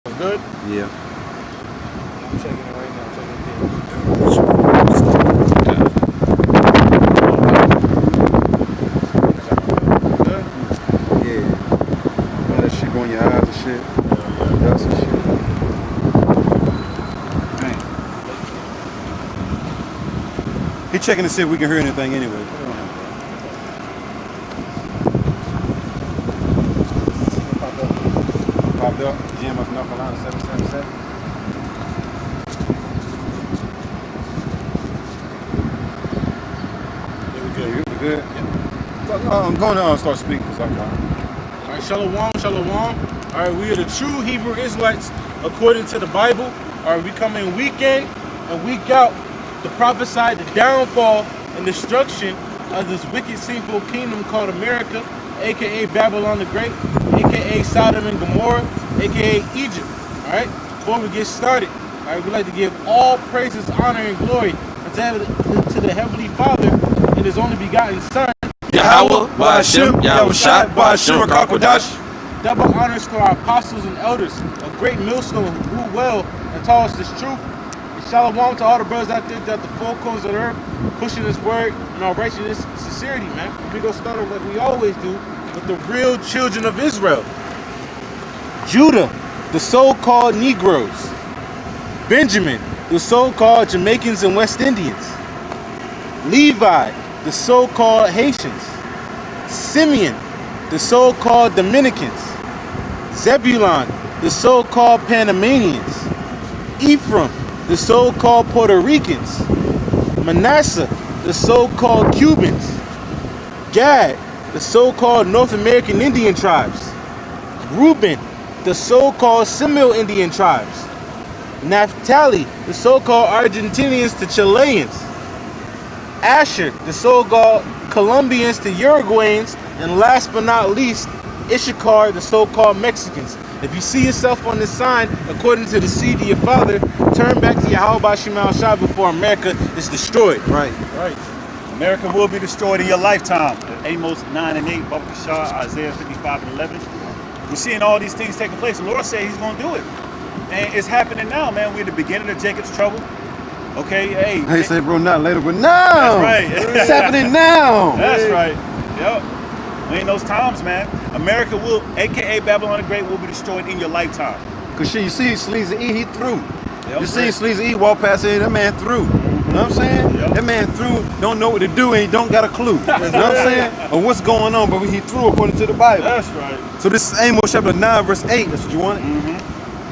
Good? Yeah. I'm checking it right now. Checking it. Good? Yeah. All that shit go in your eyes and shit. That's some shit. Dang. He checking to see if we can hear anything anyway. Popped up. GMSNORTHCAROLINA777. You good? Yeah. I'm going to start speaking. All right, shalom, shalom. All right, we are the true Hebrew Israelites according to the Bible. All right, we come in week in and week out to prophesy the downfall and destruction of this wicked, sinful kingdom called America, aka Babylon the Great, aka Sodom and Gomorrah, aka Egypt. All right, before we get started, all right, we'd like to give all praises, honor, and glory to the Heavenly Father and His only begotten Son, Yahweh, Ba'ashem, Yahushai, Ba'ashem, Rakakwadash. Double honors to our apostles and elders, a great millstone who rule well and taught us this truth. And shalom to all the brothers out there that the full corners of the earth, pushing this word in our righteousness and sincerity, man. We're going to start off like we always do with the real children of Israel. Judah, the so-called Negroes. Benjamin, the so-called Jamaicans and West Indians. Levi, the so-called Haitians. Simeon, the so-called Dominicans. Zebulon, the so-called Panamanians. Ephraim, the so-called Puerto Ricans. Manasseh, the so-called Cubans. Gad, the so-called North American Indian tribes. Reuben, the so-called Seminole Indian tribes. Naphtali, the so-called Argentinians to Chileans. Asher, the so-called Colombians to Uruguayans, and last but not least, Issachar, the so-called Mexicans. If you see yourself on this sign, according to the seed of your father, turn back to Yahweh Ba'ashem Yahushai before America is destroyed. Right. Right. America will be destroyed in your lifetime. Amos 9 and 8, Babakashah, Isaiah 55 and 11. We're seeing all these things taking place. The Lord said He's going to do it. And it's happening now, man. We're at the beginning of Jacob's trouble. Okay, hey. I say, bro, not later, but now. That's right. It's happening now. That's right. Yep. We in those times, man. America will, aka Babylon the Great, will be destroyed in your lifetime. Cause shit, you see Sleazy E, he through. Yep. You see Sleazy E walk past here, that man through. You know what I'm saying? Yep. That man through, don't know what to do, and he don't got a clue. You know what I'm saying? Or what's going on, but he through according to the Bible. That's right. So this is Amos chapter 9, verse 8. That's what you wanted?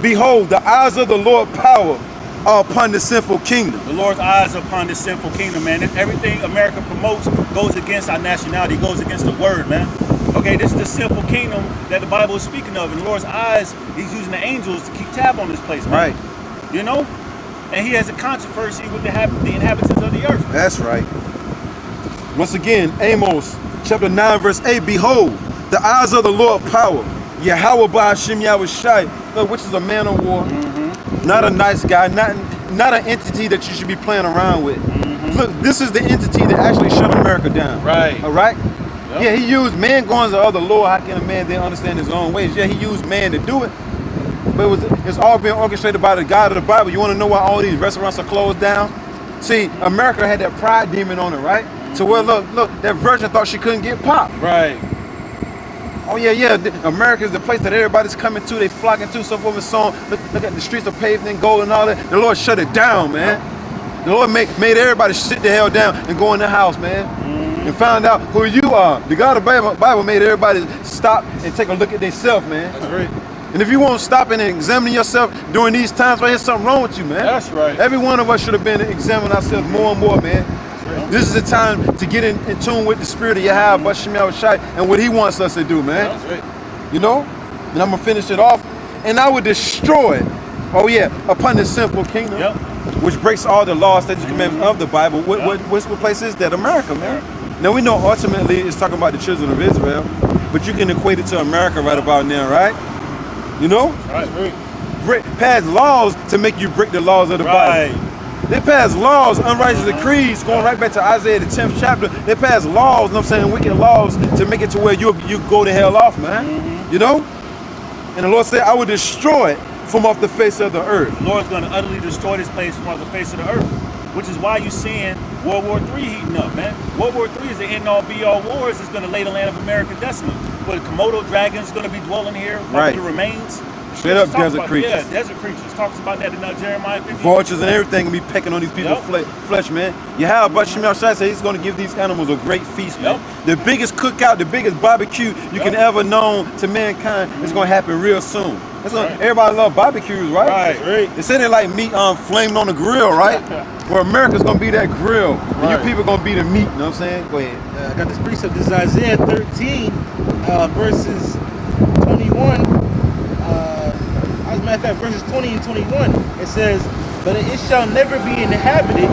Behold, the eyes of the Lord power are upon the sinful kingdom. The Lord's eyes are upon this sinful kingdom, man. If everything America promotes goes against our nationality, goes against the word, man. Okay, this is the sinful kingdom that the Bible is speaking of. And the Lord's eyes, He's using the angels to keep tab on this place, man. Right. You know? And He has a controversy with the inhabitants of the earth. That's right. Once again, Amos chapter 9, verse 8. Behold, the eyes of the Lord power, Yahweh Ba'ashem Yahushai, which is a man of war. Not a nice guy, not an entity that you should be playing around with. Look, this is the entity that actually shut America down. Right. All right? Yep. Yeah, he used man going to other Lord. How can a man then understand his own ways? Yeah, he used man to do it. But it's all being orchestrated by the God of the Bible. You want to know why all these restaurants are closed down? See, America had that pride demon on it, right? So, well, look, that virgin thought she couldn't get popped. Right. Oh yeah, America is the place that everybody's coming to, they flocking to, so forth and so on. Look at the streets are paved in gold and all that. The Lord shut it down, man. The Lord made everybody sit the hell down and go in the house, man. And find out who you are. The God of the Bible made everybody stop and take a look at themselves, man. That's right. And if you won't stop and examine yourself during these times, right, there's something wrong with you, man. That's right. Every one of us should have been examining ourselves more and more, man. This is the time to get in tune with the spirit of Yahweh Ba'ashem Yahushai and what He wants us to do, man. That's right. You know? And I'm going to finish it off. And I will destroy, upon this sinful kingdom, which breaks all the laws, statutes, commandments of the Bible. What place is that? America, man. Now, we know ultimately it's talking about the children of Israel, but you can equate it to America right about now, right? You know? Right. Pass laws to make you break the laws of the Bible. They pass laws, unrighteous decrees, going right back to Isaiah the 10th chapter. They pass laws, you know what I'm saying, wicked laws to make it to where you go to hell off, man. You know? And the Lord said, I will destroy it from off the face of the earth. The Lord's going to utterly destroy this place from off the face of the earth, which is why you're seeing World War III heating up, man. World War III is the end-all, be-all wars. It's going to lay the land of America desolate. But Komodo dragons going to be dwelling here, Right. the remains. Straight up Talks desert about- creatures. Yeah, desert creatures. Talks about that in Jeremiah 50. Vultures and everything gonna be pecking on these people's flesh, man. Yahweh Bashim Shai said he's gonna give these animals a great feast, man. The biggest cookout, the biggest barbecue you can ever known to mankind is gonna happen real soon. That's what everybody love barbecues, right? Right. They say they like meat flamed on the grill, right? Well, America's gonna be that grill, and you people gonna be the meat. You know what I'm saying? Go ahead. I got this precept. This is Isaiah 13, verses 21. As a matter of fact, verses 20 and 21. It says, "But it shall never be inhabited,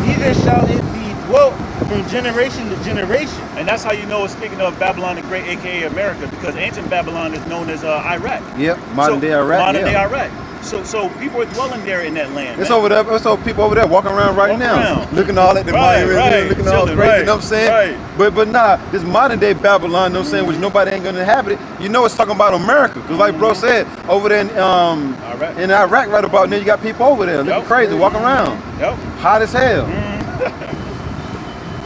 neither shall it be dwelt from generation to generation." And that's how you know it's speaking of Babylon the Great, aka America, because ancient Babylon is known as Iraq. Yep, modern day Iraq. Modern day Iraq. So people are dwelling there in that land. It's man. over there. It's over people over there walking around right Walking now, around. looking all at the monuments, looking all chilling, crazy. You know what I'm saying? Right. But nah, this modern day Babylon, you know what I'm saying, which nobody ain't gonna inhabit it. You know, it's talking about America, because like bro said, over there in Iraq right about now, you got people over there looking crazy, walking around, hot as hell.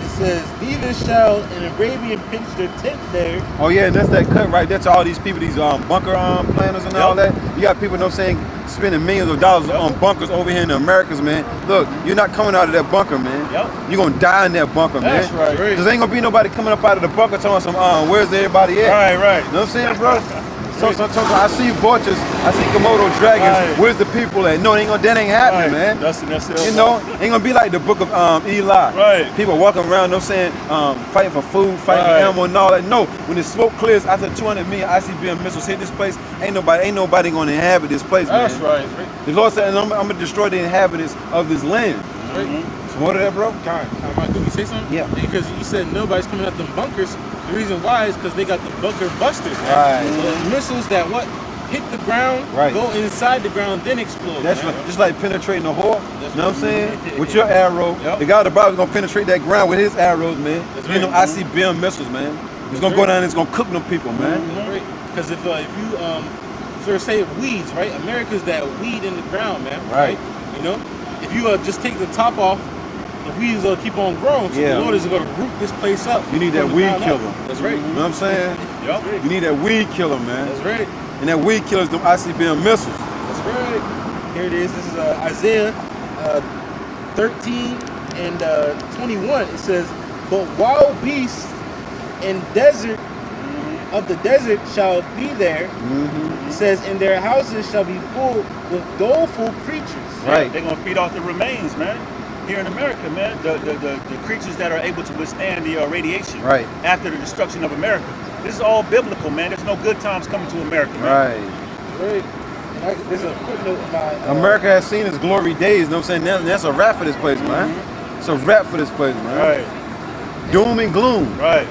It says, "Neither shall an Arabian pitch their tent there." Oh yeah, and that's that cut right there to all these people, these bunker planners and all that. You got people, you know what I'm saying, spending millions of dollars on bunkers over here in the Americas, man. Look, you're not coming out of that bunker, man. You're gonna die in that bunker, That's man. right. Cause ain't gonna be nobody coming up out of the bunker telling some, where's everybody at? Right. You know what I'm saying, bro? So I see vultures, I see Komodo dragons. Where's the people at? No, that ain't happening, man. That's You know, ain't gonna be like the book of Eli. Right. People walking around, you know what I'm saying, fighting for food, fighting for animal and all that. No, when the smoke clears after 200 million ICBM missiles hit this place, ain't nobody gonna inhabit this place, man. That's right. The Lord said, I'm gonna destroy the inhabitants of this land. So what of that, bro? Could we say something? Yeah. Because you said nobody's coming out the bunkers. The reason why is because they got the bunker busters. Right. The missiles that hit the ground, go inside the ground, then explode. That's man. right. Just like penetrating a whore. That's You know what I'm saying? right. With your arrow, the God of the Bible is gonna penetrate that ground with his arrows, man. That's You know, right. ICBM missiles, man. He's gonna go down and it's gonna cook them people, man. Because if you for say weeds, right? America's that weed in the ground, man. Right. You know, if you just take the top off, the weeds will keep on growing. So the Lord is going to root this place up. You need that from the weed ground killer. up. That's right. You know what I'm saying? You need that weed killer, man. That's right. And that weed killer is them ICBM missiles. That's right. Here it is. This is Isaiah 13 and 21. It says, "But wild beasts and desert of the desert shall be there." It says, "And their houses shall be full with doleful creatures." Right. They're gonna feed off the remains, man. Here in America, man, the creatures that are able to withstand the radiation after the destruction of America. This is all biblical, man. There's no good times coming to America, man. Right. There's a footnote by America has seen its glory days. You know what I'm saying? That's a wrap for this place, man. It's a wrap for this place, man. Right. Doom and gloom. Right.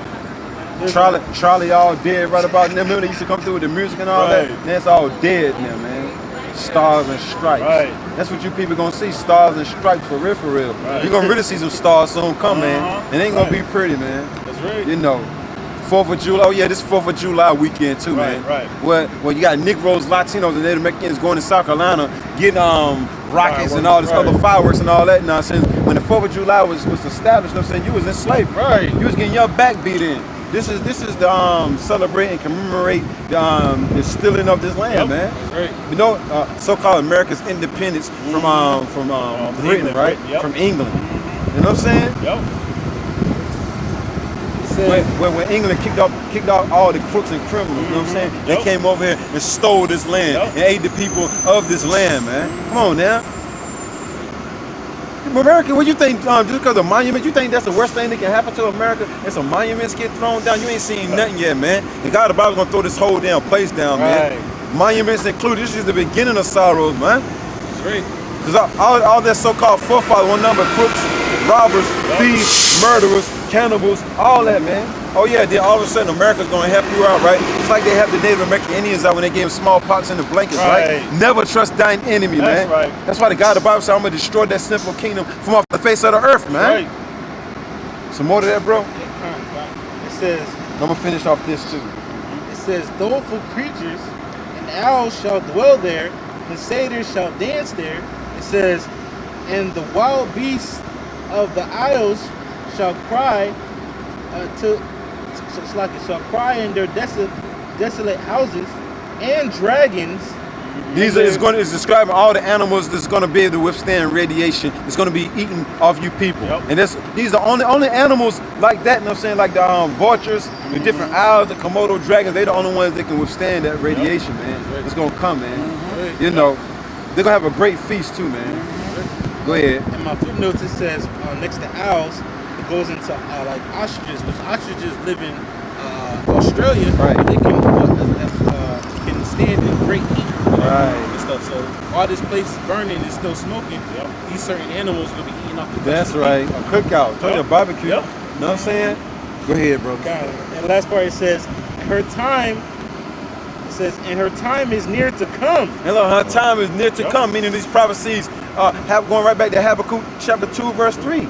Charlie all dead right about now. Remember they used to come through with the music and all that? That's all dead now, man. Stars and stripes. That's what you people gonna see, stars and stripes for real, for real. You're gonna really see some stars soon come, man. It ain't gonna be pretty, man. That's right. You know. 4th of July, oh yeah, this 4th of July weekend too, man. Well, you got Negroes, Latinos, and Native Americans going to South Carolina, getting rockets and all this other fireworks and all that nonsense. When the 4th of July was established, I'm saying you was enslaved. You was getting your back beat in. This is the celebrate and commemorate the stealing of this land, man. You know, so-called America's independence from Britain, England, right? From England. You know what I'm saying? When England kicked out all the crooks and criminals, you know what I'm saying? They came over here and stole this land and ate the people of this land, man. Come on now. America, what you think, just because of monuments, you think that's the worst thing that can happen to America? And some monuments get thrown down? You ain't seen nothing yet, man. The God of the Bible's gonna throw this whole damn place down, man. Monuments included, this is the beginning of sorrows, man. That's right. Because all that so-called forefathers, one number of crooks, robbers, thieves, murderers, cannibals, all that, man. Oh yeah, then all of a sudden America's gonna help you out, right? It's like they helped the Native American Indians out when they gave them smallpox in the blankets, right? Never trust thine enemy, man. That's why the God of the Bible said, I'm gonna destroy that sinful kingdom from off the face of the earth, man. Some more to that, bro? It says, I'm gonna finish off this too. It says, "Doleful creatures and owls shall dwell there, the satyrs shall dance there. It says, and the wild beasts of the isles shall cry shall cry in their desolate houses, and dragons. It's describing all the animals that's going to be able to withstand radiation. It's going to be eating off you people. Yep. And these are the only animals like that, you know what I'm saying? Like the vultures, the different owls, the Komodo dragons, they're the only ones that can withstand that radiation, man. It's going to come, man. You know, they're going to have a great feast too, man. Go ahead. In my footnotes, it says next to owls, it goes into like ostriches, which ostriches live in Australia. Right. They can stand in great heat. Right. And stuff. So while this place is burning and still smoking, these certain animals will be eating off the That's flesh of the right. people. A cookout. Tell you a barbecue. Yep. You know what I'm saying? Go ahead, bro. God. And the last part, it says, her time. It says, and her time is near to come. And look, her time is near to come, meaning these prophecies going right back to Habakkuk chapter 2, verse 3.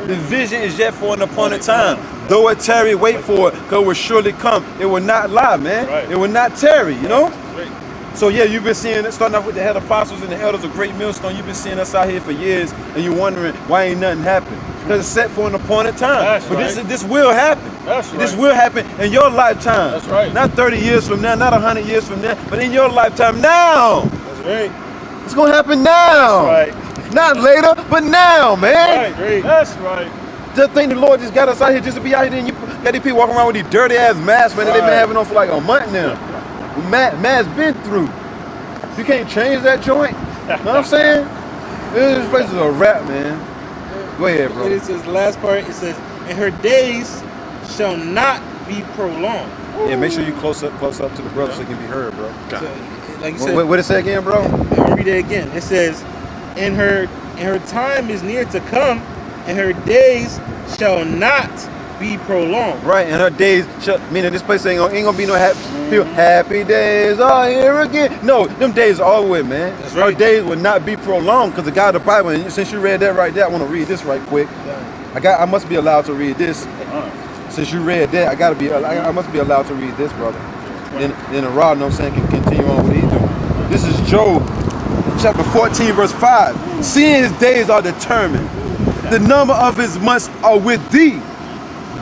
The vision is yet for an appointed time. Though it tarry, wait for it, because it will surely come. It will not lie, man. Right. It will not tarry, you know? Right. So yeah, you've been seeing it, starting off with the head apostles and the elders of Great Millstone. You've been seeing us out here for years, and you're wondering why ain't nothing happened. Because it's set for an appointed time. That's but right. this will happen. That's right. This will happen in your lifetime. That's right. Not 30 years from now, not 100 years from now, but in your lifetime now. That's right. It's gonna happen now. Right. Not later, but now, man. Right. That's right. Just think the Lord just got us out here just to be out here. And you got these people walking around with these dirty ass masks, man, that they've been having on for like a month now. Mask been through. You can't change that joint. Know what I'm saying? This place is a wrap, man. Go ahead, bro. It says the last part. It says, and her days shall not be prolonged. Yeah, make sure you close up to the brother so it can be heard, bro. So, like you said, What it say again, bro? let me read it again. It says, and her time is near to come, and her days shall not be prolonged. Right, and her days, meaning this place ain't gonna be no happy days are here again. No, them days are over with, man. That's Her right. days will not be prolonged because the God of the Bible, and since you read that right there, I want to read this right quick. I must be allowed to read this. Since you read that, I must be allowed to read this, brother. Then the rod, know what I'm saying, can continue on what he's doing. This is Job chapter 14, verse 5. Seeing his days are determined, the number of his months are with thee.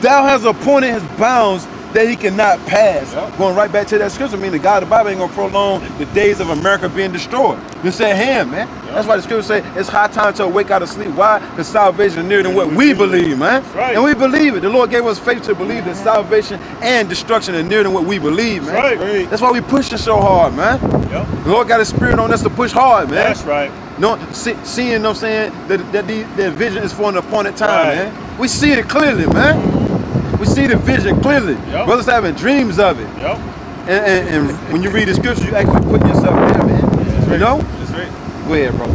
Thou hast appointed his bounds that he cannot pass. Going right back to that scripture, meaning God, the Bible ain't gonna prolong the days of America being destroyed. It's at hand, man. That's why the scripture say it's high time to awake out of sleep. Why? Because salvation is nearer than what we believe, man. Right. And we believe it. The Lord gave us faith to believe that salvation and destruction are nearer than what we believe, man. Right. That's why we pushing so hard, man. Yep. The Lord got his spirit on us to push hard, man. That's right. No, seeing, you know what I'm saying, that the vision is for an appointed time, Right. man. We see it clearly, man. We see the vision clearly. Yep. Brothers having dreams of it. Yep. And when you read the scripture, you actually put yourself there, man. You know? That's right. Go ahead, bro.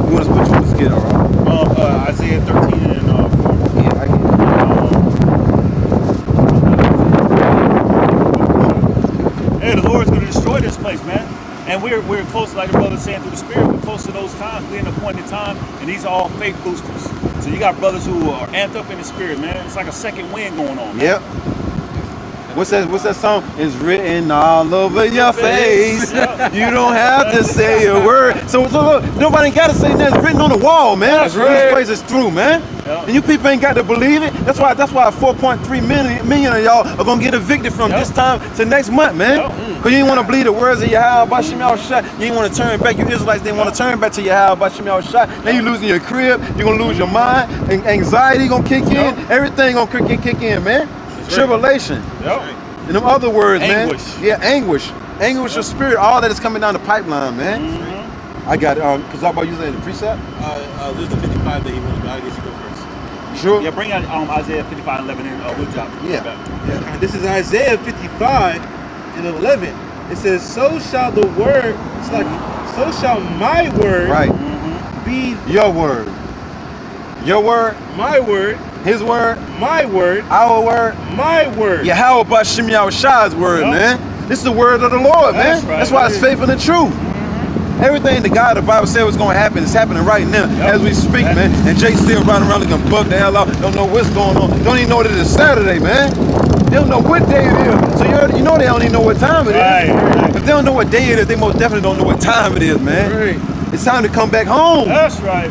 You want to switch on the skid, all right? Isaiah 13 and 4. Yeah, I get it. Hey, the Lord's going to destroy this place, man. And we're close, like the brother saying, through the Spirit, we're close to those times. We're in an appointed time, and these are all faith boosters. So you got brothers who are amped up in the Spirit, man. It's like a second wind going on. Man. Yep. What's that song? It's written all over your face. Yeah. You don't have to say a word. So look, nobody got to say nothing. It's written on the wall, man. That's right. This place is through, man. Yeah. And you people ain't got to believe it. That's why 4.3 million of y'all are gonna get evicted from this time to next month, man. Cause you ain't want to believe the words of Yahweh Bashim Shot. You ain't want to turn back. You Israelites didn't want to turn back to Yahweh Bashim Shot. Now you losing your crib. You're gonna lose your mind. And anxiety gonna kick in. Everything gonna kick in, man. Tribulation. Yep. In them other words, Anguish. man. Yeah, anguish. Anguish of spirit. All that is coming down the pipeline, man. I got cause about using the precept. There's the 55 that he wanted, but I guess you go first. Sure. Yeah, bring out Isaiah 55:11 and we'll drop. Yeah. This is Isaiah 55:11. It says, so shall the word, so shall my word Right. be Your word. Your word. my word, His word. my word, Our word. my word. Yahweh Bashim Shah's word, Yep. man. This is the word of the Lord, man. That's right. That's why it's faithful and true. Everything the God of the Bible said was going to happen is happening right now as we speak, man. And Jay still running around looking bugged the hell out. Don't know what's going on. Don't even know that it's Saturday, man. They don't know what day it is. So you know they don't even know what time it is. Right. If they don't know what day it is, they most definitely don't know what time it is, man. Right. It's time to come back home. That's right.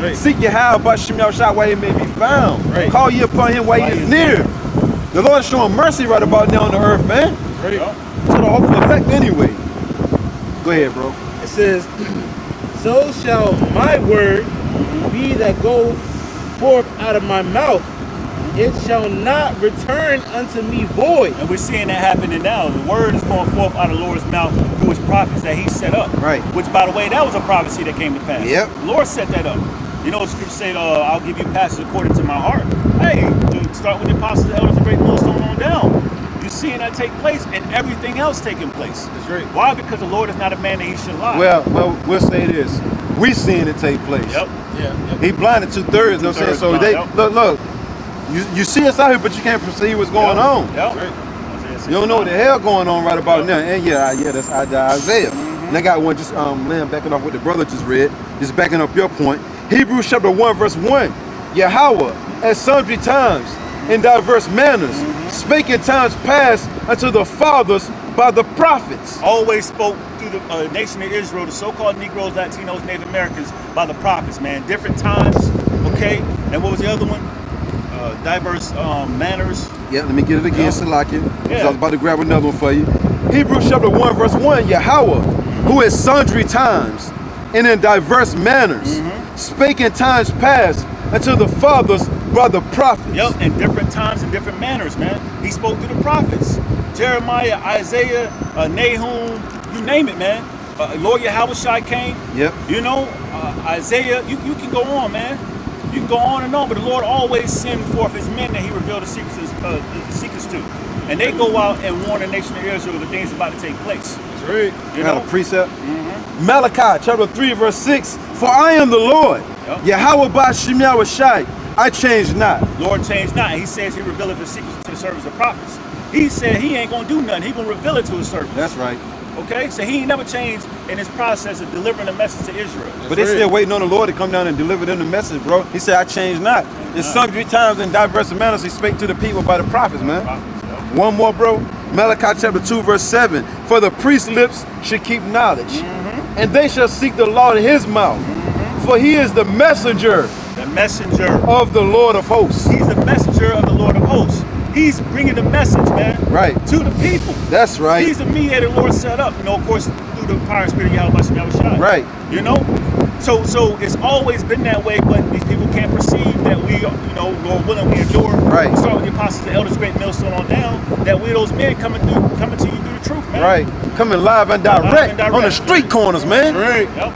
Right. Seek Yahweh by Shem Yahushua while he may be found. Right. Call ye upon him while he is near. The Lord is showing mercy right about now on the earth, man. Right. To the hopeful elect anyway. Go ahead, bro. It says, so shall my word be that goes forth out of my mouth. It shall not return unto me void. And we're seeing that happening now. The word is going forth out of the Lord's mouth through his prophets that he set up. Right. Which, by the way, that was a prophecy that came to pass. Yep. The Lord set that up. You know, the scripture said, I'll give you passages according to my heart. Hey, to start with the apostles, the elders, the great millstone on down. You're seeing that take place and everything else taking place. That's right. Why? Because the Lord is not a man that he should lie. Well, we'll say this. We seeing it take place. Yep. Yeah. He blinded 2/3, you know what I'm saying? So they look, you see us out here, but you can't perceive what's going on. Yep. Right. You don't know what the hell going on right about now. And that's Isaiah. And I got one just backing off what the brother just read, just backing up your point. Hebrews chapter 1, verse 1. Yahweh at sundry times in diverse manners spake in times past unto the fathers by the prophets. Always spoke through the nation of Israel, the so-called Negroes, Latinos, Native Americans, by the prophets, man. Different times, okay? And what was the other one? Diverse manners. Yeah, let me get it again, Salakia. Yeah. I was about to grab another one for you. Hebrews chapter 1, verse 1. Yahweh, who at sundry times and in diverse manners spake in times past unto the fathers by the prophets. Yep, in different times and different manners, man. He spoke through the prophets. Jeremiah, Isaiah, Nahum, you name it, man. Lord Yahweh came. Yep. You know, Isaiah, you can go on, man. You can go on and on, but the Lord always send forth his men that he revealed the secrets to. And they go out and warn the nation of Israel the things about to take place. That's right. You Got know? a precept. Malachi chapter 3, verse 6. For I am the Lord, Yahweh by Shem Yahushai, I change not. Lord changed not. He says he revealed the secrets to the servants of prophets. He said he ain't gonna do nothing. He gonna reveal it to his servants. That's right. Okay, so he ain't never changed in his process of delivering the message to Israel. But they still waiting on the Lord to come down and deliver them the message, bro. He said, I change not. There's sundry times in diverse manners he spake to the people by the prophets, man. One more, bro. Malachi chapter 2, verse 7. For the priest's lips should keep knowledge, and they shall seek the law in his mouth. For he is the messenger The messenger. of the Lord of hosts. He's the messenger of the Lord of hosts. He's bringing the message, man. Right. To the people. That's right. He's the mediator the Lord set up, you know, of course, through the power and spirit of Yahweh Shai. Right. You know? So it's always been that way, but these people can't perceive that we, you know, Lord willing, we endure. Right. We start with the apostles, the elders, great millstone on down, that we're those men coming to you through the truth, man. Right. Coming live and direct on the street corners, man. Right. Yep.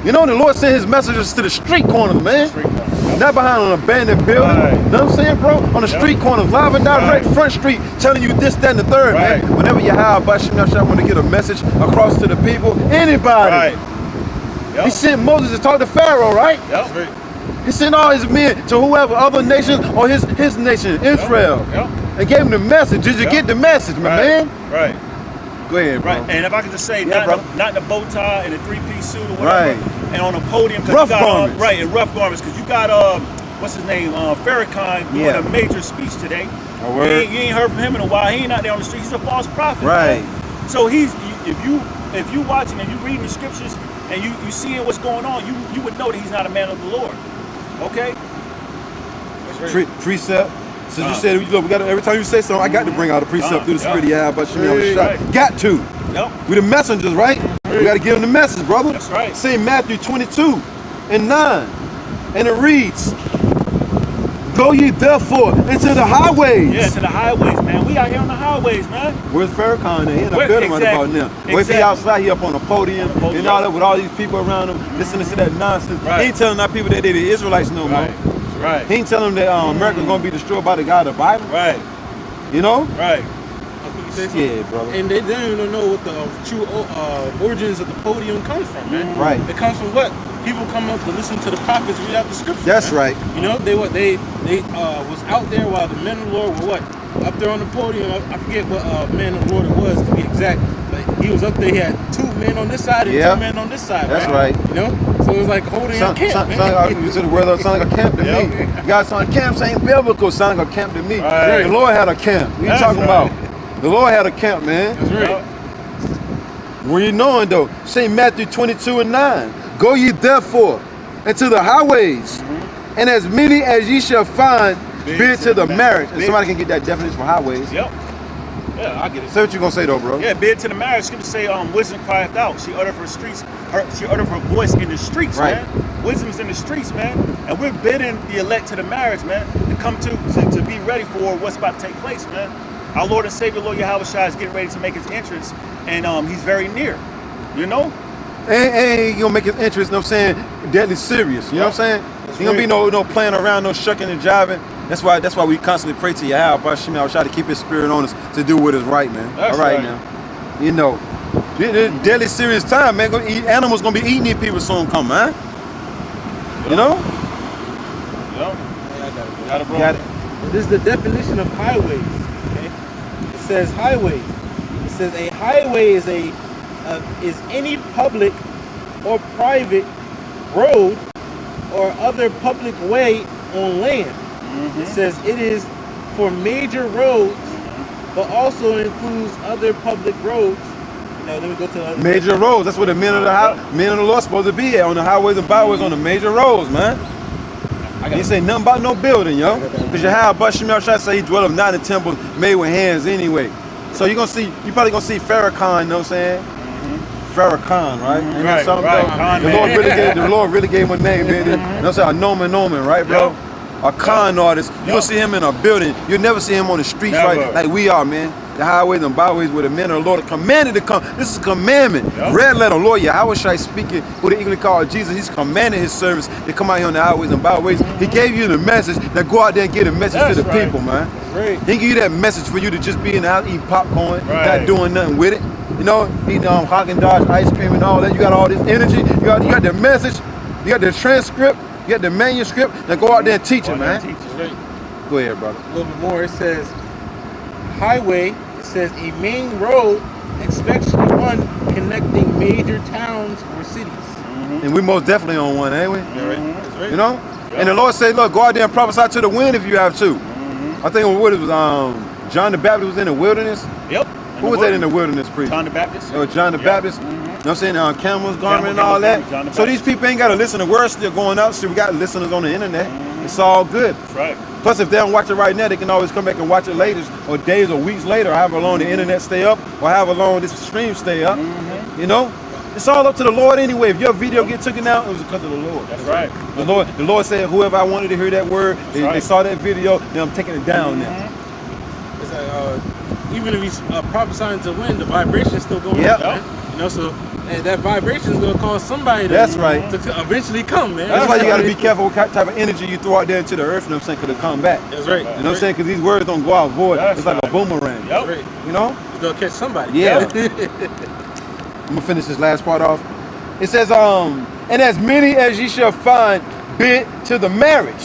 You know, the Lord sent his messages to the street corners, man. Street corners. Yep. Not behind an abandoned building. Right. You know what I'm saying, bro? On the street corners, live and direct, Right. front street, telling you this, that, and the third, Right. man. Whenever you have Bashim Yahshua want to get a message across to the people, anybody. Right. Yep. He sent Moses to talk to Pharaoh, right? Yep. He sent all his men to whoever, other nations or his nation, Israel. Yep. And gave him the message. Did you get the message, my man? Right. Go ahead, bro. Right. And if I could just say, Yeah, not in a bow tie and a three-piece suit or whatever, Right. and on a podium, 'cause Rough you got, garments. right, in rough garments, because you got what's his name, Farrakhan doing Yeah. a major speech today. A word. You ain't heard from him in a while. He ain't out there on the street. He's a false prophet. Right. Man. So if you watching and you reading the scriptures and you seeing what's going on, you would know that he's not a man of the Lord. Okay. Precept. Since you said, look, we got every time you say something, I got to bring out a precept through the spirit of Yahweh Bashim Yahushua. Right. Got to. Yep. We the messengers, right? We got to give them the message, brother. That's right. Say Matthew 22 and 9. And it reads, go ye therefore into the highways. Yeah, to the highways, man. We out here on the highways, man. Where's Farrakhan at? He in a Where- building right about exactly. now. Or if he Exactly. outside, he up on a podium, On a podium. and all that with all these people around him, listening to that nonsense. Right. He ain't telling our people that they the Israelites no more. Right. He ain't telling them that America's going to be destroyed by the God of the Bible. Right. You know? Right. Yeah, brother. And they don't even know what the true origins of the podium comes from, man. Right. It comes from what? People come up to listen to the prophets read out the scriptures. That's man. right. You know, they was out there while the men of the Lord were what? up there on the podium. I forget what man of the Lord it was to be exact, but he was up there. He had 2 men on this side and 2 men on this side. That's right. You know, so it was like holding a camp. You said the word sound like a camp to me. God, son, camps ain't biblical. Sound like a camp to me. Right. The Lord had a camp. What you talking about? The Lord had a camp, man. That's right. What you knowing though? St. Matthew 22:9. Go ye therefore into the highways, and as many as ye shall find, bid to the marriage. And somebody can get that definition for highways. Yep. Yeah, I get it. Say what you gonna say though, bro. Yeah, bid to the marriage. Scripture say, wisdom crieth out. She uttered her streets. She uttered her voice in the streets, man. Wisdom's in the streets, man. And we're bidding the elect to the marriage, man, to come to be ready for what's about to take place, man. Our Lord and Savior, Lord Yahweh Shai, is getting ready to make his entrance, and he's very near. You know? And he gonna make his entrance, you know what I'm saying, deadly serious. You know what I'm saying? Ain't gonna be no playing around, no shucking and jiving. That's why we constantly pray to Yahweh, Hashem, I try to keep his spirit on us to do what is right, man. That's all right, right. now. You know. This deadly serious time, man. Animals gonna be eating these people soon come, man. You know? Yep. Got it. This is the definition of highways. Okay? It says highways. It says a highway is is any public or private road or other public way on land. It says it is for major roads, but also includes other public roads. You know, then we go to other Major roads. That's where the men of the Lord supposed to be at, on the highways and byways, on the major roads, man. He say nothing about no building, yo. Because Yahweh Shemel Shai say he dwelleth not in temples made with hands anyway. So you probably gonna see Farrakhan, you know what I'm saying? Farrakhan, right? Ain't that something, though? The Lord really gave him a name, man. You know what I'm saying? A Noman, right, bro? A con artist. You're gonna see him in a building. You'll never see him on the streets, right? Like we are, man. The highways and byways where the men of the Lord are commanded to come. This is a commandment. Red letter, Lord Yahweh Shai speaking, who they eagerly call Jesus. He's commanding his servants to come out here on the highways and byways. He gave you the message. Now go out there and get a message to the people, man. He give you that message for you to just be in the house eating popcorn, not doing nothing with it. You know, eating Haagen-Dazs ice cream and all that. You got all this energy. You got the message. You got the transcript. You got the manuscript. Now go out there and teach it, man. Go ahead, brother. A little bit more. It says highway. It says a main road, especially one connecting major towns or cities. And we most definitely on one, ain't we? That's right. You know? And the Lord said, look, go out there and prophesy to the wind if you have to. I think what it was, John the Baptist was in the wilderness. Yep. Who was that in the wilderness preaching? John the Baptist. Oh, John the Baptist. You know what I'm saying? Camel's garment and all that. So these people ain't got to listen. The word's still going out. So we got listeners on the internet. It's all good. That's right. Plus, if they don't watch it right now, they can always come back and watch it later, or days or weeks later, or however long the internet stay up, or however long this stream stay up. You know? It's all up to the Lord anyway. If your video get taken out, it was because of the Lord. That's right. The Lord said, whoever I wanted to hear that word, they saw that video, then I'm taking it down now. It's like, even if he's prophesying to wind, the vibration's still going up, man. You know, so that vibration is going to cause somebody to eventually come, man. That's why you got to be careful what type of energy you throw out there into the earth, you know what I'm saying, because it'll come back. That's right. You know what I'm saying? Because these words don't go out void. It's like a boomerang. That's right. You know? It's going to catch somebody. Yeah. I'm going to finish this last part off. It says, and as many as ye shall find bid to the marriage.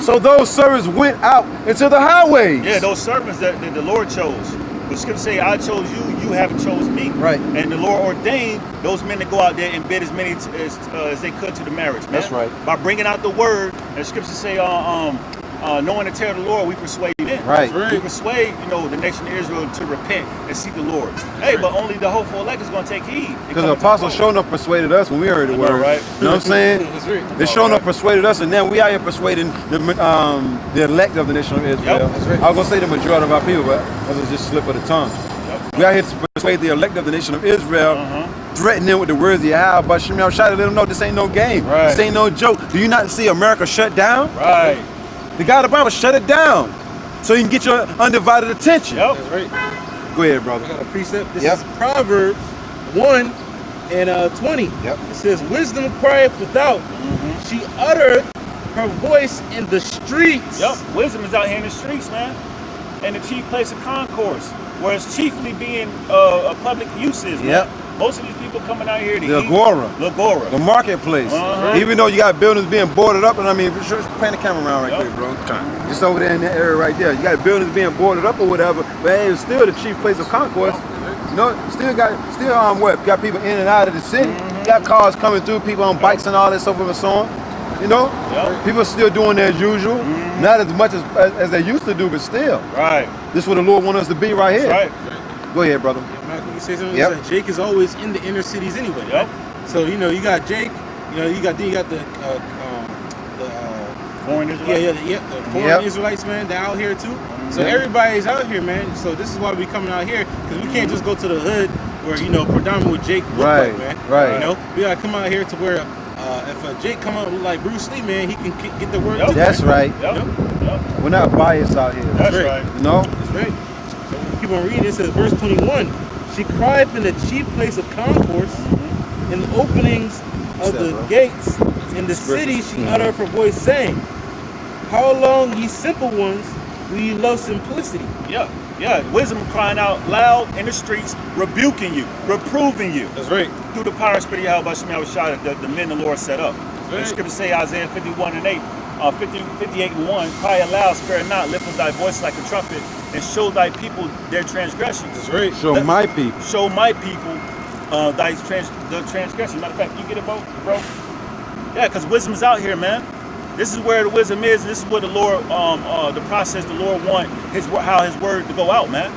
So those servants went out into the highways. Yeah, those servants that the Lord chose. The scripture say, I chose you, you haven't chose me. Right. And the Lord ordained those men to go out there and bid as many as they could to the marriage, man. That's right. By bringing out the word, the scripture say, knowing the terror of the Lord, we persuade men. Right. We persuade, the nation of Israel to repent and seek the Lord. But only the hopeful elect is going to take heed. Because the apostles sure enough persuaded us when we heard the word. Right. You know what I'm saying? That's right. They sure enough persuaded us, and now we out here persuading the elect of the nation of Israel. That's right. I was going to say the majority of our people, but that was just a slip of the tongue. We out here to persuade the elect of the nation of Israel, threatening them with the words of Yahweh, but Shemel Shai to let them know this ain't no game. Right. This ain't no joke. Do you not see America shut down? Right. The God of the Bible shut it down so you can get your undivided attention. That's right. Go ahead, brother. I got a precept. This is Proverbs 1 and 20. It says, wisdom crieth without. She uttereth her voice in the streets. Wisdom is out here in the streets, man. And the chief place of concourse, where it's chiefly being a public uses, man. Most of these people people coming out here to The eat. Agora. The Agora. The marketplace. Even though you got buildings being boarded up, and I mean, for sure, pan the camera around right quick, bro. Just over there in that area right there. You got buildings being boarded up or whatever, but hey, it's still the chief place of concourse. You know, still what? Got people in and out of the city. Got cars coming through, people on bikes and all that, so forth and so on. You know, people still doing their as usual, not as much as they used to do, but still. Right. This is what the Lord wants us to be right here. Right. Go ahead, brother. Yeah, Malcolm, you say something? Yep. Like Jake is always in the inner cities anyway. Yep. Right? So you know, you got Jake. You know, you got the Foreign Israelites. the foreign Israelites, man. They're out here too. So everybody's out here, man. So this is why we coming out here, because we can't just go to the hood where predominantly what Jake look like, man. Right. You know, we gotta come out here to where if Jake come out like Bruce Lee, man, he can get the word. Yep. too, That's man. right. Yep. Yep. We're not biased out here. That's right. You know? That's right. So we keep on reading. It says, verse 21. She cried in the chief place of concourse, in the openings of the gates, in the city she uttered her voice, saying, how long, ye simple ones, will ye love simplicity? Yeah. Yeah. Wisdom crying out loud in the streets, rebuking you, reproving you. That's right. Through the power and spirit of Yahweh Shem Yahushua, the men the Lord set up. The scriptures say, Isaiah 51:8, 58:1, cry aloud, spare not, lift up thy voice like a trumpet, and show thy people their transgressions. That's right. Show my people. Show my people the transgression. Matter of fact, you get it, bro? Yeah, because wisdom is out here, man. This is where the wisdom is. This is where the Lord, the process the Lord want how His word to go out, man.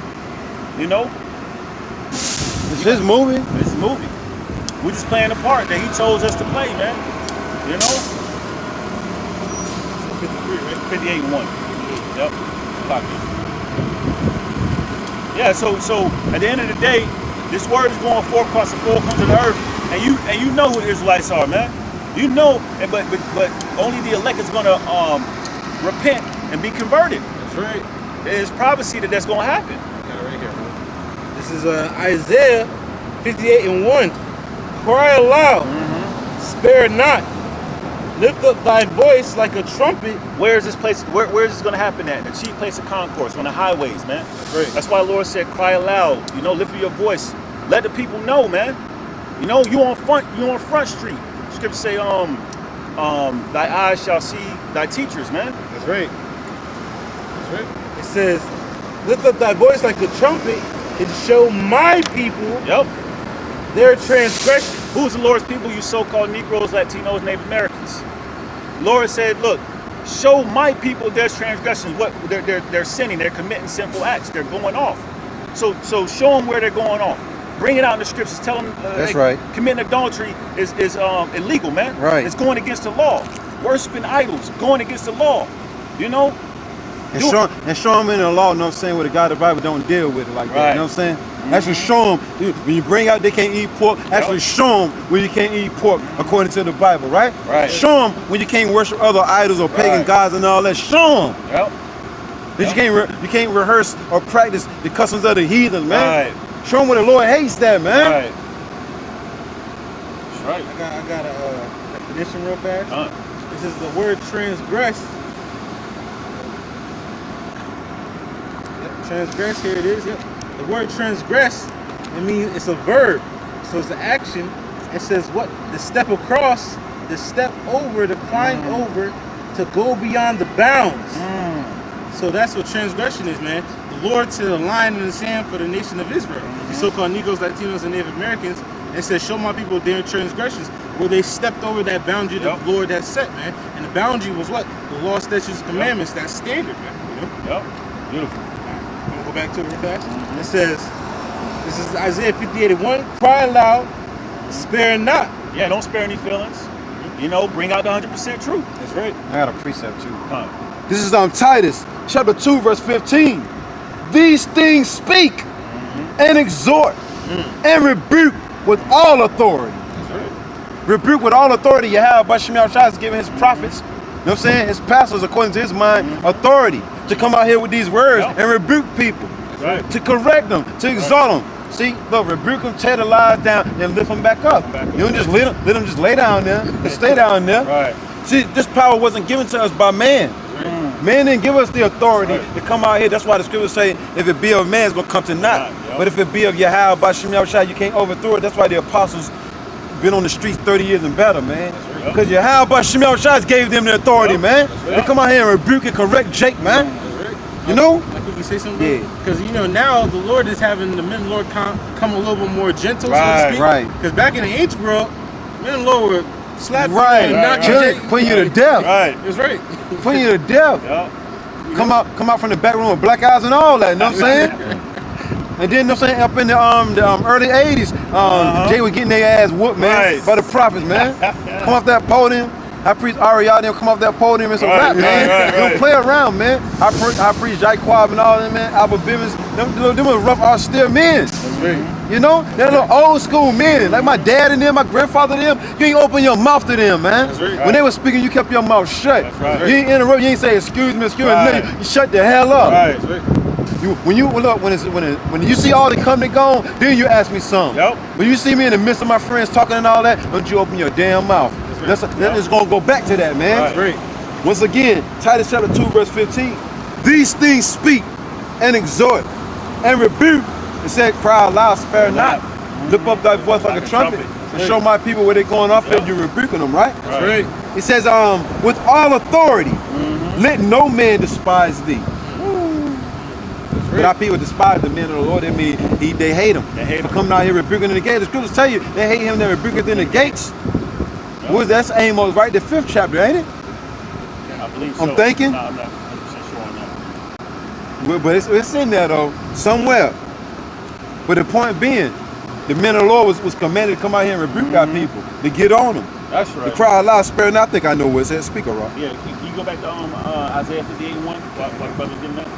You know, It's His movie. it's a movie. We just playing the part that He chose us to play, man. You know. 58:1. Yep. Yeah. So at the end of the day, this word is going forth across the four corners of the earth, and you know who the Israelites are, man. You know, but only the elect is going to repent and be converted. That's right. There's prophecy that's going to happen. Got it right here, bro. This is Isaiah 58:1. Cry aloud, spare not. Lift up thy voice like a trumpet. Where is this place? Where is this going to happen at? The chief place of concourse, on the highways, man. That's right. That's why the Lord said, cry aloud. You know, lift up your voice. Let the people know, man. You know, you on Front Street. Scripture say, thy eyes shall see thy teachers, man. That's right. That's right. It says, lift up thy voice like a trumpet and show my people Yep. their transgression. Who's the Lord's people? You so-called Negroes, Latinos, Native Americans. Lord said, look, show my people their transgressions. What they're sinning, they're committing sinful acts, they're going off. So show them where they're going off. Bring it out in the scriptures. Tell them That's right. Committing adultery is illegal, man. Right. It's going against the law. Worshiping idols, going against the law. You know? And show them in the law, you know what I'm saying, where the God of the Bible don't deal with it like that. Right. You know what I'm saying? Actually show them, when you bring out they can't eat pork, actually show them when you can't eat pork according to the Bible, right? Right. Show them when you can't worship other idols or pagan gods and all that. Show them. Yep. That you can't rehearse or practice the customs of the heathen, man. Right. Show them where the Lord hates that, man. Right. That's right. I got a definition real fast. This is the word transgress. Yep, transgress, here it is. Yep. The word transgress, it means it's a verb. So it's an action. It says what? To step across, to step over, to climb over, to go beyond the bounds. So that's what transgression is, man. The Lord set a line in the sand for the nation of Israel. The so-called Negroes, Latinos, and Native Americans. It says, show my people their transgressions, where they stepped over that boundary that the Lord has set, man. And the boundary was what? The law, statutes, commandments, that standard, man. You know? Yep. Beautiful. I'm gonna go back to it real fast. It says, this is Isaiah 58:1. Cry aloud, spare not. Yeah, don't spare any feelings. You know, bring out the 100% truth. That's right. I got a precept too. This This is Titus, chapter 2, verse 15. These things speak and exhort and rebuke with all authority. That's right. Rebuke with all authority you have by Shem Yahushua is giving his prophets, you know what I'm saying, his pastors, according to his mind, authority to come out here with these words and rebuke people, right. to correct them, to exalt them. See, look, rebuke them, tear the lies down, and lift them back up. You don't just let them just lay down there, just stay down there. Right. See, this power wasn't given to us by man. Man didn't give us the authority to come out here. That's why the scriptures say, if it be of man, it's going to come to naught. But if it be of Yahweh Bashem Yahushua, you can't overthrow it. That's why the apostles been on the streets 30 years and better, man. Because Yahweh Bashem Yahushua gave them the authority, man. They come out here and rebuke and correct Jake, man. You know? Like we can say something? Because, you know, now the Lord is having the men of the Lord come a little bit more gentle, so to speak. Right. Because back in the ancient world, men of the Lord would slap you Right. and knock you. Putting you to death. Right. That's right. Putting you to death. Come out from the back room with black eyes and all that, you know what I'm saying? And then, you know what I'm saying, up in the early 80s, Jay was getting their ass whooped, man, by the prophets, man. Come off that podium. I preach Ariel, them come off that podium and some rap, man. Don't play around, man. I preach Jai Quab and all them, man. Albert Bivens. Them was rough, austere men. That's right. You know? They're little old school men. Like my dad and them, my grandfather and them. You ain't open your mouth to them, man. That's right. When they were speaking, you kept your mouth shut. That's right. You ain't interrupt, you ain't say excuse me. No, you shut the hell up. Right. That's right. When you see all the come and gone, then you ask me something. When you see me in the midst of my friends talking and all that, don't you open your damn mouth. That is going to go back to that, man. That's right. Once again, Titus chapter 2, verse 15. These things speak and exhort and rebuke. It said, cry aloud, spare not. Lift up thy voice like a trumpet. And show my people where they're going off and you're rebuking them, right? That's right. It says, with all authority, let no man despise thee. But our people despise the men of the Lord. They mean they hate him. They hate him. For coming out here rebuking in the gates. The scriptures tell you they hate him that rebuketh in the gates. What is that? That's Amos, right? The 5th chapter, ain't it? I believe so. I'm thinking. No, I'm not 100% sure on that. But it's in there though, somewhere. But the point being, the men of the Lord was commanded to come out here and rebuke our people, to get on them. That's right. To cry aloud, spare not. I think I know what it says. Speak, all right. Yeah, can you go back to Isaiah 58:1? While the brother's getting that?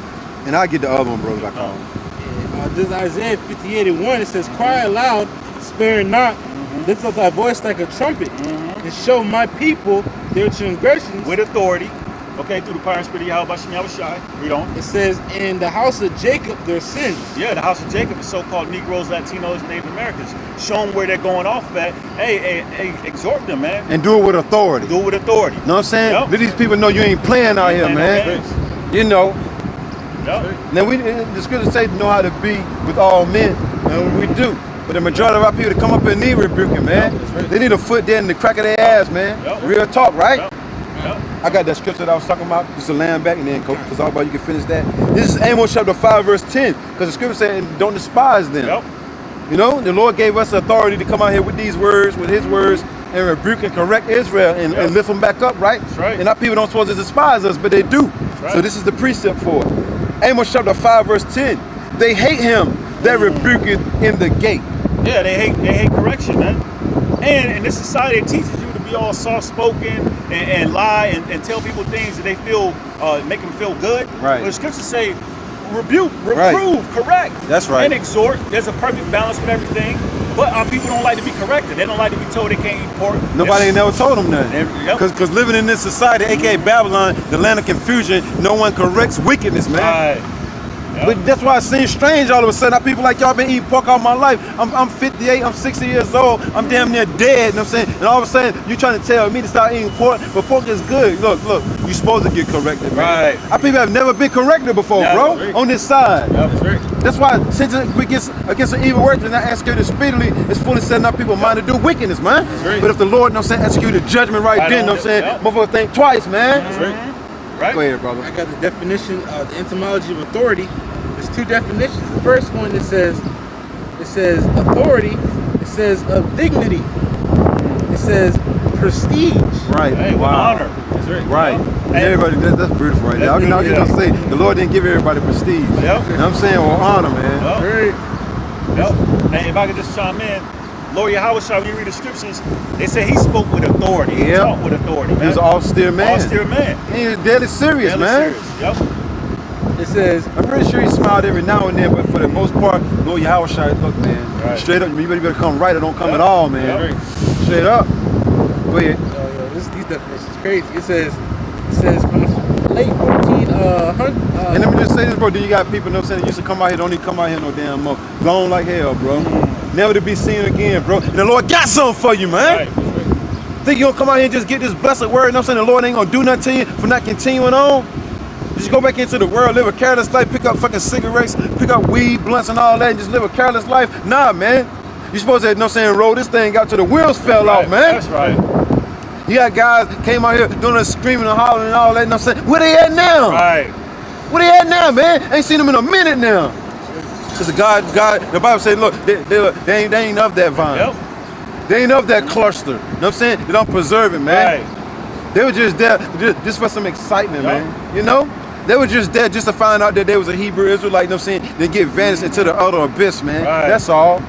And I'll get the other one, brothers, I call them. This is Isaiah 58:1. It says, cry aloud, spare not, lift up thy voice like a trumpet, and show my people their transgressions. With authority, okay, through the power and spirit of Yahweh Bashem Yahushua. Read on. It says, in the house of Jacob their sins. Yeah, the house of Jacob is so-called Negroes, Latinos, Native Americans. Show them where they're going off at. Hey, exhort them, man. And do it with authority. Do it with authority. Know what I'm saying? Yep. Let these people know you ain't playing out here, man. You know. Yep. Now the scriptures say to know how to be with all men, and we do. But the majority of our people to come up and need rebuking, man. Right. They need a foot there in the crack of their ass, man. Real talk, right? I got that scripture that I was talking about, just to land back and then coach, because all about you can finish that. This is Amos chapter 5, verse 10, because the scripture said, don't despise them. You know, the Lord gave us authority to come out here with these words, with his words, and rebuke and correct Israel and lift them back up, right? That's right. And our people don't supposed to despise us, but they do. Right. So this is the precept for it. Amos chapter 5, verse 10. They hate him that rebuketh in the gate. Yeah, they hate correction, man. And in this society, it teaches you to be all soft-spoken and lie and tell people things that they feel make them feel good. Right. But the scriptures say, rebuke, reprove, correct. That's right. And exhort. There's a perfect balance with everything. But our people don't like to be corrected. They don't like to be told they can't eat pork. Nobody ain't never told them nothing. Because living in this society, aka Babylon, the land of confusion, no one corrects wickedness, man. Right. But that's why it seems strange all of a sudden. Our people like y'all been eating pork all my life. I'm 58, I'm 60 years old, I'm damn near dead, you know what I'm saying? And all of a sudden, you trying to tell me to start eating pork, but pork is good. Look, you supposed to get corrected, man. Right. Our people have never been corrected before, bro, on this side. That's why since we against an evil work, and I execute it speedily, it's fully setting up people's mind to do wickedness, man. But if the Lord, you know what I'm saying, executed judgment right then, you know what I'm saying, motherfucker think twice, man. Right. Go ahead, brother. I got the definition of the etymology of authority. There's two definitions. The first one, it says authority. It says of dignity. It says prestige. Right. Hey, honor. That's right. Right. And everybody, that's beautiful right there. I was gonna say the Lord didn't give everybody prestige. You know what I'm saying? Or honor, man. And if I could just chime in, Lord Yahweh, when you read the scriptures, they say he spoke with authority. He talked with authority, man. He was an austere man. Austere man. He was deadly serious, man. Serious. It says, I'm pretty sure he smiled every now and then, but for the most part, Lord Yahweh, look, man, straight up, you better come right or don't come at all, man. Straight up. Go ahead. These definitions is crazy. It says from the late 1400. And let me just say this, bro. Then you got people, you know what I'm saying, that used to come out here, don't even come out here no damn more. Gone like hell, bro. Never to be seen again, bro. And the Lord got something for you, man. Think you gonna come out here and just get this blessed word, you know what I'm saying? The Lord ain't gonna do nothing to you for not continuing on? Just go back into the world, live a careless life, pick up fucking cigarettes, pick up weed, blunts and all that, and just live a careless life. Nah, man. You supposed to, you know what I'm saying, roll this thing out till the wheels fell off, man. That's right. You got guys came out here doing that screaming and hollering and all that, you know what I'm saying? Where they at now? Right. Where they at now, man? Ain't seen them in a minute now. Because the Bible said, look, they ain't of that vine. Yep. They ain't of that cluster. You know what I'm saying? They don't preserve it, man. Right. They were just there just for some excitement, Yep. man. You know? They were just there just to find out that they was a Hebrew Israelite, you know what I'm saying? They get vanished into the utter abyss, man. Right. That's all.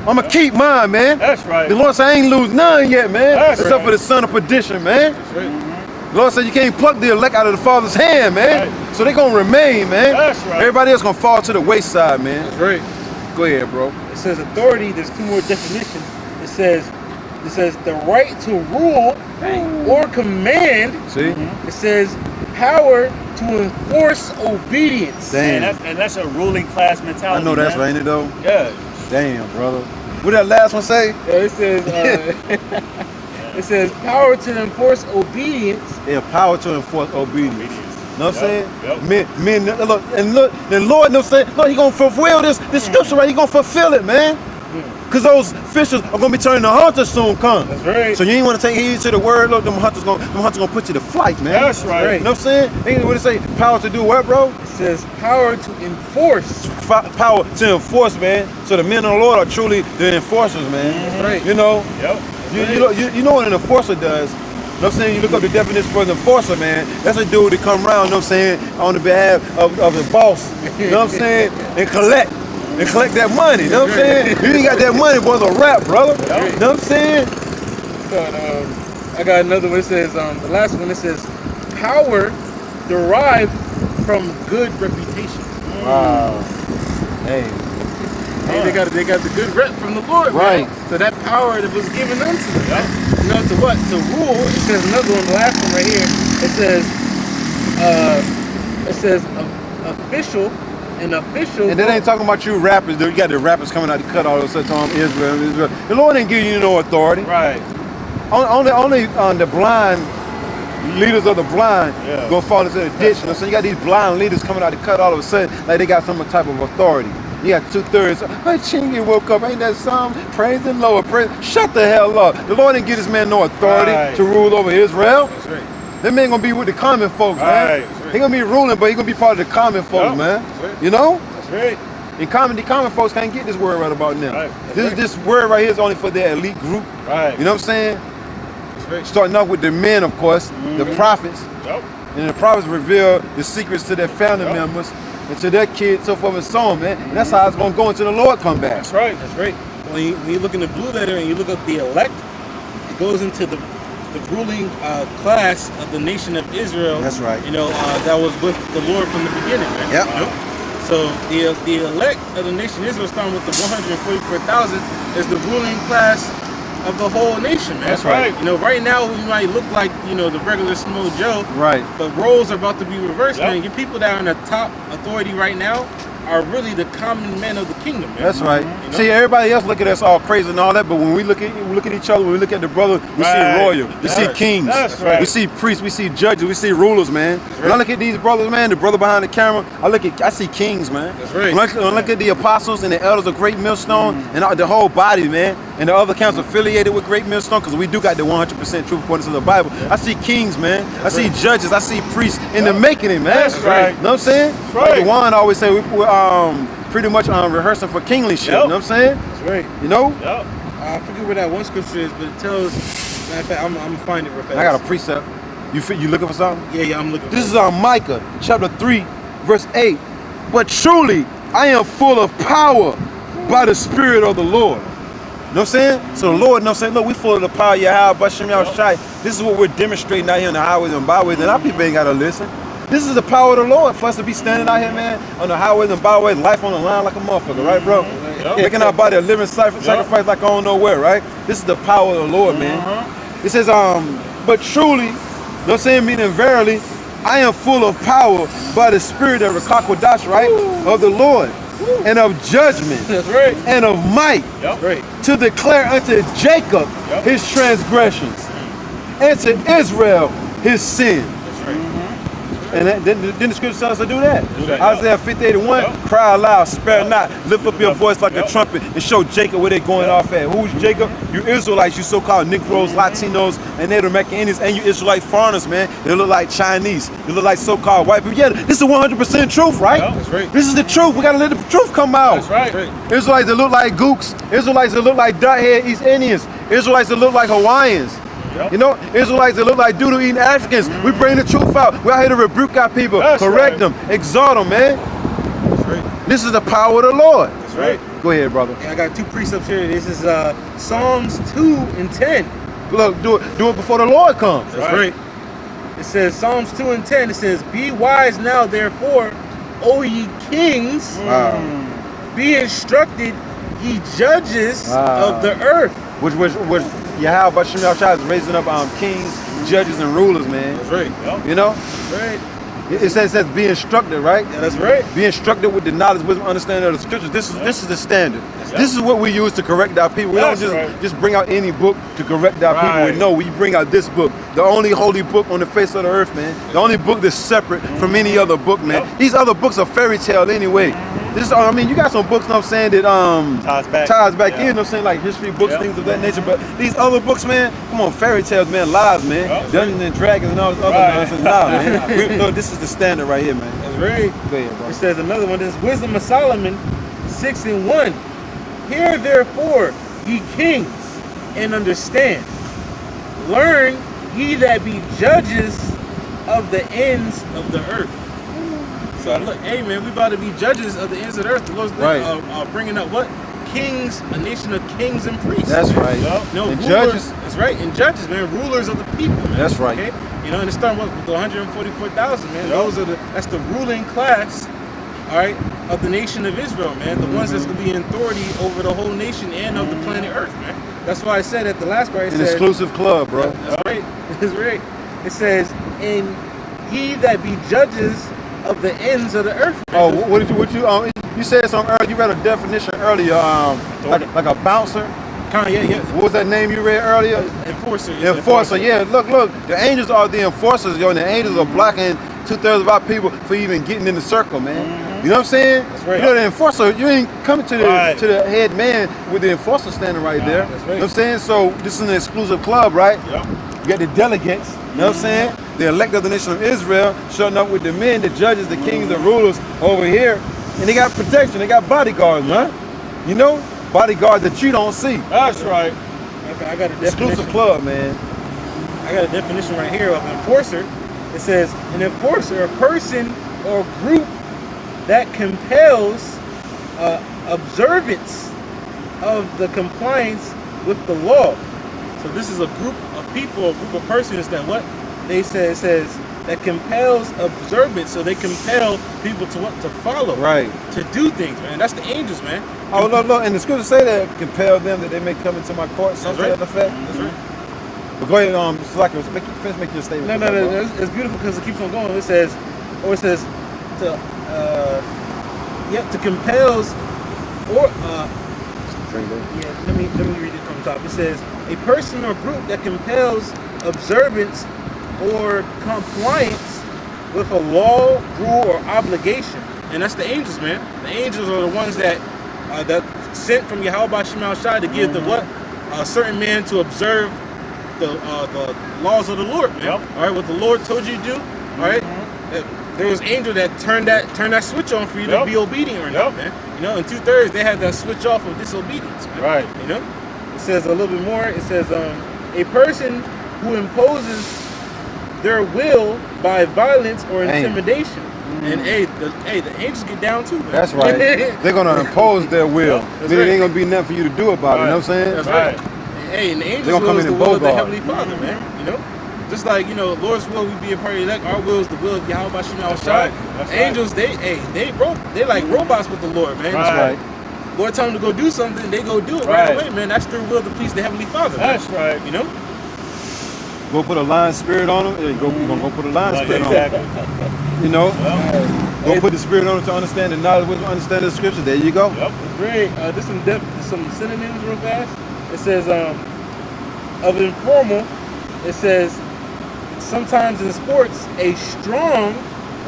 I'ma keep mine, man. That's right. The Lord said I ain't lose none yet, man. That's Except right. for the son of perdition, man. That's right. The Lord said you can't pluck the elect out of the Father's hand, man. Right. So they gonna remain, man. That's right. Everybody else gonna fall to the wayside, man. That's right. Go ahead, bro. It says authority. There's two more definitions. It says the right to rule or command. See? It says power to enforce obedience. Damn. And that's a ruling class mentality. I know that's man. right, ain't it though? Yeah. Damn, brother. What that last one say? It says it says power to enforce obedience. Yeah, power to enforce obedience. Know what I'm saying? Yep. Men, look, the Lord, know what I'm saying? Lord, He gonna fulfill this scripture, right? He gonna fulfill it, man. Cause those fishes are gonna be turning to hunters soon come. That's right. So you ain't wanna take heed to the word, look, them hunters gonna put you to flight, man. That's right. You know what I'm saying? Ain't what it say? Power to do what, bro? It says power to enforce. Power to enforce, man. So the men of the Lord are truly the enforcers, man. That's right. You know, Yep. you know what an enforcer does. You know what I'm saying? You look up the definition for an enforcer, man. That's a dude that come around, you know what I'm saying, on the behalf of the boss. You know what I'm saying? And collect that money. You know what I'm saying? You ain't got that money, boy, it's a rap, brother. You know what I'm saying? But, I got another one. It says the last one. It says power derived from good reputation. Wow. Hey. Hey, they got the good rep from the Lord, Right. man. So that power that was given unto them, you know, to what? To rule. It says another one, the last one right here. It says official, an official. And that ain't talking about you rappers, dude. You got the rappers coming out to cut all those such on Israel. The Lord didn't give you no authority. Right. Only the blind leaders of the blind go fall into the ditch. You know, so you got these blind leaders coming out to cut all of a sudden like they got some type of authority. You got 2/3. Hey, Chingy woke up. Ain't that some? Praise the Lord. Praise. Shut the hell up. The Lord didn't give this man no authority to rule over Israel. That's right. That man gonna be with the common folks, man. Right. He gonna be ruling, but he gonna be part of the common folks, man. right. You know? That's right. And the common folks can't get this word right about now. Right. This word right here is only for the elite group. Right. You know what I'm saying? That's right. Starting off with the men, of course, the prophets. Yep. And the prophets reveal the secrets to their family members and to their kids, so forth and so on, man. And that's how it's gonna go until the Lord come back. That's right. That's right. When you look in the blue letter and you look up the elect, it goes into the ruling class of the nation of Israel. That's right. You know, that was with the Lord from the beginning, man. Yep. You know? So the elect of the nation of Israel, starting with the 144,000, is the ruling class of the whole nation, man. That's right. You know, right now we might look like, you know, the regular Smo Joe, Right. but roles are about to be reversed, Yep. man. Your people that are in the top authority right now are really the common men of the kingdom, man. That's right. You know? See, everybody else look at us all crazy and all that, but when we look at each other, when we look at the brother, we see Right. royal, we see That's- kings, that's right. we see priests, we see judges, we see rulers, man. When I look at these brothers, man, the brother behind the camera, I see kings, man. That's right. When I look at the apostles and the elders of Great Millstone and the whole body, man, and the other accounts affiliated with Great Millstone, because we do got the 100% truth according to the Bible. I see kings, man. I see judges. I see priests in the making it, man. That's right. You know what I'm saying? That's right. Like Juan always say, we pretty much rehearsing for kinglyship. Yep. You know what I'm saying? That's right. You know? Yep. I forget where that one scripture is, but it tells. Matter of fact, I'm gonna find it real fast. I got a precept. You looking for something? Yeah, I'm looking. This is on Micah chapter 3, verse 8. But truly, I am full of power by the Spirit of the Lord. You know what I'm saying? So the Lord, you know what I'm saying? Look, we full of the power of Yahweh, Bashem Yahushai. This is what we're demonstrating out here on the highways and byways, and our people ain't got to listen. This is the power of the Lord for us to be standing out here, man, on the highways and byways, life on the line like a motherfucker, right, bro? Yep. Making our body a living sacrifice like I don't know where, right? This is the power of the Lord, man. It says, but truly, you know what I'm saying, meaning verily, I am full of power by the Spirit of Rakakwadash, right? Of the Lord, and of judgment, That's right. and of might, Yep. Right. to declare unto Jacob Yep. his transgressions, and to Israel his sin. That's right. And then the scripture tells us to do that. Do that. Isaiah 50:81, cry aloud, spare not, lift up your voice like a trumpet, and show Jacob where they're going off at. Who's Jacob? You Israelites, you so-called Negroes, Latinos, and Native American Indians, and you Israelite foreigners, man. They look like Chinese. They look like so-called white people. Yeah, this is 100% truth, right? Yeah, that's right. This is the truth. We gotta let the truth come out. That's right. Israelites that look like Gooks, Israelites that look like dot-head East Indians, Israelites that look like Hawaiians. Yep. You know, Israelites that look like doodle eating Africans. We bring the truth out. We're out here to rebuke our people, That's correct right. them, exhort them, man. That's right. This is the power of the Lord. That's right. Go ahead, brother. Yeah, I got 2 precepts here. This is Psalms 2 and 10. Look, do it before the Lord comes. That's right. It says Psalms 2 and 10. It says, "Be wise now, therefore, O ye kings, Wow. be instructed, ye judges Wow. of the earth." Which Yahweh Shem Yahshua is raising up kings, judges, and rulers, man. That's right. You know, That's right. it says be instructed, right? Yeah, that's right. Be instructed with the knowledge, wisdom, understanding of the scriptures. This is the standard. This is what we use to correct our people. We That's don't right. just bring out any book to correct our Right. people. No, we bring out this book, the only holy book on the face of the earth, man. The only book that's separate from any other book, man. Yep. These other books are fairy tale anyway. I mean, you got some books, you know what I'm saying, that ties back in, you know what I'm saying, like history books, Yep. things of that nature. But these other books, man, come on, fairy tales, man, lies, man, Yep. Dungeons and Dragons and all this other Right. nonsense. Nah, man. No, this is the standard right here, man. That's right. Go ahead, bro. It says another one. This is Wisdom of Solomon 6 and 1. "Hear therefore, ye kings, and understand. Learn, ye that be judges of the ends of the earth." So look, hey man, we about to be judges of the ends of the earth. The Lord's Right. bringing up what? Kings, a nation of kings and priests. That's man. right. No, And rulers, judges. That's right. And judges, man, rulers of the people, man. That's right. Okay? You know, and it's starting with the 144,000, man. That's the ruling class, all right, of the nation of Israel, man. The ones that's gonna be in authority over the whole nation and of the planet Earth, man. That's why I said at the last part, it An said, exclusive club, bro. that's right. That's right. It says, "And ye that be judges of the ends of the earth." Oh, you said something earlier. You read a definition earlier, like a bouncer. Yeah. What was that name you read earlier? Enforcer. It's Enforcer. Yeah, look. The angels are the enforcers, yo. And the angels are blocking 2/3 of our people for even getting in the circle, man. You know what I'm saying? That's right. You know, the enforcer, you ain't coming to the Right. to the head man with the enforcer standing right there. That's right. You know what I'm saying? So this is an exclusive club, right? Yep. You got the delegates, you know what I'm saying? The elect of the nation of Israel showing up with the men, the judges, the kings, the rulers over here. And they got protection, they got bodyguards, man. You know? Bodyguards that you don't see. That's right. Okay, I got a Exclusive definition. club, man. I got a definition right here of enforcer. It says, an enforcer, a person or group that compels observance of the compliance with the law. So this is a group of people, a group of persons that what they say, it says that compels observance. So they compel people to what? To follow. Right. To do things, man. That's the angels, man. Oh, look, and the scriptures say that compel them that they may come into my court, something right. to that effect. That's right. But go ahead, finish making your statement. No, it's beautiful because it keeps on going. It says to compels or let me read it from the top. It says a person or group that compels observance or compliance with a law, rule, or obligation, and that's the angels, man. The angels are the ones that sent from Yahweh Shema Shai to give the what a certain man to observe the laws of the Lord, man. Yep. All right, what the Lord told you to do. All right, there was angel that turned that switch on for you to Yep. be obedient or not, man. You know, in 2/3 they had that switch off of disobedience, man. Right. You know, it says a little bit more. It says a person who imposes their will by violence or Damn. intimidation. And the angels get down too, man. That's right. They're gonna impose their will. That's Meaning right. ain't gonna be nothing for you to do about it. You know what I'm saying? That's Right. right. Hey, and the angels' They gonna will come is in the and will of the bogart. Heavenly Father, man. You know? Just like, you know, Lord's will, we be a part of the elect. Our will is the will of Yahweh Shema That's Shai. right. That's right. Angels, they like robots with the Lord, man. Right. That's right. Lord tell them to go do something, they go do it right Right. away, man. That's their will to please the Heavenly Father. man. That's right. You know? Go put a lion spirit on them. You're gonna go put a lion Right, spirit exactly. on them. You know? Go put the spirit on them to understand the knowledge, wisdom, understand the scripture. There you go. Yep. Great. This some synonyms real fast. It says of informal, it says sometimes in sports a strong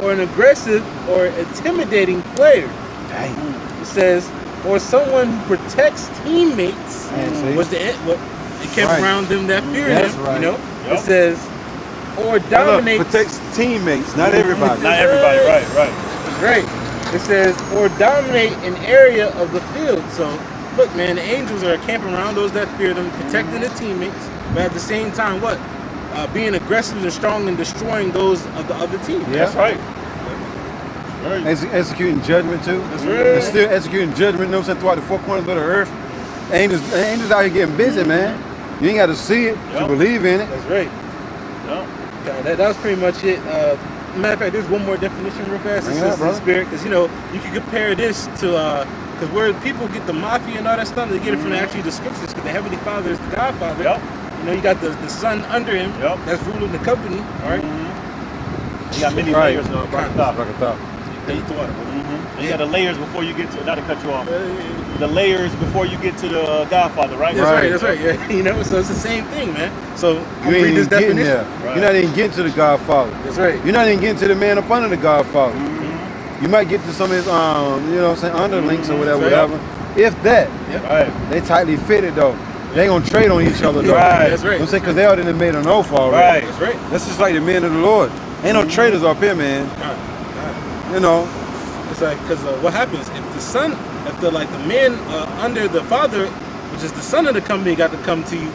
or an aggressive or intimidating player. Dang. It says, or someone who protects teammates. Was the what it kept around them that fear That's him. right. You know, Yep. it says, or dominates. Protects teammates, not everybody. Not everybody, right. Right. It says, or dominate an area of the field. So, look, man, the angels are camping around those that fear them, protecting their teammates, but at the same time, what? Being aggressive and strong and destroying those of the other team. Yeah. That's right. Executing judgment too. That's right. They're still executing judgment, you know what I'm saying, throughout the four corners of the earth. Angels out here getting busy, man. You ain't got to see it to believe in it. That's right. Yep. Yeah, that was pretty much it. Matter of fact, there's one more definition real fast. It's just the spirit, because you can compare this to because where people get the mafia and all that stuff, they get it from actually the scriptures. Because the Heavenly Father is the Godfather. Yep. You got the son under him that's ruling the company. All right. You got many layers though. You got the layers before you get to, not to cut you off, the layers before you get to the Godfather, right? That's right. Yeah. So it's the same thing, man. So You ain't read this even getting definition. there. You're not even getting to the Godfather. That's right. You're not even getting to the man up under the Godfather. You might get to some of his, underlinks or whatever. If that, they tightly fitted though. They ain't gonna trade on each other though. That's right. I'm saying because they already made an oath already. Right. That's right. That's just like the men of the Lord. Ain't no traders up here, man. You know. It's like, because what happens if the man under the father, which is the son of the company, got to come to you,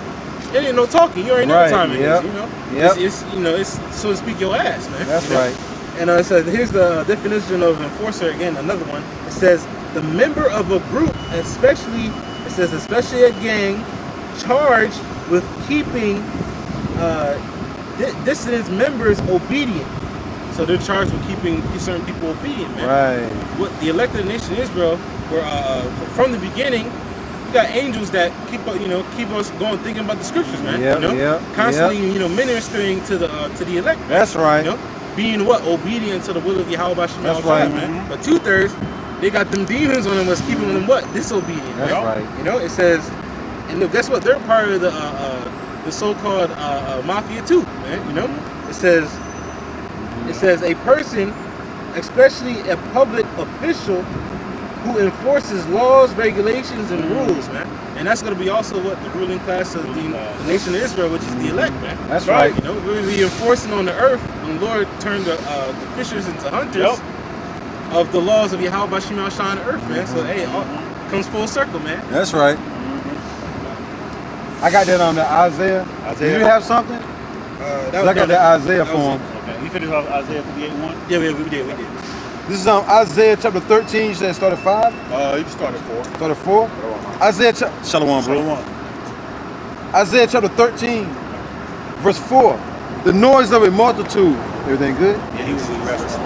there ain't no talking. You already know what time it is. It's so to speak your ass, man. That's right. And it says, here's the definition of enforcer again. Another one. It says the member of a group, especially a gang, charged with keeping dissident members obedient. So they're charged with keeping certain people obedient, man. Right. What the elected nation of Israel were from the beginning. We got angels that keep us going, thinking about the scriptures, man. Constantly, ministering to the elect. That's right. Being obedient to the will of Yahweh Shem. That's right, man. But 2/3, they got them demons on them, what's keeping them disobedient. That's right. It says, and look, guess what? They're part of the so-called mafia too, man. It says a person, especially a public official, who enforces laws, regulations, and rules, man. And that's going to be also what the ruling class of the nation of Israel, which is the elect, man. That's right. We're going to be enforcing on the earth, and the Lord turned the fishers into hunters of the laws of Yahweh Shem on the earth, man. So, hey, it all comes full circle, man. That's right. I got that on the Isaiah. Did you have something? I got the Isaiah form. Okay, you finished off Isaiah 58:1? Yeah, we did. This is Isaiah chapter 13. You said start at 5? You can start at 4. Start at 4? Isaiah Shalom, bro. Shalom. Isaiah chapter 13, verse 4. The noise of a multitude. Everything good? Yeah, he was in reference.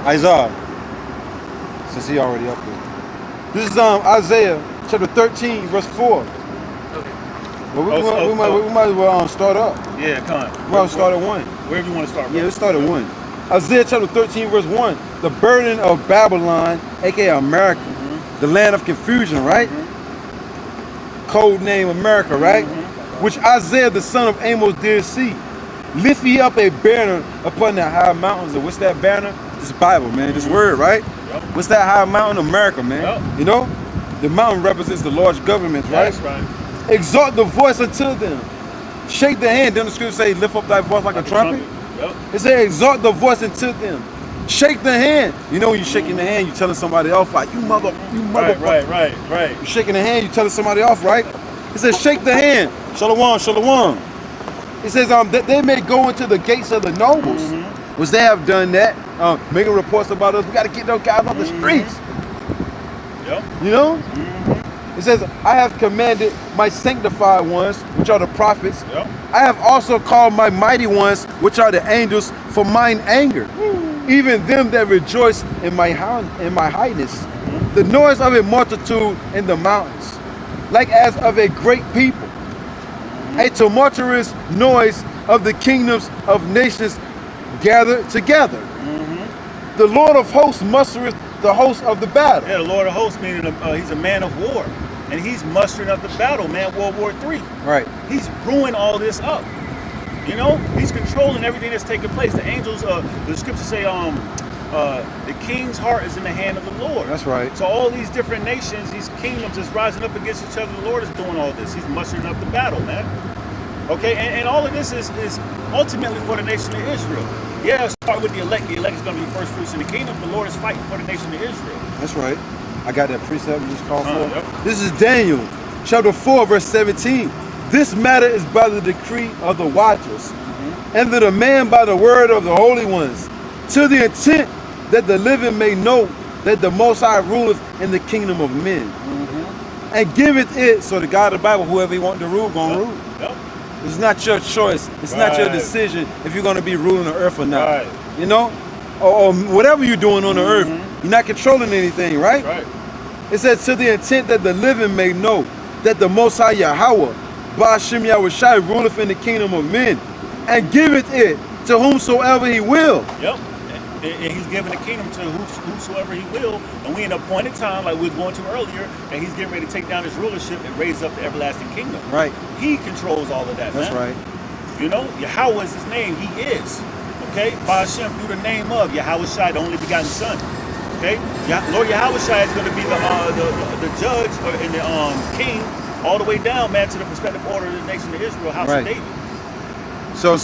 Isaiah. Since he already up there. This is Isaiah chapter 13, verse 4. Well, we might as well start up. Yeah, come on. We might as well start at 1. Wherever you want to start, bro. Yeah, let's start at 1. Isaiah chapter 13, verse 1. The burden of Babylon, aka America, the land of confusion, right? Code name America, right? Which Isaiah the son of Amos did see. Lift ye up a banner upon the high mountains. And what's that banner? This Bible, man. This word, right? What's that high mountain? America, man. The mountain represents the large governments, right? That's right. Exalt the voice unto them. Shake the hand. Then the scripture say, lift up thy voice like a trumpet. It says, exalt the voice unto them. Shake the hand. When you're shaking the hand, you're telling somebody off like, you mother. Right. You're shaking the hand, you're telling somebody off, right? It says, shake the hand. Shalom, shalom. It says, that they may go into the gates of the nobles. Which they have done that. Making reports about us. We got to get those guys off the streets. It says, I have commanded my sanctified ones, which are the prophets. I have also called my mighty ones, which are the angels, for mine anger. Even them that rejoice in my highness. The noise of a multitude in the mountains, like as of a great people. A tumultuous noise of the kingdoms of nations gathered together. The Lord of hosts mustereth the host of the battle. Yeah, the Lord of hosts meaning he's a man of war. And he's mustering up the battle, man. World War III. Right. He's brewing all this up. You know, he's controlling everything that's taking place. The angels, the scriptures say, the king's heart is in the hand of the Lord. That's right. So all these different nations, these kingdoms is rising up against each other. The Lord is doing all this. He's mustering up the battle, man. Okay, and all of this is ultimately for the nation of Israel. Yeah, start with the elect. The elect is going to be first fruits in the kingdom. The Lord is fighting for the nation of Israel. That's right. I got that precept you just called for. Yep. This is Daniel, chapter 4, verse 17. This matter is by the decree of the watchers, and the demand by the word of the holy ones, to the intent that the living may know that the Most High ruleth in the kingdom of men, and giveth it. So the God of the Bible, whoever he want to rule, gonna rule. Yep. It's not your choice. It's not your decision if you're going to be ruling the earth or not. Right. You know, or whatever you're doing on the earth, you're not controlling anything, right? Right. It says, to the intent that the living may know that the Most High Yahweh, Ba'ashem Yahushai, ruleth in the kingdom of men, and giveth it to whomsoever he will. Yep. And he's giving the kingdom to whosoever he will. And we in a appointed time, like we were going to earlier, and he's getting ready to take down his rulership and raise up the everlasting kingdom. Right. He controls all of that, That's man. right. You know, Yahweh is his name. He is. Okay? Ba'ashem, through the name of Yahweh Shai, the only begotten son. Okay? Lord Yahweh Shai is going to be the judge and the king all the way down, man, to the prospective order of the nation of Israel, house of David. So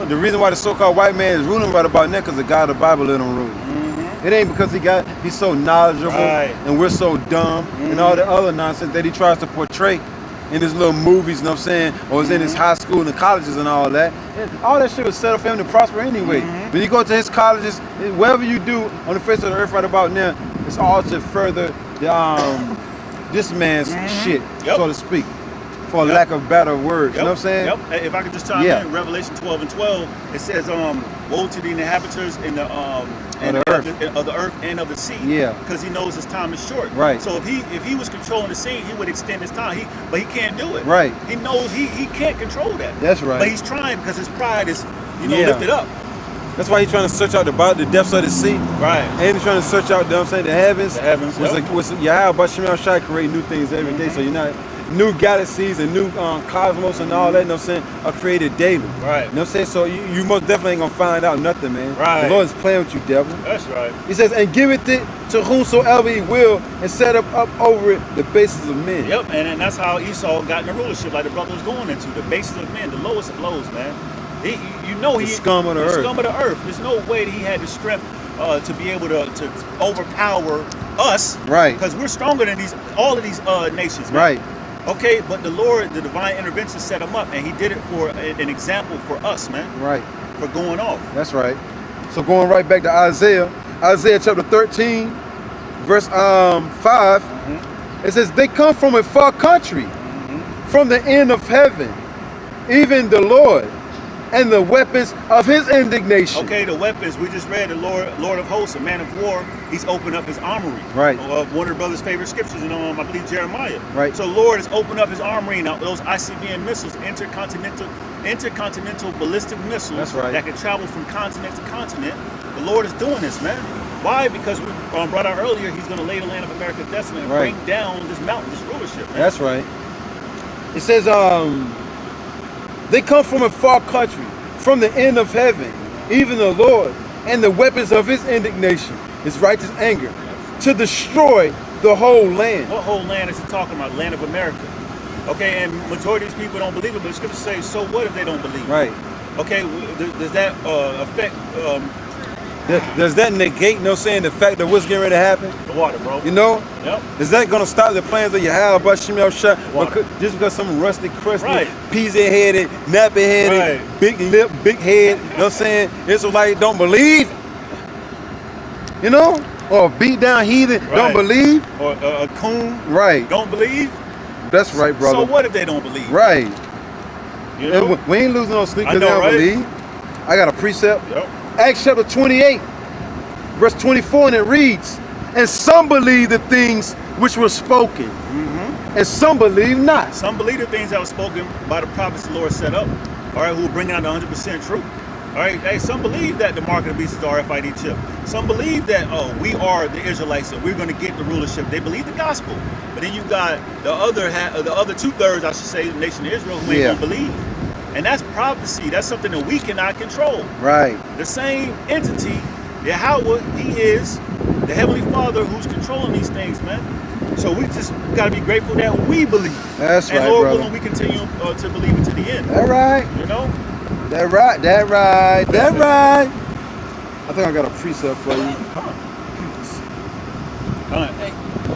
the reason why the so-called white man is ruling right about now because the God of the Bible let him rule. It ain't because he's so knowledgeable and we're so dumb and all the other nonsense that he tries to portray in his little movies, you know what I'm saying, or is in his high school and the colleges and all that. And all that shit was set up for him to prosper anyway. When you go to his colleges, whatever you do on the face of the earth right about now, it's all to further the, this man's shit, so to speak. For lack of better words, you know what I'm saying? Yep. If I could just chime in, Revelation 12 and 12, it says, woe to the inhabitants in the of the earth and of the sea. Yeah. Because he knows his time is short. Right. So if he was controlling the sea, he would extend his time. But he can't do it. Right. He knows he can't control that. That's right. But he's trying because his pride is, lifted up. That's why he's trying to search out the depths of the sea. Right. And he's trying to search out, you know what I'm saying, the heavens. The heavens, Yahweh Ba'ashem Yahushai create new things every day. So you're not new galaxies and new cosmos and all that, you know what I'm saying, are created daily. Right. You know what I'm saying? So you most definitely ain't gonna find out nothing, man. Right. The Lord is playing with you, devil. That's right. He says, and giveth it to whomsoever he will, and set up over it the bases of men. Yep, and that's how Esau got in the rulership, like the brother was going into, the bases of men, the lowest of lows, man. He's the scum of the earth. Scum of the earth. There's no way that he had the strength to be able to overpower us. Right. Because we're stronger than all of these nations, man. Right. Okay, but the Lord, the divine intervention set him up, and he did it for an example for us, man. Right. For going off. That's right. So going right back to Isaiah chapter 13, verse 5, it says, they come from a far country, from the end of heaven, even the Lord, and the weapons of his indignation. Okay, the weapons, we just read the Lord of hosts, a man of war, he's opened up his armory. Right. One of the brother's favorite scriptures in, I believe, Jeremiah. Right. So Lord has opened up his armory. Now, those ICBM missiles, intercontinental ballistic missiles, that's right, that can travel from continent to continent. The Lord is doing this, man. Why? Because we brought out earlier, he's going to lay the land of America desolate and bring down this mountain, this rulership, man. That's right. It says, they come from a far country, from the end of heaven, even the Lord, and the weapons of his indignation, his righteous anger, to destroy the whole land. What whole land is he talking about? Land of America. Okay, and majority of these people don't believe it, but the scriptures say, so what if they don't believe it? Right. Okay, does that affect... does that negate, you know, saying the fact that what's getting ready to happen? The water, bro. You know? Yep. Is that going to stop the plans of Yahweh Ba'ashem Yahushai? Just because some rusty, crusty, peasy-headed, nappy-headed, big lip, big head, you know what I'm saying, Israelites don't believe? You know? Or beat down heathen, don't believe? Or a coon, don't believe? That's right, brother. So what if they don't believe? Right. You know? And we ain't losing no sleep because they don't believe. I got a precept. Yep. Acts chapter 28, verse 24, and it reads, and some believe the things which were spoken, and some believe not. Some believe the things that were spoken by the prophets the Lord set up, all right, who will bring out the 100% truth. All right, hey, some believe that the mark of the beast is the RFID chip. Some believe that, we are the Israelites and we're going to get the rulership. They believe the gospel. But then you got the other 2/3, I should say, the nation of Israel who ain't going to believe. And that's prophecy. That's something that we cannot control. Right. The same entity, Yahweh, he is the Heavenly Father who's controlling these things, man. So we just got to be grateful that we believe. That's and right, Lord brother. willing, we continue to believe it to the end. That right. You know? That right. That right. That right. I think I got a precept for you. Hey,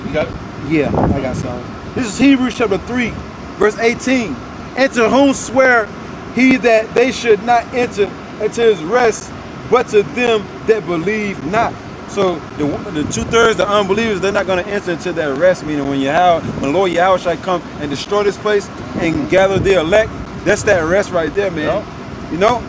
you got it? Yeah, I got some. This is Hebrews chapter 3, verse 18. And to whom swear he that they should not enter into his rest, but to them that believe not. So the 2/3, the unbelievers, they're not going to enter into that rest. Meaning when Lord Yahweh shall come and destroy this place and gather the elect, that's that rest right there, man. Yep. You know,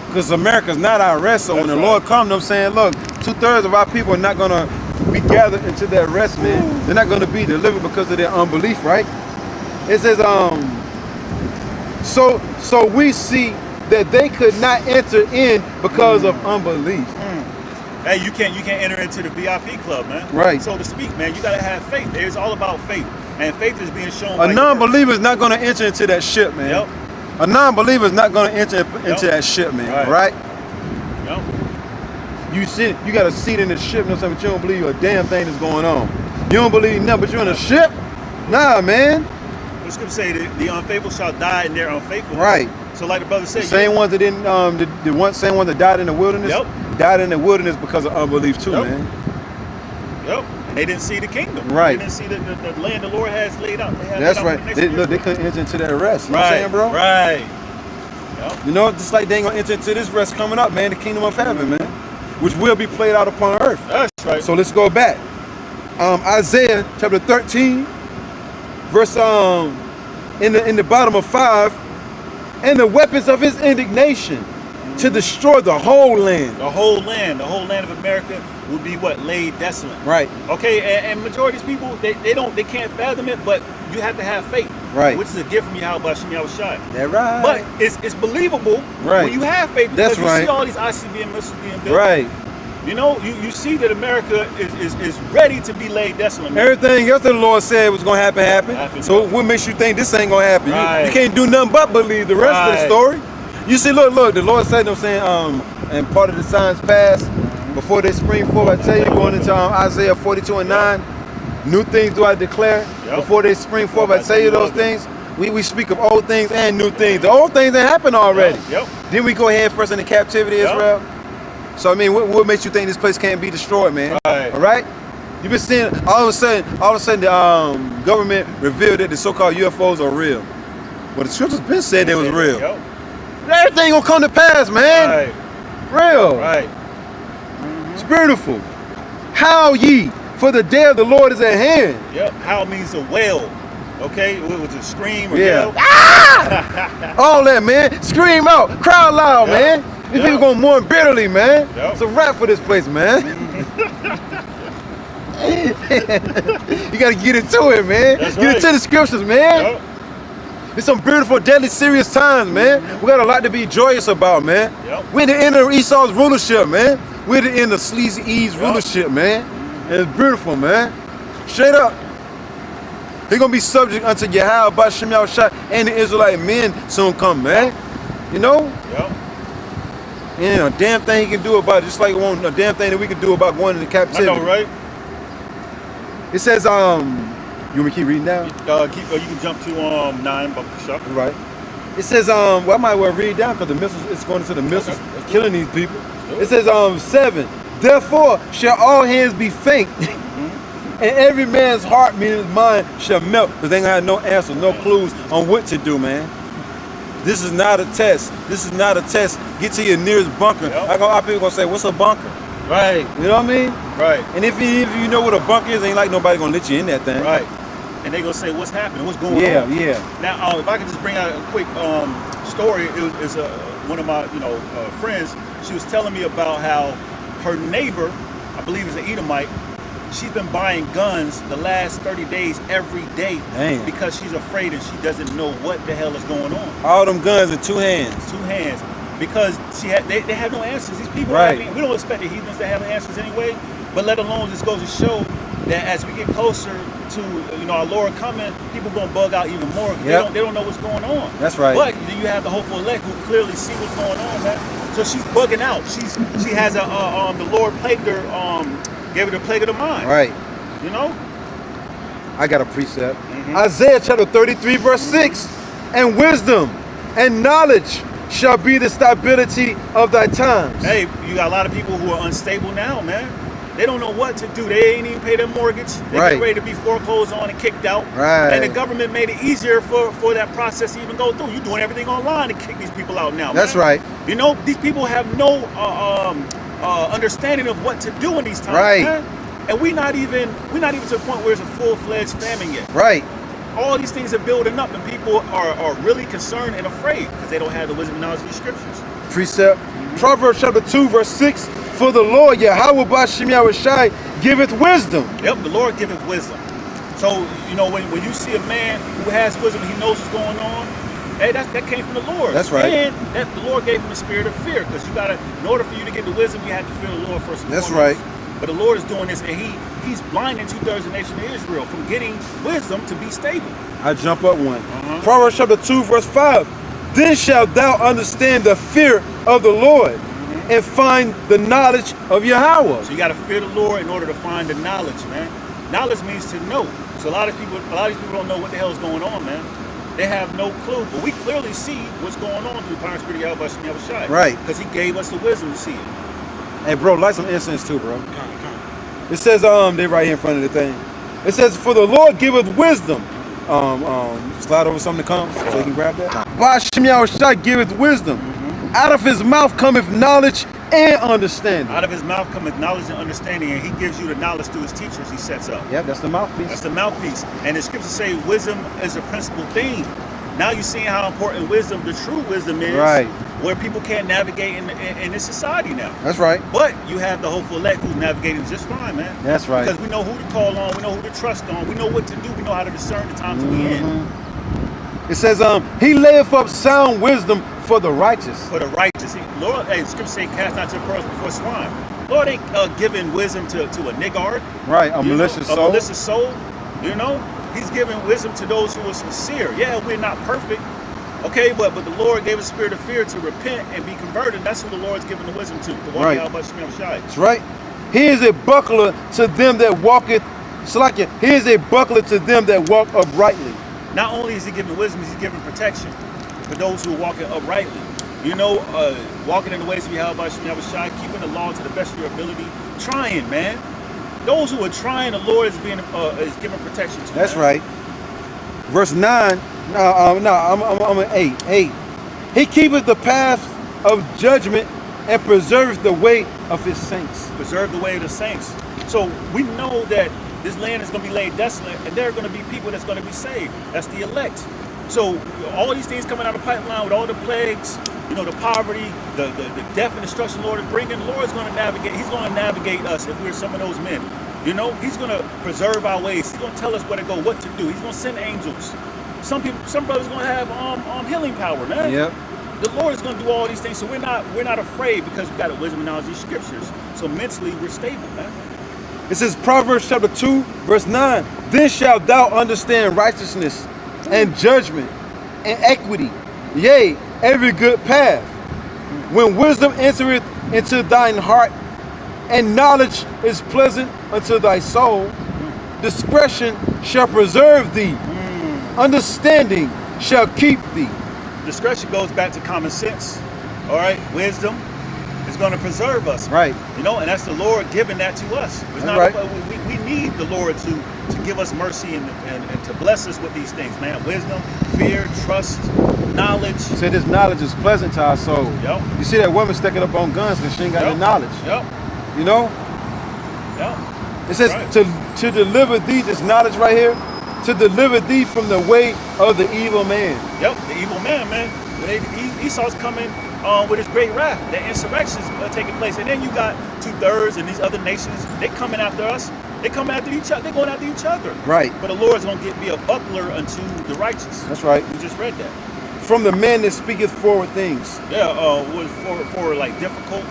because America's not our rest. So when the Lord comes, I'm saying, look, 2/3 of our people are not going to be gathered into that rest, man. They're not going to be delivered because of their unbelief, right? It says, so we see that they could not enter in because of unbelief. Hey, you can't enter into the VIP club, man. Right. So to speak, man, you gotta have faith. It's all about faith, and faith is being shown. A non-believer is not going to enter into that ship, man. Yep. A non-believer is not going to enter into that ship, man. Right? Yep. You got a seat in the ship, you know what I'm saying, but you don't believe a damn thing that's going on. You don't believe nothing, but you're in a ship? Nah, man. The scripture say that the unfaithful shall die in their unfaithfulness. Right. So like the brother said, The same ones that didn't, same ones that died in the wilderness, died in the wilderness because of unbelief too, man. Yep. And they didn't see the kingdom. Right. They didn't see the land the Lord has laid out. That's right. They couldn't enter into that rest. You know what I'm saying, bro? Right. Yep. You know, just like they ain't gonna enter into this rest coming up, man, the kingdom of heaven, man, which will be played out upon earth. That's right. So let's go back. Isaiah chapter 13, verse in the bottom of 5, and the weapons of his indignation to destroy the whole land. The whole land of America will be what? Laid desolate. Right. Okay, and majority of these people, they can't fathom it, but you have to have faith. Right. Which is a gift from Yahweh Shem Yahushai. That right. But it's believable when you have faith, because you see all these ICBM missiles being built. Right. You know, you see that America is ready to be laid desolate. Man. Everything else that the Lord said was going to happen. So what makes you think this ain't going to happen? Right. You can't do nothing but believe the rest of the story. You see, look, the Lord said, I'm saying, and part of the signs passed before they spring forth. I tell you, going into Isaiah 42:9, new things do I declare. Before they spring forth, I tell you those things. We speak of old things and new things. The old things that happened already. Then we go ahead first into captivity, Israel. So I mean, what makes you think this place can't be destroyed, man? Right. All right. You've been seeing all of a sudden the government revealed that the so-called UFOs are real. Well, the scriptures been said they was real. Everything gonna come to pass, man. Right. Real. Right. It's beautiful. Howl ye, for the day of the Lord is at hand. Yep. Howl means a wail. Okay, what was it? Scream or Yeah. yell? Ah! All that, man. Scream out, cry loud, man. These people gonna mourn bitterly, man. It's a wrap for this place, man. You gotta get into it, man. Get into the scriptures, man. It's some beautiful, deadly, serious times, man. We got a lot to be joyous about, man. We're in the end of Esau's rulership, man. We're in the end of Sleazy E's rulership, man. And it's beautiful, man. Straight up. They're gonna be subject unto Yahweh by Shem Yahushua and the Israelite men soon come, man. You know? And a damn thing he can do about it, just like a damn thing that we can do about going into captivity. I know, right? It says, you want me to keep reading now? You can jump to 9, Buck. Right. It says, well, I might well read down because the missiles, it's going into the missiles, it's killing these people. It says, 7. Therefore shall all hands be faint, and every man's heart, meaning his mind, shall melt, because they ain't gonna have no answers, no clues on what to do, man. This is not a test. This is not a test. Get to your nearest bunker. Our people gonna say, what's a bunker? Right. You know what I mean? Right. And if you know what a bunker is, ain't like nobody gonna let you in that thing. Right. And they gonna say, what's happening? What's going on? Yeah. Now, if I could just bring out a quick story, it's one of my friends. She was telling me about how her neighbor, I believe is an Edomite, she's been buying guns the last 30 days every day. Dang. Because she's afraid and she doesn't know what the hell is going on. All them guns in 2 hands. 2 hands. Because they have no answers. These people, right. I mean, we don't expect the heathens to have answers anyway, but let alone just goes to show that as we get closer to our Lord coming, people gonna bug out even more. Yep. They don't know what's going on. That's right. But then you have the hopeful elect who clearly see what's going on, man. So she's bugging out. She has the Lord plagued her, gave her the plague of the mind. Right. You know. I got a precept. Isaiah chapter 33 verse 6. And wisdom and knowledge shall be the stability of thy times. Hey, you got a lot of people who are unstable now, man. They don't know what to do. They ain't even pay their mortgage. They're getting ready to be foreclosed on and kicked out. Right. And the government made it easier for that process to even go through. You're doing everything online to kick these people out now. That's man. right. You know, these people have no understanding of what to do in these times. Right. Man. And we're not even to the point where it's a full-fledged famine yet. Right. All these things are building up, and people are really concerned and afraid because they don't have the wisdom and knowledge of the scriptures. Precept. Proverbs chapter 2 verse 6. For the Lord Yahweh Bashim Yahushai giveth wisdom. Yep, the Lord giveth wisdom. So, when you see a man who has wisdom, he knows what's going on, hey, that came from the Lord. That's right. And that the Lord gave him a spirit of fear, because in order for you to get the wisdom, you have to fear the Lord first and That's foremost. right. But the Lord is doing this, and he's blinding 2/3 of the nation of Israel from getting wisdom to be stable. I jump up one. Proverbs chapter 2 verse 5. Then shalt thou understand the fear of the Lord and find the knowledge of Yahweh. So you got to fear the Lord in order to find the knowledge, man. Knowledge means to know. So a lot of these people don't know what the hell is going on, man. They have no clue. But we clearly see what's going on through the power and spirit of Yahweh. Right. Because he gave us the wisdom to see it. Hey, bro, light some incense too, bro. It says, they right here in front of the thing. It says, for the Lord giveth wisdom. Slide over something to come so you can grab that. Bashim Yahushai giveth wisdom. Out of his mouth cometh knowledge and understanding. Out of his mouth cometh knowledge and understanding, and he gives you the knowledge through his teachers he sets up. Yep, that's the mouthpiece. That's the mouthpiece. And the scriptures say wisdom is a principal theme. Now you're seeing how important wisdom, the true wisdom is, right, where people can't navigate in this society now. That's right. But you have the hopeful elect who's navigating just fine, man. That's right. Because we know who to call on, we know who to trust on, we know what to do, we know how to discern the times that we in. It says, he layeth up sound wisdom for the righteous. For the righteous. Lord, hey, scripture say, cast not your pearls before swine. Lord ain't giving wisdom to a niggard. Right, a malicious soul. A malicious soul, He's giving wisdom to those who are sincere. Yeah, we're not perfect, okay, but the Lord gave a spirit of fear to repent and be converted. That's who the Lord's giving the wisdom to. The one right. That's right. He is a buckler to them that walketh. He is a buckler to them that walk uprightly. Not only is he giving wisdom, he's giving protection for those who are walking uprightly. Walking in the ways of Yahweh, keeping the law to the best of your ability, trying, man. Those who are trying, the Lord is giving protection to. That's right. Verse 9. I'm at 8. He keepeth the path of judgment and preserveth the way of his saints. Preserve the way of the saints. So we know that this land is going to be laid desolate, and there are going to be people that's going to be saved. That's the elect. So all these things coming out of the pipeline with all the plagues, the poverty, the death and destruction the Lord is bringing, the Lord is going to navigate. He's going to navigate us if we're some of those men. He's going to preserve our ways. He's going to tell us where to go, what to do. He's going to send angels. Some brothers are going to have healing power, man. Yep. The Lord is going to do all these things, so we're not afraid because we got the wisdom and knowledge of the scriptures. So mentally, we're stable, man. It says Proverbs chapter 2, verse 9. Then shalt thou understand righteousness and judgment and equity, yea, every good path. When wisdom entereth into thine heart, and knowledge is pleasant unto thy soul, discretion shall preserve thee, understanding shall keep thee. Discretion goes back to common sense. All right, wisdom is going to preserve us. Right. And that's the Lord giving that to us. It's not right. We need the Lord to give us mercy and to bless us with these things, man. Wisdom, fear, trust, knowledge. Say this knowledge is pleasant to our soul. Yep. You see that woman sticking up on guns because she ain't got the knowledge. Yep. It says to deliver thee, this knowledge right here, to deliver thee from the way of the evil man. Yep, the evil man. Esau's coming with his great wrath. The insurrections are taking place. And then you got 2/3 and these other nations, they coming after us. They coming after each other. They're going after each other. Right. But the Lord's going to be a buckler unto the righteous. That's right. We just read that. From the man that speaketh forward things. Yeah, was for like difficult.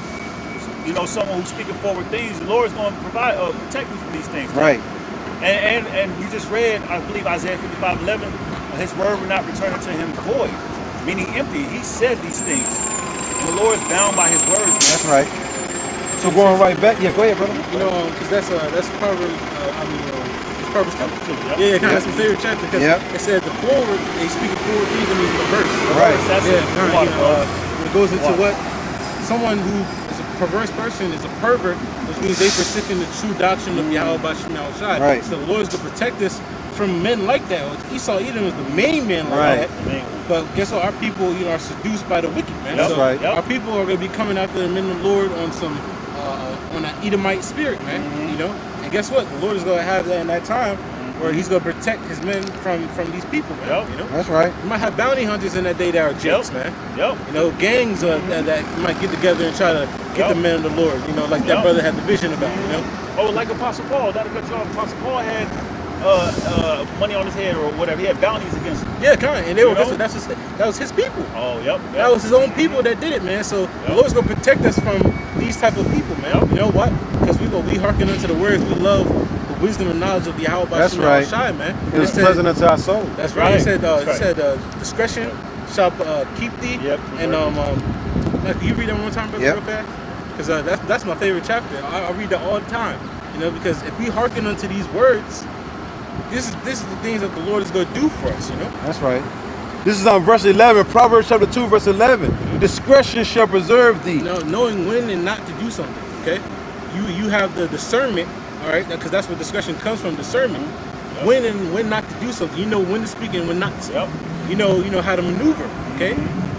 Someone who's speaking forward things, the Lord's going to protect you from these things. Right. And you just read, I believe, Isaiah 55:11. His word will not return unto him void, meaning empty. He said these things. The Lord is bound by his words. Man. That's right. So going right back, yeah, go ahead, brother. You know, because that's Proverbs. It's Proverbs 2. Yep. Yeah, kind of that's my favorite chapter because it said the forward. They speak forward things in the verse. Right. That's Yeah, water, when it goes into what someone who is a perverse person is a pervert, which means they forsake the true doctrine of Yahweh Bashim Shai. Right. So the Lord is to protect us from men like that. Esau, Edom was the main man like that. But guess what? Our people, you know, are seduced by the wicked, man. That's so right. Our people are going to be coming after the men of the Lord on some on an Edomite spirit, man. You know, and guess what? The Lord is going to have that in that time where He's going to protect His men from these people, man. You know, that's right. You might have bounty hunters in that day that are jakes, man. Yep. You know, gangs that might get together and try to get the men of the Lord. You know, like that brother had the vision about. You know. Oh, like Apostle Paul. Not to cut you off. Apostle Paul had money on his head or whatever. He had bounties against him. Yeah, kind of. And they were that was his people. Oh, yep. That was his own people that did it, man. So the Lord's gonna protect us from these type of people, man. You know what? Because we hearken unto the words. We love the wisdom and knowledge of the Yahweh Bashim Shai, man. It was pleasant unto our soul. That's right. It said discretion shall keep thee. Yep. And can you read that one time, brother, real fast? Because that's my favorite chapter. I read that all the time. You know, because if we hearken unto these words, this is the things that the Lord is going to do for us, you know? That's right. This is on verse 11, Proverbs chapter 2, verse 11. Discretion shall preserve thee. You know, knowing when and not to do something, okay? You have the discernment, all right? Because that's where discretion comes from, discernment. When and when not to do something. You know when to speak and when not to speak. You know how to maneuver, okay?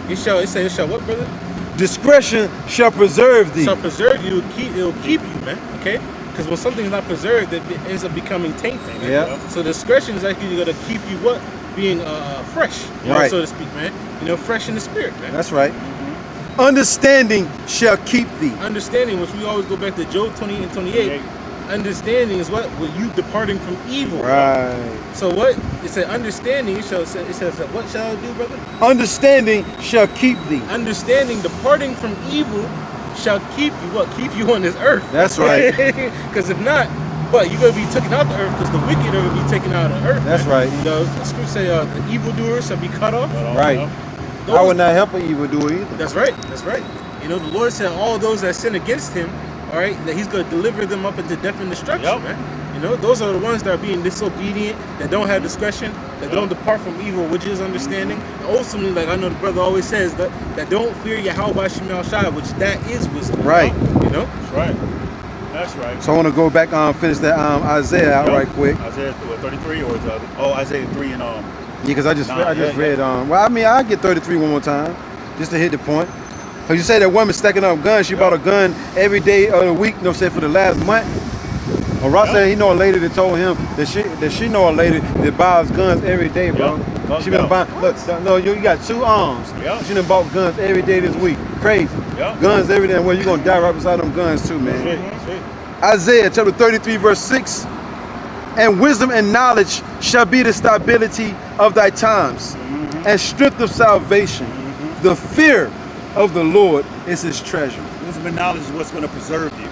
It shall what, brother? Discretion shall preserve thee. Shall preserve you, it'll keep you, man, okay? Because when something's not preserved, it ends up becoming tainted. Yeah. So discretion is actually going to keep you what? Being fresh, right, so to speak, man. You know, fresh in the spirit, man. That's right. Understanding shall keep thee. Understanding, which we always go back to Job 28 and 28. Understanding is what? With you departing from evil. Right. So what? It said understanding, it says what shall I do, brother? Understanding shall keep thee. Understanding, departing from evil shall keep you what? Keep you on this earth. That's right. Because if not, but you're going to be taken out the earth because the wicked are going to be taken out of the earth. That's right. You know, the scripture say the evildoers shall be cut off. Right. I would not help an evildoer either. That's right. That's right. You know, the Lord said all those that sin against Him, all right, that He's going to deliver them up into death and destruction, man. You know, those are the ones that are being disobedient, that don't have discretion, that don't depart from evil, which is understanding. And ultimately, like I know the brother always says, that don't fear Yahweh Bashim Shai, which that is wisdom. Right. You know? That's right. That's right. So I want to go back finish that Isaiah out right quick. Isaiah 33 or Isaiah 3 and Yeah, because I just read well, I mean, I get 33 one more time just to hit the point. Cause you say that woman stacking up guns, she bought a gun every day of the week, you know, say for the last month. Well, Ross said he know a lady that told him that she know a lady that buys guns every day, bro. She been buying. Look, no, you got 2 arms. She done bought guns every day this week. Crazy. Guns every day. Well, you gonna die right beside them guns too, man. Isaiah chapter 33, verse 6. And wisdom and knowledge shall be the stability of thy times, and strength of salvation. The fear of the Lord is His treasure. Wisdom and knowledge is what's going to preserve you.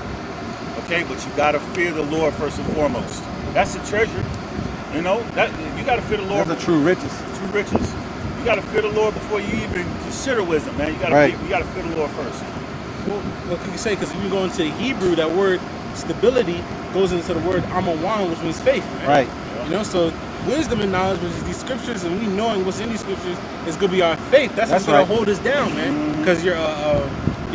Okay, but you got to fear the Lord first and foremost. That's the treasure. You know, that you got to fear the Lord. That's the true riches. True riches. You got to fear the Lord before you even consider wisdom, man. You got to fear the Lord first. Well, what can you say? Because if you go into Hebrew, that word stability goes into the word amawan, which means faith, man. Right. You know, so wisdom and knowledge, which is these scriptures, and we knowing what's in these scriptures, is going to be our faith. That's what's going to hold us down, man. Because your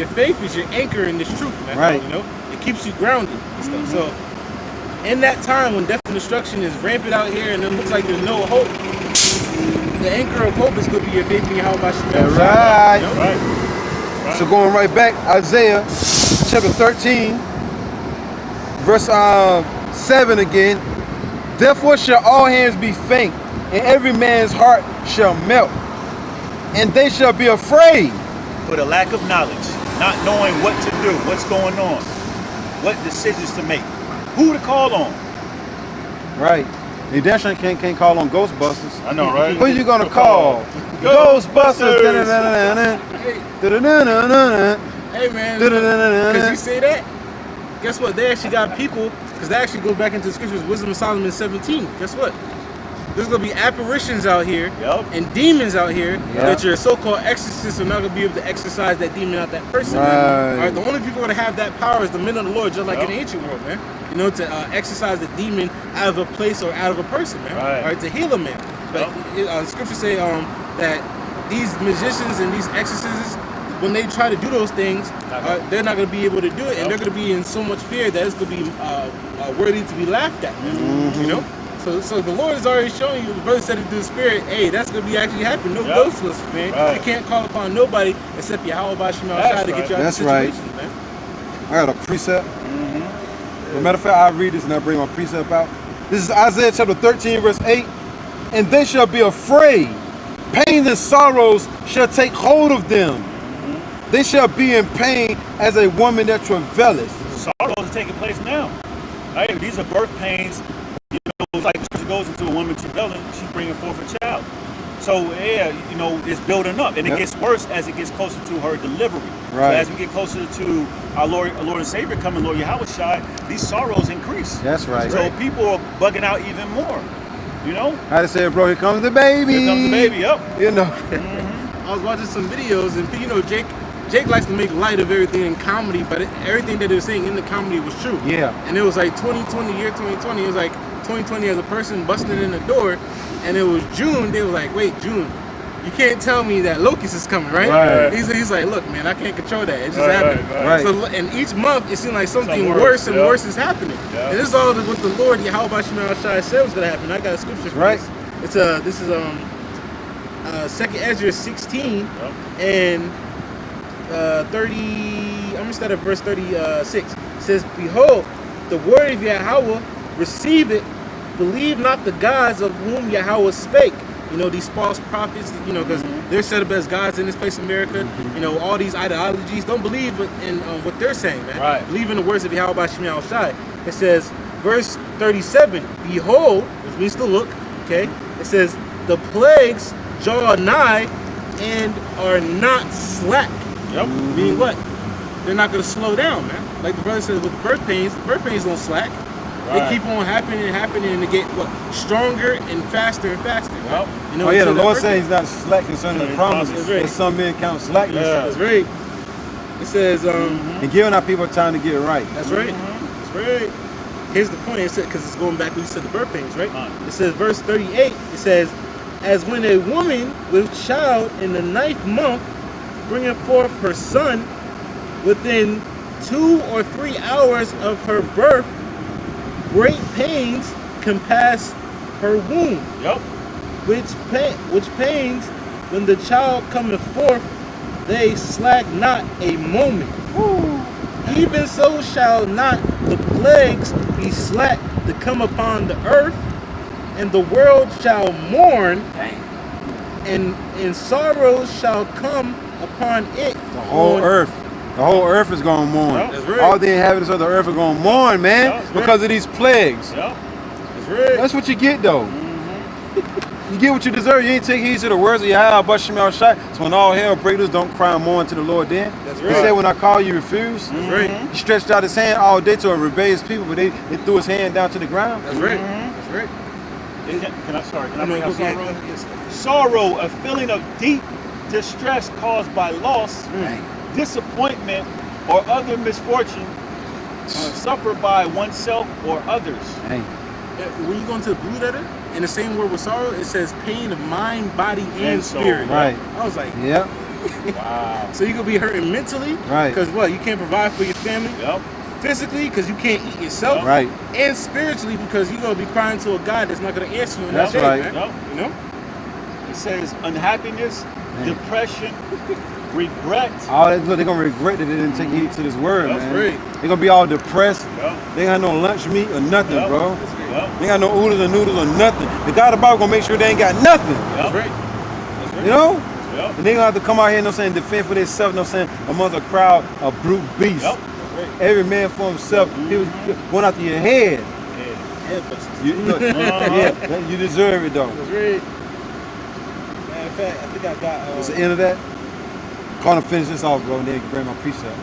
faith is your anchor in this truth, man. Right. You know, it keeps you grounded and stuff. So, in that time when death and destruction is rampant out here, and it looks like there's no hope, the anchor of hope is going to be your faith in Yahweh Bashim. Right. You know? Right. So going right back, Isaiah chapter 13, verse 7 again. Therefore shall all hands be faint, and every man's heart shall melt, and they shall be afraid. For the lack of knowledge, not knowing what to do, what's going on, what decisions to make, who to call on. Right. You definitely can't call on Ghostbusters. I know, right? Who you gonna call? Ghostbusters. Hey man, because you say that, guess what? They actually got people because that actually goes back into the scriptures. Wisdom of Solomon 17. Guess what? There's gonna be apparitions out here and demons out here that your so-called exorcists are not gonna be able to exorcise that demon out that person. Man. All right, the only people gonna have that power is the men of the Lord, just like in the ancient world, man. You know, to exorcise the demon out of a place or out of a person, man. All right, to heal a man. But scripture say that these magicians and these exorcists, when they try to do those things, they're not going to be able to do it, and they're going to be in so much fear that it's going to be worthy to be laughed at. You know, so the Lord is already showing you. The brother said it through the Spirit. Hey, that's going to be actually happening. No ghostless, man. You can't call upon nobody except Yahweh Bashim Al to get you out of situations, man. I got a precept. As a matter of fact, I read this and I bring my precept out. This is Isaiah chapter 13, verse 8. And they shall be afraid. Pains and sorrows shall take hold of them. They shall be in pain as a woman that travaileth. Sorrows are taking place now. Right? These are birth pains. You know, it's like she goes into a woman travailing, she's bringing forth a child. So you know, it's building up, and it gets worse as it gets closer to her delivery. So as we get closer to our Lord and Savior coming, Lord Yahweh Shai, these sorrows increase. That's right. So people are bugging out even more. You know? How to say, bro? Here comes the baby. Here comes the baby. Yep. You know. I was watching some videos, and you know, Jake likes to make light of everything in comedy, but everything that they were saying in the comedy was true. Yeah. And it was like 2020, year 2020. It was like 2020 as a person busted in the door, and it was June. They were like, wait, June, you can't tell me that locust is coming, right? He's like, look, man, I can't control that. It just happened. So, and each month it seemed like something worse and worse is happening. And this is all what the Lord Yahweh Bashim Al Shai said was going to happen. I got a scripture for this. It's this is 2nd Ezra 16 and 30. I'm gonna start at verse 36. It says, "Behold, the word of Yahweh, receive it. Believe not the gods of whom Yahweh spake." You know, these false prophets. You know, because they're set up as gods in this place, America. You know, all these ideologies. Don't believe in what they're saying, man. Believe in the words of Yahweh Bashim Al Shai. It says, verse 37. Behold, which means to look. Okay. It says, the plagues draw nigh and are not slack. Meaning what? They're not going to slow down, man. Like the brother said with the birth pains don't slack. They keep on happening and they get stronger and faster and faster. You know, the Lord says he's not slack concerning the promises. And some men count slackness. That's right. It says, and giving our people time to get it right. That's right. That's right. Here's the point. It said, because it's going back when you said the birth pains, right? It says, verse 38. It says, as when a woman with child in the 9th month bringing forth her son, within 2 or 3 hours of her birth, great pains compass her womb. Which pains, when the child cometh forth, they slack not a moment. Even so shall not the plagues be slack to come upon the earth, and the world shall mourn, and sorrows shall come upon it. The whole earth. The whole earth is going to mourn. All the inhabitants of the earth are going to mourn, man, because of these plagues. That's what you get, though. You get what you deserve. You ain't take heed to the words of Yahweh Bashim Al Shai. So when all hell breaks loose, don't cry and mourn to the Lord then. He said, when I call you, refuse. He stretched out his hand all day to a rebellious people, but they threw his hand down to the ground. That's right. That's right. Can I bring up sorrow? Sorrow, a feeling of deep distress caused by loss, disappointment, or other misfortune suffered by oneself or others. When you go into the blue letter, in the same word with sorrow, it says pain of mind, body, and spirit. Right. I was like, wow. So you could be hurting mentally, because what? You can't provide for your family. Physically, because you can't eat yourself. And spiritually, because you're gonna be crying to a God that's not gonna answer you in that day, man. You know. It says unhappiness, depression, regret. All that, they're gonna regret that they didn't take heed to this word, man. Right. They're gonna be all depressed. They ain't got no lunch meat or nothing, bro. They ain't got no oodles or noodles or nothing. The God of the Bible gonna make sure they ain't got nothing. That's right. You know? And they gonna have to come out here, defend for themselves, amongst a crowd of brute beasts. Every man for himself. He was going after your head. You deserve it, though. That's right. In fact, I think I got. What's the end of that? Call him finish this off, bro, and then bring my precept.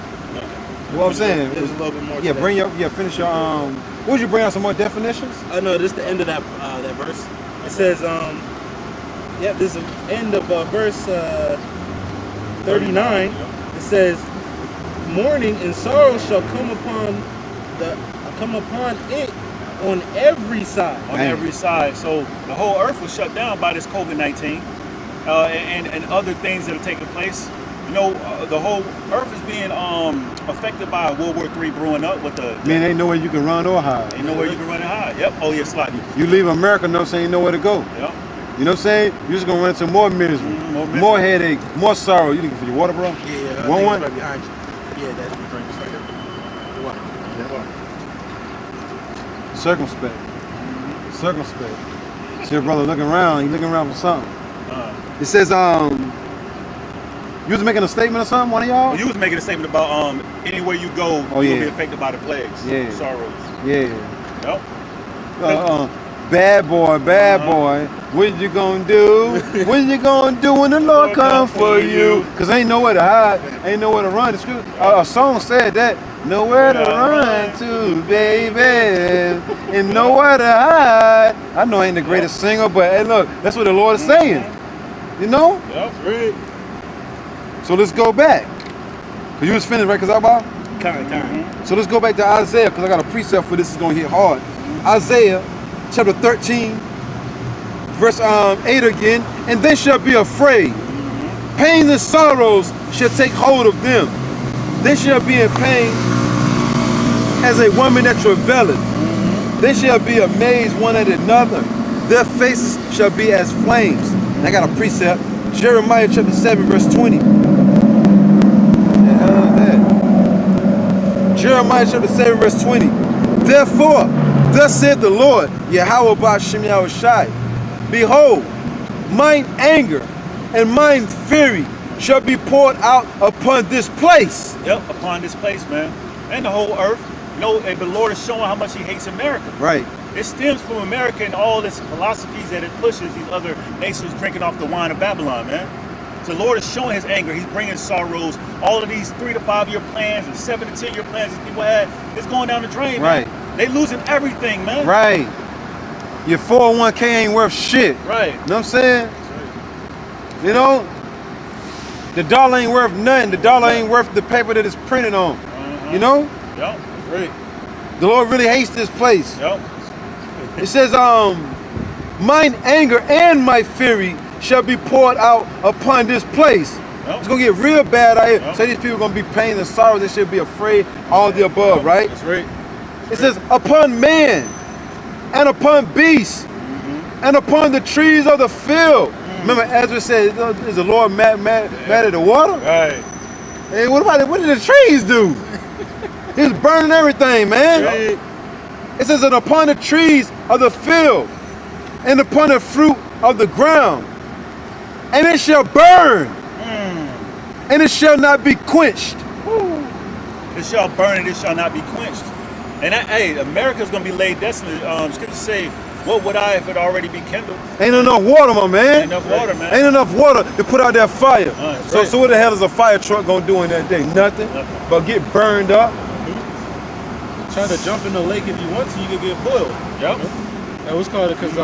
What I'm saying there's a little bit more. Finish your Would you bring out some more definitions? I know this is the end of that verse. It says, yeah, this is the end of verse 39. It says, mourning and sorrow shall come upon it on every side. On every side. So the whole earth was shut down by this COVID-19 and other things that are taking place. You know, the whole earth is being affected by World War III brewing up with the... Man, ain't nowhere you can run or hide. Ain't nowhere you can run and hide. Yep. Oh, yeah, slide. You leave America, no saying ain't nowhere to go. Yep. You know what I'm saying? You're just gonna run into more misery, more headache, more sorrow. You looking for your water, bro? Yeah, one? Right behind you. Yeah, that's the drink right here. Circumspect. Circumspect. See your brother looking around, he's looking around for something. It says, you was making a statement or something, one of y'all? Well, you was making a statement about anywhere you go, you'll be affected by the plagues, sorrows. Yeah. Yep. Bad boy, what you gonna do? What you gonna do when the Lord come for you? Cause ain't nowhere to hide, ain't nowhere to run. A song said that, nowhere to run to, baby, and nowhere to hide. I know I ain't the greatest singer, but hey, look, that's what the Lord is saying. You know? Yep. Right. So let's go back. Cause you was finished, right? Cause about. So let's go back to Isaiah, cause I got a precept for this. Is gonna hit hard. Isaiah. Chapter 13, verse 8 again, and they shall be afraid. Pains and sorrows shall take hold of them. They shall be in pain as a woman that travaileth. They shall be amazed one at another. Their faces shall be as flames. And I got a precept, Jeremiah chapter 7, verse 20. The hell is that? Jeremiah chapter 7, verse 20. Therefore, thus saith the Lord, Yahweh Ba'ashem Yahushai, behold, mine anger and mine fury shall be poured out upon this place. Yep, upon this place, man. And the whole earth. You know, and the Lord is showing how much he hates America. Right. It stems from America and all its philosophies that it pushes these other nations drinking off the wine of Babylon, man. So the Lord is showing his anger. He's bringing sorrows. All of these 3 to 5 year plans and 7 to 10 year plans these people had, it's going down the drain, man. Right. They losing everything, man. Right. Your 401k ain't worth shit. Right. You know what I'm saying? You know, the dollar ain't worth nothing. The dollar ain't worth the paper that it's printed on. You know? Yep. Right. The Lord really hates this place. Yep. It says, mine anger and my fury shall be poured out upon this place. Yep. It's gonna get real bad out here. Yep. So these people are gonna be pain and sorrow. They should be afraid. All the above, right? That's right. It says, upon man and upon beasts and upon the trees of the field. Remember Ezra said, is the Lord mad at the water? Right. Hey, what did the trees do? He's burning everything, man. Right. It says that upon the trees of the field and upon the fruit of the ground, and it shall burn, and it shall not be quenched. It shall burn and it shall not be quenched. And hey, America's gonna be laid desolate. Scripture say, what would I if it already be kindled? Ain't enough water, my man. Ain't enough water, man. Ain't enough water to put out that fire. Right. So what the hell is a fire truck gonna do in that day? Nothing. But get burned up. Try to jump in the lake if you want to, you can get boiled. Yep. That was called it because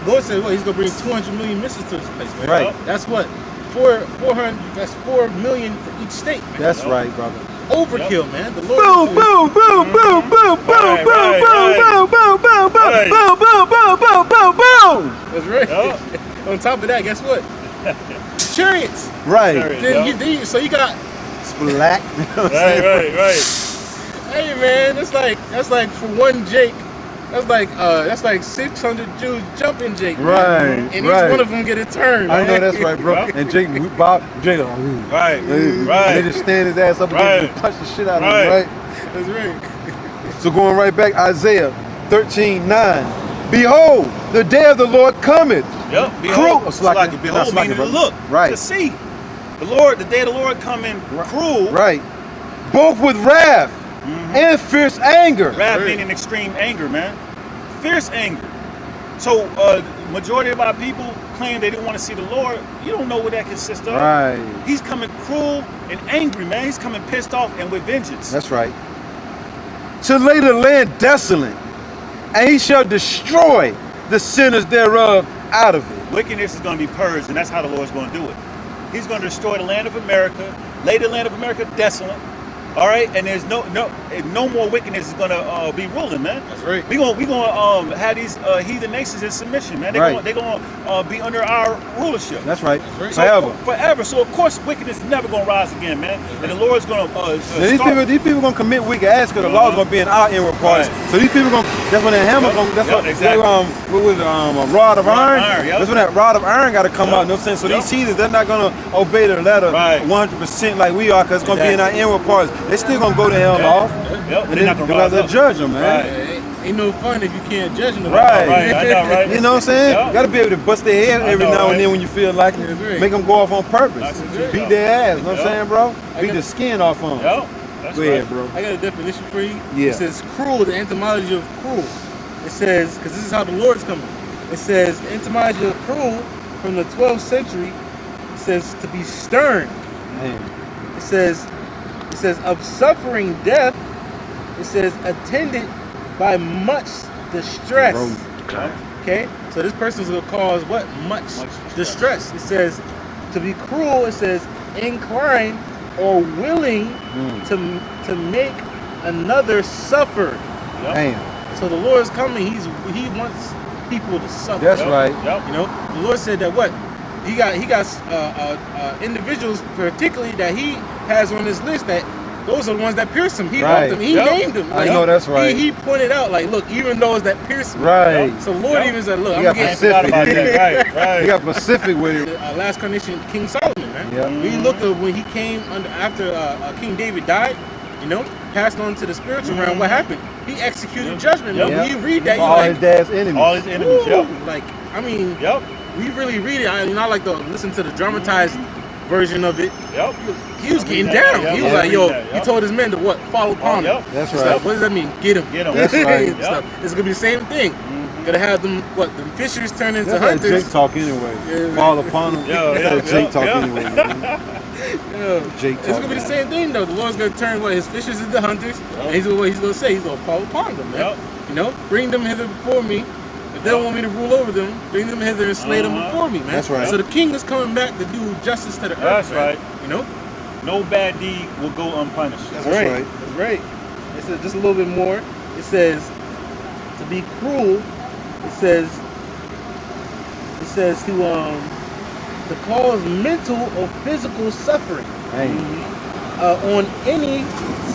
Lord said, well, he's gonna bring 200 million missiles to this place, man. Right. That's what 400. That's 4 million for each state, man. That's right, brother. Overkill, man. The Lord. Boom, boom, boom, boom, boom, boom, boom, boom, boom, boom, boom, boom, boom, boom, boom, boom, boom, boom. That's right. On top of that, guess what? Chariots. Right. So you got black. Right. Hey man, that's like for one Jake, that's like 600 Jews jumping Jake. Man. Right. And each one of them get a turn. I know man. that's right, bro. And Jake, Bob, Jake, Right. They just stand his ass up and punch the shit out of him, right? That's right. So going right back, Isaiah 13:9. Behold, the day of the Lord cometh. Yep. Cruel. Behold, meaning to look. Right. To see. The day of the Lord coming cruel. Right. Both with wrath and fierce anger. Wrath meaning extreme anger, man. Fierce anger. So majority of our people claim they didn't want to see the Lord. You don't know what that consists of. Right. He's coming cruel and angry, man. He's coming pissed off and with vengeance. That's right. To lay the land desolate and he shall destroy the sinners thereof out of it. Wickedness is going to be purged, and that's how the Lord's going to do it. He's going to destroy the land of America, lay the land of America desolate. All right, and there's no more wickedness is gonna be ruling, man. That's right. We gonna have these heathen nations in submission, man. They're gonna be under our rulership. That's right. So, forever. So of course wickedness is never gonna rise again, man. And the Lord's gonna these people gonna commit wicked acts because the law's gonna be in our inward parts. Right. So these people that's when that hammer gonna exactly. what was it, a rod of iron? Yep. That's when that rod of iron got to come out. You know what I'm saying? So these heathens, they're not gonna obey the letter 100% like we are, because it's gonna be in our inward parts. They still gonna go to hell off. Yep. And then they'll judge them, man. Right. Ain't no fun if you can't judge them. Right. I know, right? You know what I'm saying? Yep. You gotta be able to bust their head every now and then when you feel like it. Right. Make them go off on purpose. That's Beat their ass. You know what I'm saying, bro? Beat got- the skin off them. Yep. That's Go ahead, bro. I got a definition for you. Yeah. It says cruel, the etymology of cruel. It says, because this is how the Lord's coming. It says, the etymology of cruel from the 12th century, it says to be stern. Man. It says of suffering death. It says attended by much distress. Okay? So this person's gonna cause what? Much distress. It says to be cruel, it says inclined or willing to make another suffer. Damn. So the Lord's coming, he wants people to suffer. That's right. Yep. You know, the Lord said that what? He got individuals particularly that he has on his list that those are the ones that pierced him. He Right. loved them. He named them. I know that's right. He pointed out, like, look, even those that pierced me. Right. So the Lord even said, look, You I'm got gonna get Pacific. Right. You got Pacific with it. last condition, King Solomon, man. Yeah. We look at when he came after King David died, you know, passed on to the spiritual realm. What happened? He executed judgment. Man. Yep. When you read that, All you're his like, dad's enemies. All his enemies. woo, Yep. like, I mean, Yep. we really read it. I like to listen to the dramatized version of it. Yep. He was getting down. Yeah, He was yeah, like, yo, yeah. he told his men to what? Follow upon him. Yep. That's It's right. like, what does that mean? Get him. Get 'em. That's right. And stuff. It's gonna be the same thing. Gonna have them what? The fishers turn into That's like hunters. Jake talk anyway. Yeah, Fall upon him. Yeah, That's like Jake talk yeah. anyway. Man. Yeah. Jake It's talk. gonna be the same thing though. The Lord's gonna turn what his fishers into hunters, and he's gonna say he's gonna fall upon them, man. Yep. You know, bring them hither before me. If they don't want me to rule over them, bring them hither and slay them before me, man. That's right. So the king is coming back to do justice to the earth. That's man. right. You know. No bad deed will go unpunished. That's right. That's right. It says just a little bit more. It says to be cruel. It says to cause mental or physical suffering Hey. on any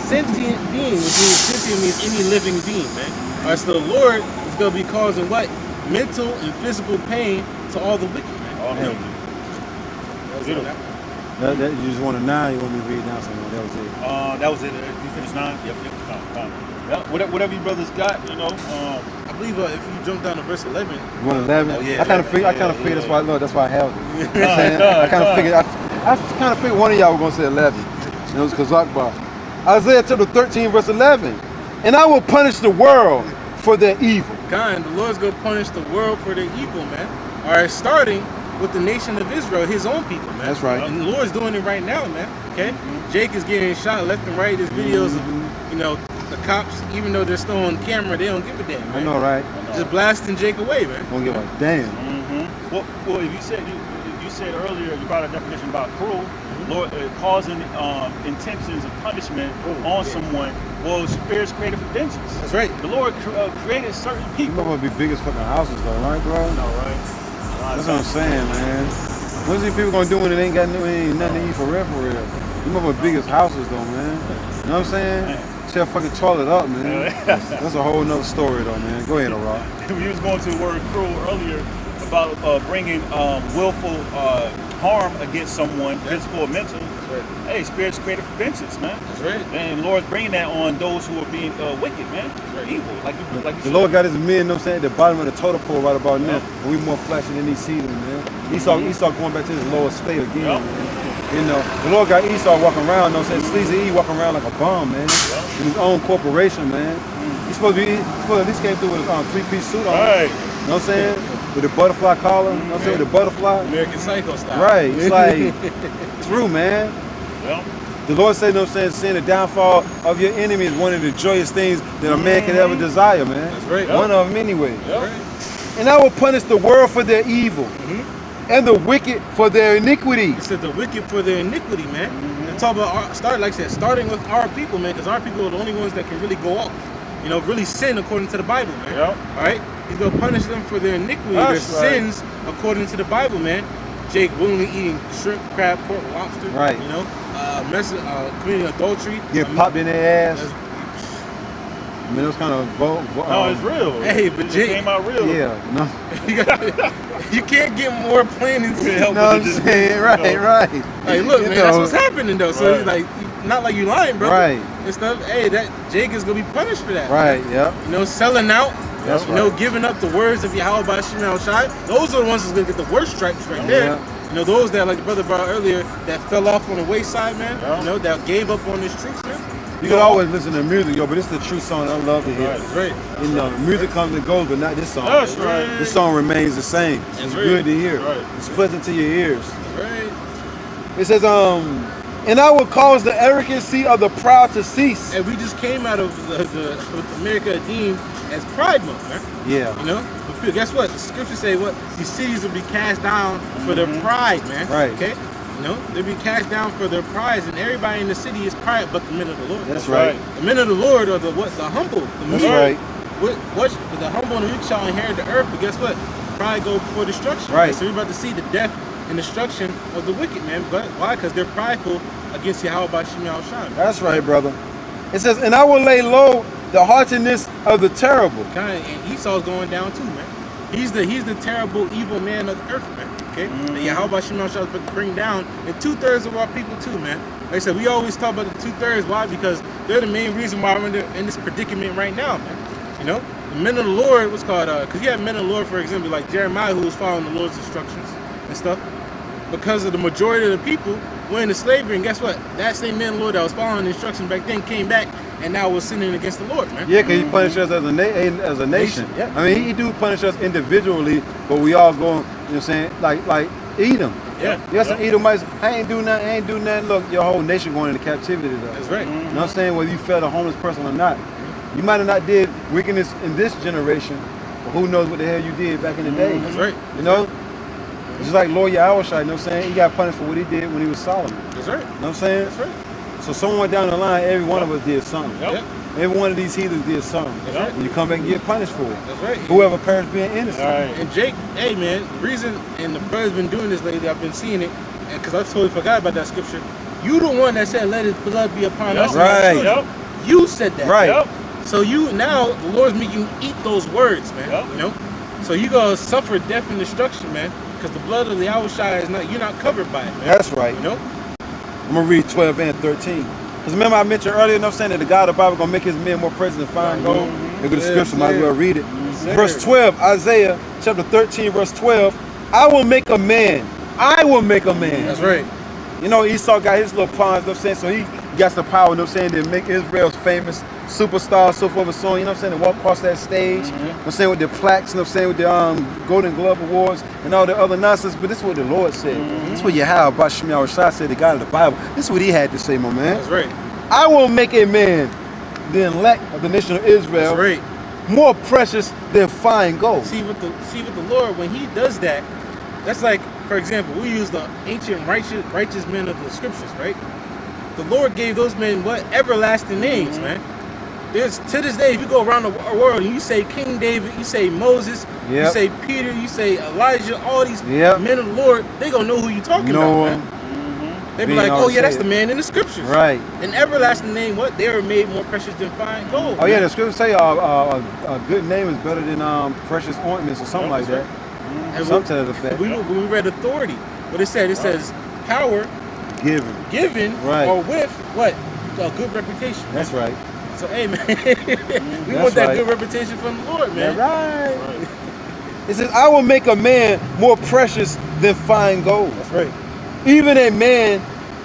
sentient being, which means sentient means any living being, man. All right, so the Lord is gonna be causing what? Mental and physical pain to all the wicked, man. All Hey. Beautiful. You just want a 9, you want me to read down something. That was it. That was it. You finished 9? Yep. Fine. Yep. Whatever you brothers got, you know. I believe if you jump down to verse 11, You want 11? Oh, yeah. I kind of figured that's why. Look, that's why I held it. You know what I'm saying? God, I kind of God. figured. I kind of figured one of y'all were gonna say 11. And it was Kazakbar. Isaiah chapter 13, verse 11. And I will punish the world for their evil. God, the Lord's gonna punish the world for their evil, man. All right, starting with the nation of Israel, his own people, man. That's right. And the Lord's doing it right now, man. Okay, Jake is getting shot left and right. There's videos of, you know, the cops, even though they're still on camera, they don't give a damn, man. I know, right? Just blasting Jake away, man. Don't give a damn. Well, if you said you said earlier, you brought a definition about cruel, Lord, causing intentions of punishment on someone. Well, spirits created for vengeance. That's right. The Lord created certain You people. know what would be biggest fucking houses though, right, bro? No, right? That's what I'm saying, man. What's these people gonna do when it ain't nothing to eat for real, for real? You know what biggest houses though, man. You know what I'm saying? Tear fucking toilet up, man. That's a whole nother story though, man. Go ahead, Rock. We was going to the word cruel earlier about bringing willful harm against someone, physical or mental. Hey, spirits created for vengeance, man. That's right. And the Lord's bringing that on those who are being wicked, man. Evil, like you The said. Lord got his men, you know what I'm saying, at the bottom of the totem pole right about now. And we more flashy than these seasons, man. Esau going back to his lower state again, Yep. man. You know, the Lord got Esau walking around, you know what I'm saying, Sleazy E walking around like a bum, man. In his own corporation, man. He's supposed to at least came through with a three-piece suit on. Right. You know what I'm saying? With the butterfly collar, you know what I'm saying, with the butterfly. American Psycho style. Right, it's like, true, man. Well, The Lord said, you know what I'm saying, seeing the downfall of your enemy is one of the joyous things that a man can ever desire, man. That's right. One of them anyway. That's right. And I will punish the world for their evil and the wicked for their iniquity. It said the wicked for their iniquity, man. And talk about like I said, starting with our people, man, because our people are the only ones that can really go off. You know, really sin according to the Bible, man. Yep. All right? He's going to punish them for their iniquity, That's their right. sins according to the Bible, man. Jake willingly eating shrimp, crab, pork, lobster. Right. You know, committing adultery. Get popped in their ass. That's- I mean, it was kind of No, it's real. Hey, but it Jake- came out real. Yeah, no. you can't get more plain and Can't simple. help You know what I'm just- saying? Right, you know. right. Like, look, You man, that's know, what's happening, though. So Right. it's like, not like you lying, bro. Right. And stuff. Hey, that Jake is gonna be punished for that. Right, yep. You know, selling out. That's You know, right. giving up the words of Yahweh by Shema Shai. Those are the ones that's gonna get the worst stripes right there. Yeah. You know, those that, like the brother brought earlier, that fell off on the wayside, man. Yeah. You know, that gave up on this truth, man. You can always listen to music, yo, but this is the true song I love to hear. Right. That's right. You know, music comes and goes, but not this song. That's right. This song remains the same. It's right. good to hear. Right. It's pleasant to your ears. That's right. It says, and I will cause the arrogancy of the proud to cease. And we just came out of the America deemed as Pride Month, man. Yeah. You know, but guess what? The scriptures say what? These cities will be cast down for their pride, man. Right. Okay. You know, they'll be cast down for their pride, and everybody in the city is pride, but the men of the Lord. That's right. The men of the Lord are the what? The humble, the That's meek. right. What? The humble and the meek shall inherit the earth. But guess what? Pride go before destruction. Right. So we're about to see the death and destruction of the wicked, man. But why? Because they're prideful against Yahweh by Shema Shai. That's right, brother. It says, and I will lay low the haughtiness of the terrible. And Esau's going down too, man. He's the terrible, evil man of the earth, man. Okay? And Yahweh Shema Shai is bring down and 2/3 of our people too, man. Like I said, we always talk about the 2/3. Why? Because they're the main reason why we're in this predicament right now, man. You know, the men of the Lord was called because you have men of the Lord, for example, like Jeremiah, who was following the Lord's instructions and stuff. Because of the majority of the people went into slavery, and guess what? That same man of the Lord that was following the instructions back then came back and now was sinning against the Lord, man. Yeah, because he punished us as a nation. Yeah. I mean, he do punish us individually, but we all go, you know what I'm saying, like Edom. Yeah. Yes, some Edomites, I ain't do nothing. Look, your whole nation going into captivity today. That's right. You know what I'm saying? Whether you fed a homeless person or not. You might have not did wickedness in this generation, but who knows what the hell you did back in the day. That's right. You know? Just like Lord Yahweh, you know what I'm saying? He got punished for what he did when he was Solomon. That's right. You know what I'm saying? That's right. So somewhere down the line, every one of us did something. Yep. Yep. Every one of these heathens did something. That's right. And you come back and get punished for it. That's right. Whoever perished being innocent. All right. And Jake, hey man, the reason, and the brother's been doing this lately, I've been seeing it, because I totally forgot about that scripture. You the one that said, let his blood be upon us. and our Right. children. Yep. You said that. Right. Yep. So you, now, the Lord's making you eat those words, man. Yep. You know? So you gonna suffer death and destruction, man, because the blood of the Yahushua is not, you're not covered by it, man. That's right. You know? I'm going to read 12 and 13. Because remember I mentioned earlier, you know what I'm saying, that the God of the Bible going to make his men more precious than fine gold. Look at the scripture, might as well read it. sir. Verse 12, Isaiah chapter 13, verse 12. I will make a man. I will make a man. That's right. You know, Esau got his little pawns, you know what I'm saying? So he got the power, you know what I'm saying, to make Israel's famous superstar, so forth and so on, you know what I'm saying, to walk across that stage, you know what I'm saying, with their plaques, you know what I'm saying, with the Golden Glove Awards and all the other nonsense. But this is what the Lord said. This is what Yahweh by Shema Shai said, the God of the Bible. This is what he had to say, my man. That's right. I will make a man, the elect of the nation of Israel, That's right. more precious than fine gold. See with the Lord, when he does that, that's like, for example, we use the ancient righteous men of the scriptures, right? The Lord gave those men what? Everlasting names, man. There's, to this day, if you go around the world and you say King David, you say Moses, you Yep. say Peter, you say Elijah, all these Yep. men of the Lord, they gonna know who you talking Noah. about, man. They be Being like, all oh yeah, that's said. the man in the scriptures. Right. An everlasting name, what? They were made more precious than fine gold. Oh yeah, man. the scriptures say a good name is better than precious ointments or something like that. And Something to that effect. when we read authority, what it said, power Given. given Right. or with what? A good reputation. That's right. So hey man, we That's want that right. good reputation from the Lord, man. Right. It says, I will make a man more precious than fine gold. That's right. Even a man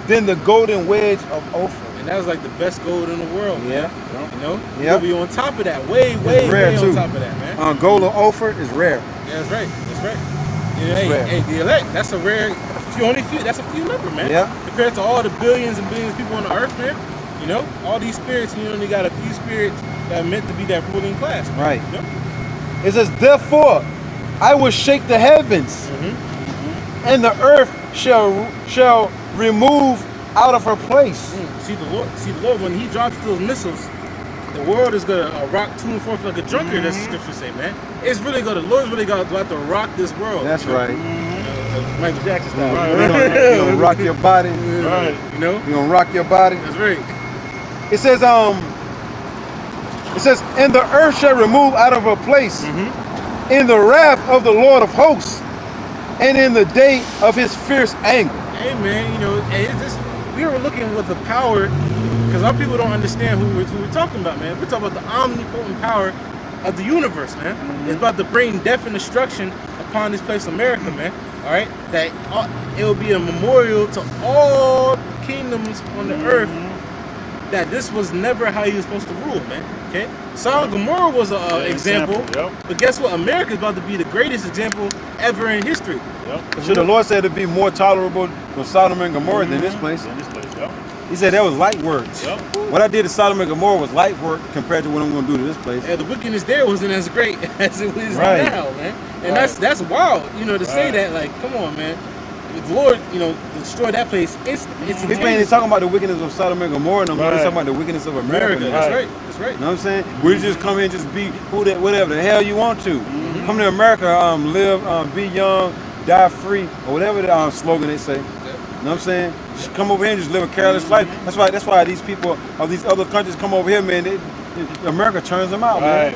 than the golden wedge of Ophir. And that was like the best gold in the world, man. Yeah. You know? Yep. We'll be on top of that. Way, way, rare, way too. on top of that, man. Gold of Ophir is rare. Yeah, that's right. That's right. Yeah, It's rare. hey, the elect, that's a rare That's a few number, man. Yeah. Compared to all the billions and billions of people on the earth, man. You know, all these spirits, and you only got a few spirits that are meant to be that ruling class, man. Right. You know? It says, therefore, I will shake the heavens, and the earth shall remove out of her place. See the Lord, when He drops those missiles, the world is gonna rock to and forth like a drunkard. That's the scripture say, man. It's really gonna, the Lord's really about to rock this world. That's right. Michael Jackson style. You're gonna rock your body. Right. You know? You're gonna rock your body. That's right. It says, and the earth shall remove out of her place in the wrath of the Lord of hosts, and in the day of His fierce anger. Hey, man, you know, we were looking with the power, because our people don't understand who we're talking about, man. We're talking about the omnipotent power of the universe, man. It's about to bring death and destruction upon this place, America, man. All right, that it will be a memorial to all kingdoms on the earth that this was never how you were supposed to rule, man. Okay, Sodom and Gomorrah was an example, but guess what? America is about to be the greatest example ever in history. So the Lord said it'd be more tolerable for Sodom and Gomorrah than this place. He said that was light work. What I did to Sodom and Gomorrah was light work compared to what I'm going to do to this place. Yeah, the wickedness there wasn't as great as it is now, man. And that's wild, you know, to say that. Like, come on, man. The Lord, you know, destroyed that place instantly. People ain't talking about the wickedness of Sodom and Gomorrah no more. They're talking about the wickedness of America. That's right. That's right. You know what I'm saying? We just come in and just be whatever the hell you want to. Come to America, live, be young, die free, or whatever the slogan they say. You know what I'm saying? Just come over here and just live a careless life. That's why these people of these other countries come over here, man. America turns them out, man.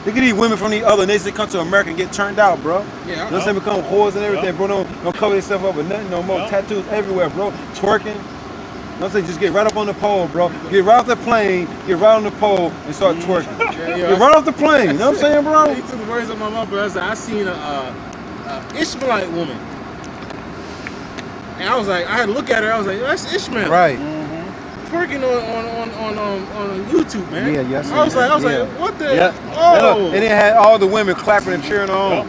Look at these women from these other nations that come to America and get turned out, bro. Yeah, you know what I'm saying? Become whores and everything, bro. Don't cover themselves up with nothing no more. Tattoos everywhere, bro. Twerking. You know what I'm saying? Just get right up on the pole, bro. Get right off the plane, get right on the pole, and start twerking. Get right off the plane. You know what I'm saying, bro? You took the words out of my mouth, bro. I seen a Ishmaelite woman. And I was like, I had to look at her, I was like, that's Ishmael. Right. Twerking on YouTube, man. Yeah, yes. I was like, what the? Yeah. Oh. And it had all the women clapping and cheering on.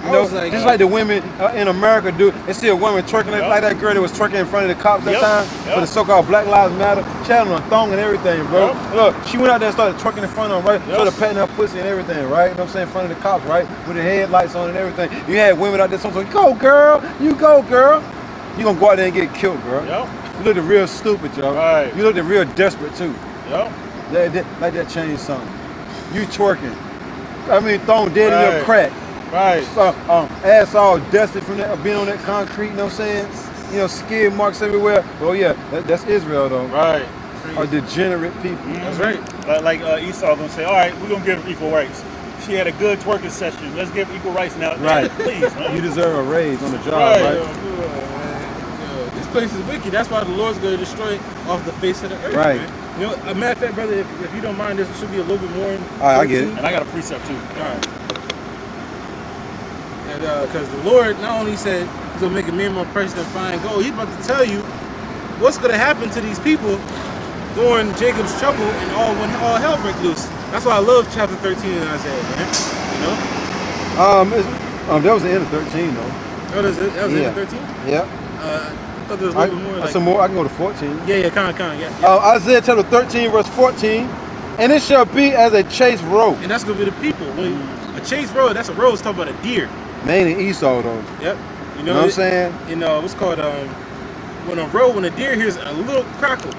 You know, like, just like the women in America do. They see a woman twerking like that girl that was twerking in front of the cops that time for the so-called Black Lives Matter. She had on a thong and everything, bro. Look, she went out there and started twerking in front of them, right? Started patting her pussy and everything, right? You know what I'm saying? In front of the cops, right? With the headlights on and everything. You had women out there, so like, go girl, you go girl. You gonna go out there and get killed, girl. You looked real stupid, yo. Right. You looked real desperate too. Like that changed something. You twerking. I mean, throwing dead in your crack. Right. Ass all dusted from that, being on that concrete, you know what I'm saying? You know, skid marks everywhere. Well, yeah, that's Israel, though. Right. Are degenerate people. That's right. Like Esau gonna say, all right, we're gonna give her equal rights. She had a good twerking session. Let's give her equal rights now. Right. Please, man. You deserve a raise on the job, right? This place is wicked. That's why the Lord's going to destroy it off the face of the earth. Right. Man. You know, a matter of fact, brother, if you don't mind, this should be a little bit more. All right, I get it. And I got a precept too. All right. And because the Lord not only said He's going to make a man more precious than fine gold, He's about to tell you what's going to happen to these people during Jacob's trouble and when all hell breaks loose. That's why I love chapter 13 in Isaiah, man. You know? That was the end of 13, though. That was the end of 13? Yeah. I thought there was a little bit more. Like, some more. I can go to 14. Yeah, kind of, yeah. Isaiah chapter 13, verse 14. And it shall be as a chased roe. And that's going to be the people. When a chased roe, that's a roe. It's talking about a deer. Mainly Esau, though. Yep. You know what I'm saying? You know, what's called, when a deer hears a little crackle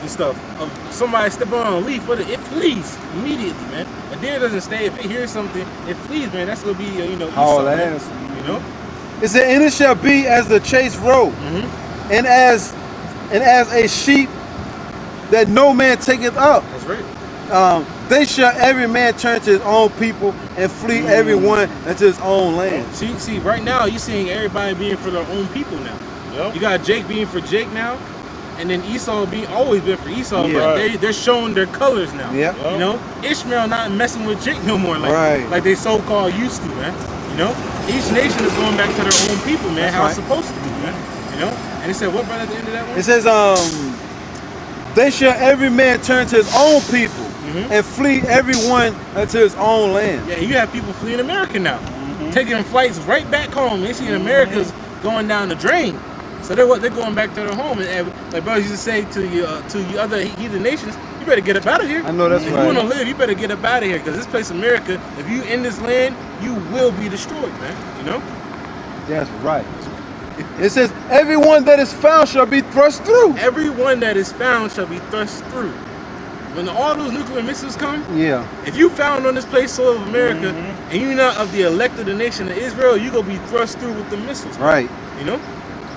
and stuff of somebody stepping on a leaf, but it flees immediately, man. A deer doesn't stay. If it hears something, it flees, man. That's going to be, Esau, all ass. You know? It said, and it shall be as the chased roe, and as a sheep that no man taketh up. That's right. They shall every man turn to his own people and flee every one into his own land. See, right now you're seeing everybody being for their own people now. Yep. You got Jake being for Jake now, and then Esau always been for Esau, but they're showing their colors now. Yeah. You know, Ishmael not messing with Jake no more, like they so-called used to, man. You know, each nation is going back to their own people, man. How it's supposed to be, man. You know, and it said what right at the end of that one? It says, they shall every man turn to his own people and flee everyone to his own land. Yeah, you have people fleeing America now, taking flights right back home. They see America's going down the drain. So they're going back to their home. And like brothers used to say to you other heathen nations, you better get up out of here. I know that's if right. If you want to live, you better get up out of here, because this place, America, if you in this land, you will be destroyed, man. You know? That's right. It says, everyone that is found shall be thrust through. Everyone that is found shall be thrust through. When all those nuclear missiles come, Yeah. if you found on this place, soil of America, and you're not of the elect of the nation of Israel, you gonna be thrust through with the missiles, man. Right. You know?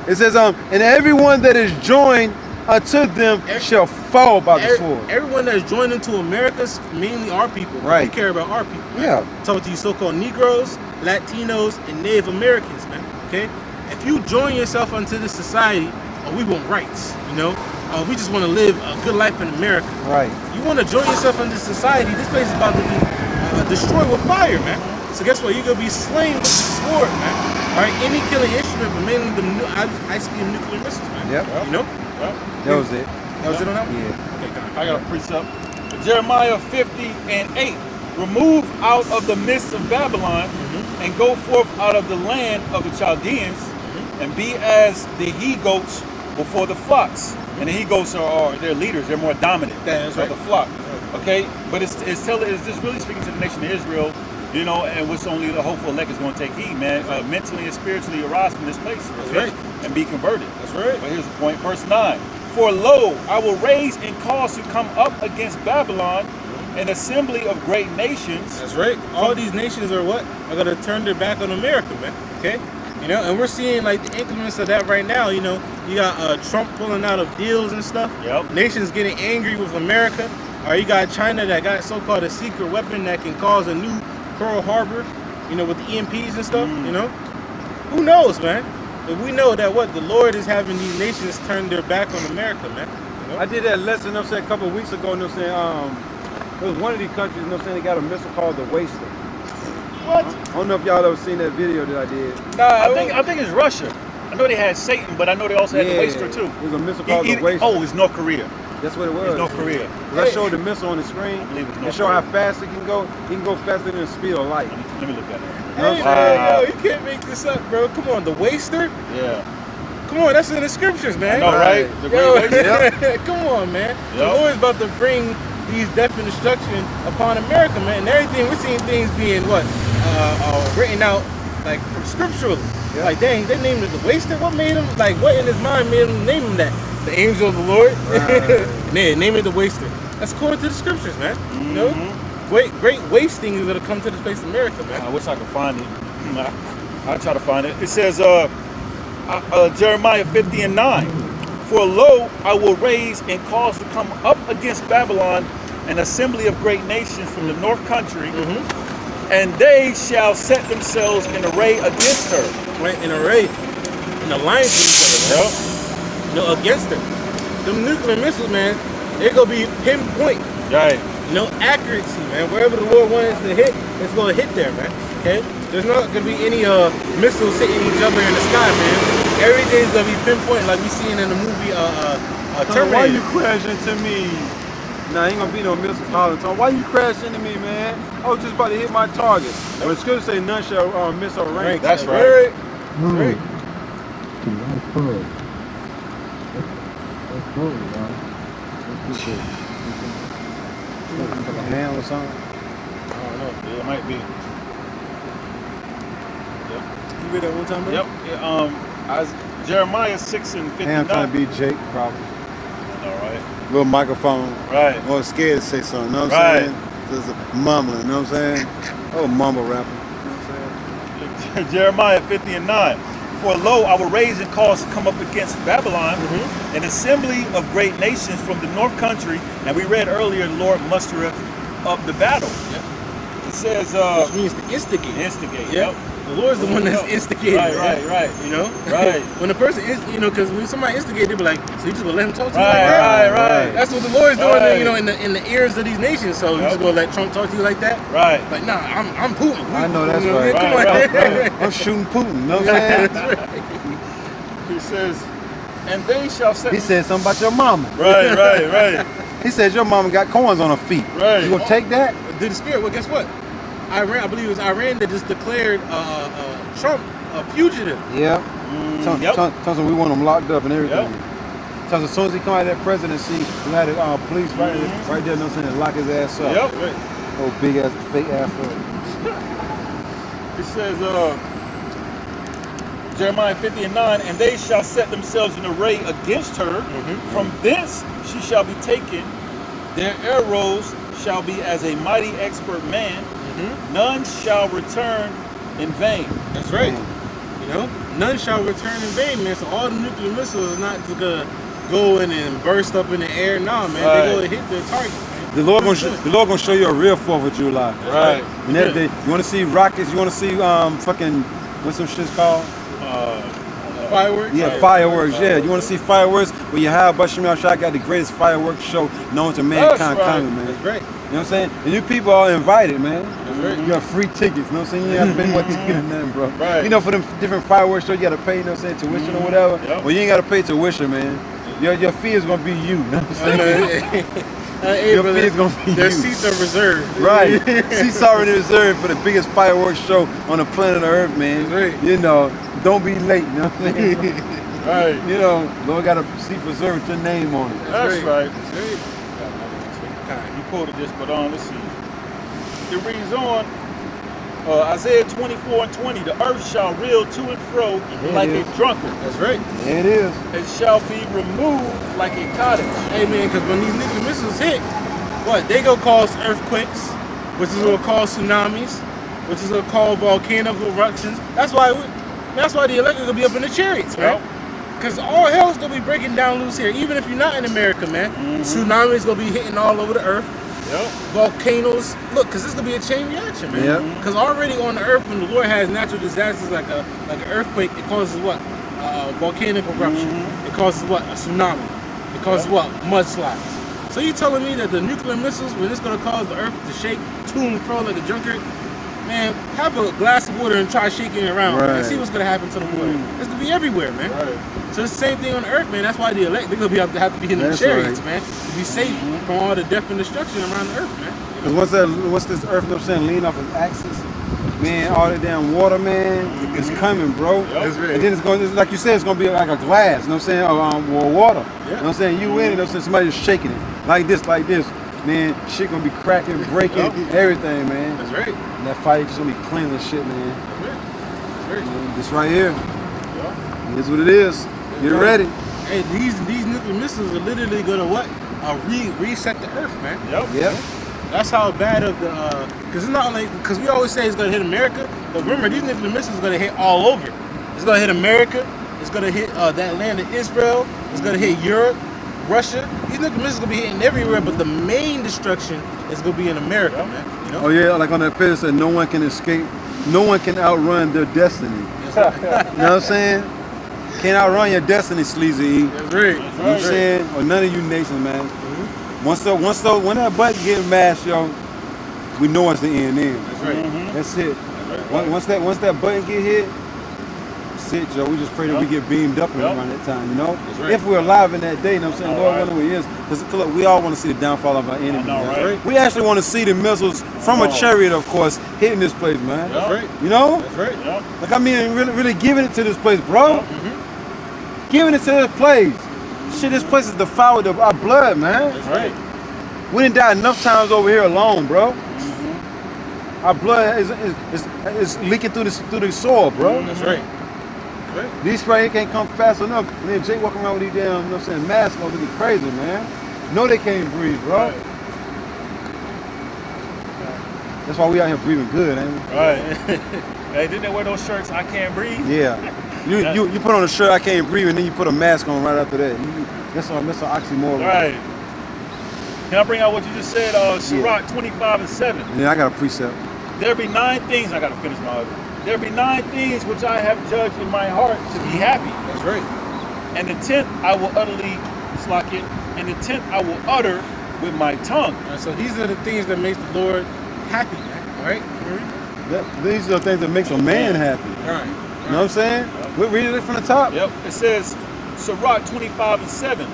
It says, and everyone that is joined unto them shall fall by the sword. Everyone that is joined into America, mainly our people. Right. We care about our people. Man. Yeah. I'm talking to you so-called Negroes, Latinos, and Native Americans, man. Okay? If you join yourself unto this society, we want rights, you know? We just want to live a good life in America. Right. You want to join yourself into society, this place is about to be destroyed with fire, man. So guess what? You're going to be slain with the sword, man. All right? Any killing instrument, but mainly I speak of nuclear missiles, man. Yep. You know? That was it. That was it on that one? Yeah. Okay, go ahead. I got a precept. Jeremiah 50:8. Remove out of the midst of Babylon and go forth out of the land of the Chaldeans and be as the he-goats before the flocks. And the he-goats are their leaders. They're more dominant That's of right. the flock. Okay? But it's just really speaking to the nation of Israel, you know, and what's only the hopeful elect is going to take heed, man. Mentally and spiritually arise from this place. That's right. And be converted. That's right. But here's the point, verse 9. For lo, I will raise and cause to come up against Babylon an assembly of great nations. That's right. All these nations are what? Are going to turn their back on America, man. Okay? You know, and we're seeing like the increments of that right now. You know, you got Trump pulling out of deals and stuff. Yep. Nations getting angry with America. Or you got China that got so-called a secret weapon that can cause a new Pearl Harbor, you know, with the EMPs and stuff, you know? Who knows, man? But we know that what? The Lord is having these nations turn their back on America, man. You know? I did that lesson, you know what I'm saying, a couple of weeks ago, you know what I'm saying, it was one of these countries, you know what I'm saying, they got a missile called the Waster. What? I don't know if y'all ever seen that video that I did. I think it's Russia. I know they had Satan, but I know they also had the Waster too. It was a missile called the Waster. Oh, it's North Korea. That's what it was. It's North Korea. 'Cause I showed the missile on the screen. I believe it's It North showed how Korea. fast it can go. It can go faster than the speed of light. Let me look at it. You know what I'm Hey, saying? yo, you can't make this up, bro. Come on, the Waster? Yeah. Come on, that's in the scriptures, man. I know, right? The Yo, Great Waster. come on, man. The Yep. Lord's about to bring these death and destruction upon America, man. And everything, we're seeing things being what? Written out, like, from scripturally. Yep. Like, dang, they named it the Waster? What made him, like, what in his mind made him name him that? The angel of the Lord? Right. Yeah, name it the Waster. That's according to the scriptures, man. You know? Great wasting is going to come to this place in America, man. I wish I could find it. I'll try to find it. It says, Jeremiah 50:9. For lo, I will raise and cause to come up against Babylon an assembly of great nations from the north country, and they shall set themselves in array against her. Right, in array, in alliance with each other, man. You know, against her. Them nuclear missiles, man, they're going to be pinpoint. Right. You know, accuracy, man. Wherever the Lord wants to hit, it's going to hit there, man. Okay? There's not going to be any missiles hitting each other in the sky, man. Everything's going to be pinpoint like we seen in the movie Terminator. Why you crash into me? Nah, ain't gonna be no missiles hollering. So why you crash into me, man? I was just about to hit my target. But the scripture say none shall miss or rank. That's right. Right. A hand or something? I don't know. It might be. You read that one time, bro? Yep. Yeah, Jeremiah 6:59. Hand trying to be Jake, probably. All right. Little microphone. Right. Or scared to say something, you know what Right. I'm saying? Just mumbling, you know what I'm saying? Oh, mumble rapper. You know what I'm saying? Jeremiah 50:9. For lo, I will raise and cause to come up against Babylon an assembly of great nations from the north country. And we read earlier, the Lord mustereth up the battle. Yep. It says, Which means to instigate. instigate. Yep. The Lord's the one that's instigating. Right. You know? Right. When a person is, you know, because when somebody instigates, they be like, so you just gonna let him talk to you like Right, that? right. That's what the Lord's doing, Right. you know, in the ears of these nations. So you just gonna let Trump talk to you like that? Right. Like, nah, I'm Putin. I know that's You right. Come on. Right. I'm shooting Putin, you know what I'm saying? He says, and they shall set. He said something about your mama. Right. He said your mama got coins on her feet. Right. You gonna take that? Did the spirit? Well, guess what? Iran, I believe it was Iran that just declared Trump a fugitive. Yeah. Tells them we want him locked up and everything. Tells as soon as he come out of that presidency, we had the police right there, you know what I'm saying, lock his ass up. Oh, big ass, fake ass up. It says, Jeremiah 50:9, and they shall set themselves in array against her. From thence she shall be taken. Their arrows shall be as a mighty expert man. None shall return in vain. That's right. You know, none shall return in vain, man. So all the nuclear missiles is not just gonna go in and burst up in the air. Nah, man, they go to hit their target. The Lord gonna show you a real 4th of July. Right. And that day, you want to see rockets? You want to see fucking what's some shit's called? Fireworks. Yeah, fireworks. Yeah, you want to see fireworks? Well, you have Bashir Shah got the greatest fireworks show known to mankind coming, man. That's right. You know what I'm saying? And you people are invited, man. That's right. You got free tickets. You know what I'm saying? You ain't got to pay more ticket than nothing, bro. Right. You know, for them different fireworks shows, you got to pay. You know what I'm saying? Tuition or whatever. Well, you ain't got to pay tuition, man. Your fee is gonna be you. You know what I'm saying? Your fee is gonna be Their you. seats are reserved. Right. Seats already reserved for the biggest fireworks show on the planet Earth, man. Right. You know, don't be late, you know what I'm saying? Right. You know, Lord got a seat reserved with your name on it. That's right. That's right. You quoted this, but let's see. It reads on, Isaiah 24:20, the earth shall reel to and fro like a drunkard. That's right. There it is. It shall be removed like a cottage. Hey, man, because when these nuclear missiles hit, what? They gonna cause earthquakes, which is gonna cause tsunamis, which is gonna cause volcanic eruptions. That's why the electric gonna be up in the chariots, man. Because all hell's gonna be breaking down loose here, even if you're not in America, man. Tsunamis gonna be hitting all over the earth. Volcanoes. Look, because this is gonna be a chain reaction, man. Because already on the earth, when the Lord has natural disasters like an earthquake, it causes what? Volcanic eruption. It causes what? A tsunami. It causes what? Mudslides. So you telling me that the nuclear missiles, when it's gonna cause the earth to shake to and fro like a drunkard? Man, have a glass of water and try shaking it around and see what's gonna happen to the water. It's gonna be everywhere, man. So it's the same thing on the earth, man. That's why they're gonna have to be in the chariots, man, to be safe from all the death and destruction around the earth, man. Because once this earth, you know what I'm saying, lean off its axis, man, all that damn water, man, it's coming, bro. That's right. And then it's going, like you said, it's gonna be like a glass, you know what I'm saying, or water. You know what I'm saying? You in it, you know what I'm saying, somebody just shaking it. Like this. Man, shit gonna be cracking, breaking, everything, man. That's right. And that fire just gonna be cleansing shit, man. That's right. That's right. This right here. It's what it is. Get ready. Hey, these nuclear missiles are literally gonna what? Reset the earth, man. Yep. That's how bad of the because it's not only because we always say it's gonna hit America, but remember these nuclear missiles are gonna hit all over. It's gonna hit America. It's gonna hit that land of Israel. It's gonna hit Europe, Russia. These nuclear missiles are gonna be hitting everywhere, but the main destruction is gonna be in America, man. You know? Oh yeah, like on that page it said, no one can escape, no one can outrun their destiny. You know what I'm saying? Can't outrun your destiny, Sleazy E. That's right. You know what I'm saying? Or none of you nations, man. When that button get mashed, yo, we know it's the end. That's right. That's it. Once that button get hit, that's it, Joe. We just pray that we get beamed up around that time, you know? Right. If we're alive in that day, you know what I'm saying? Lord willing we is. Because look, we all want to see the downfall of our enemies. Right? We actually want to see the missiles from a chariot, of course, hitting this place, man. That's right. You know? That's right. Like, I mean, really giving it to this place, bro. Giving it to this place. Shit, this place is defiled with our blood, man. That's right. We didn't die enough times over here alone, bro. Our blood is leaking through the soil, bro. That's right. These right here can't come fast enough. And then Jay walking around with these damn, you know what I'm saying, masks on, looking crazy, man. No, they can't breathe, bro. Right. That's why we out here breathing good, ain't we? Right. Hey, didn't they wear those shirts? I can't breathe. Yeah. You put on a shirt, I can't breathe, and then you put a mask on right after that. That's an oxymoron. Right. Can I bring out what you just said? Sirach 25:7. Yeah, I got a precept. There be 9 things. I gotta finish my other. There be 9 things which I have judged in my heart to be happy. That's right. And the 10th I will utterly slack it. And the 10th I will utter with my tongue. So these are the things that makes the Lord happy, man. All right? These are the things that makes a man happy. All right. You know what I'm saying? We're reading it from the top. Yep. It says, Sirach 25:7.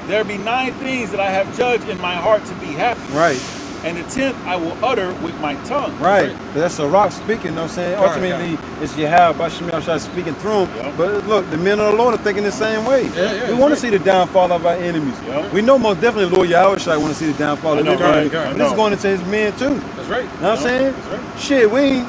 There be 9 things that I have judged in my heart to be happy. Right. and the 10th I will utter with my tongue. Right. That's a rock speaking, you know what I'm saying? Ultimately, it's Yahweh Shai speaking through him. Yep. But look, the men of the Lord are thinking the same way. Yeah, we want to see the downfall of our enemies. Yep. We know most definitely Lord Yahweh Shai want to see the downfall of his enemies. right. This is going into his men too. That's right. You know what I'm saying? That's right. Shit, we ain't.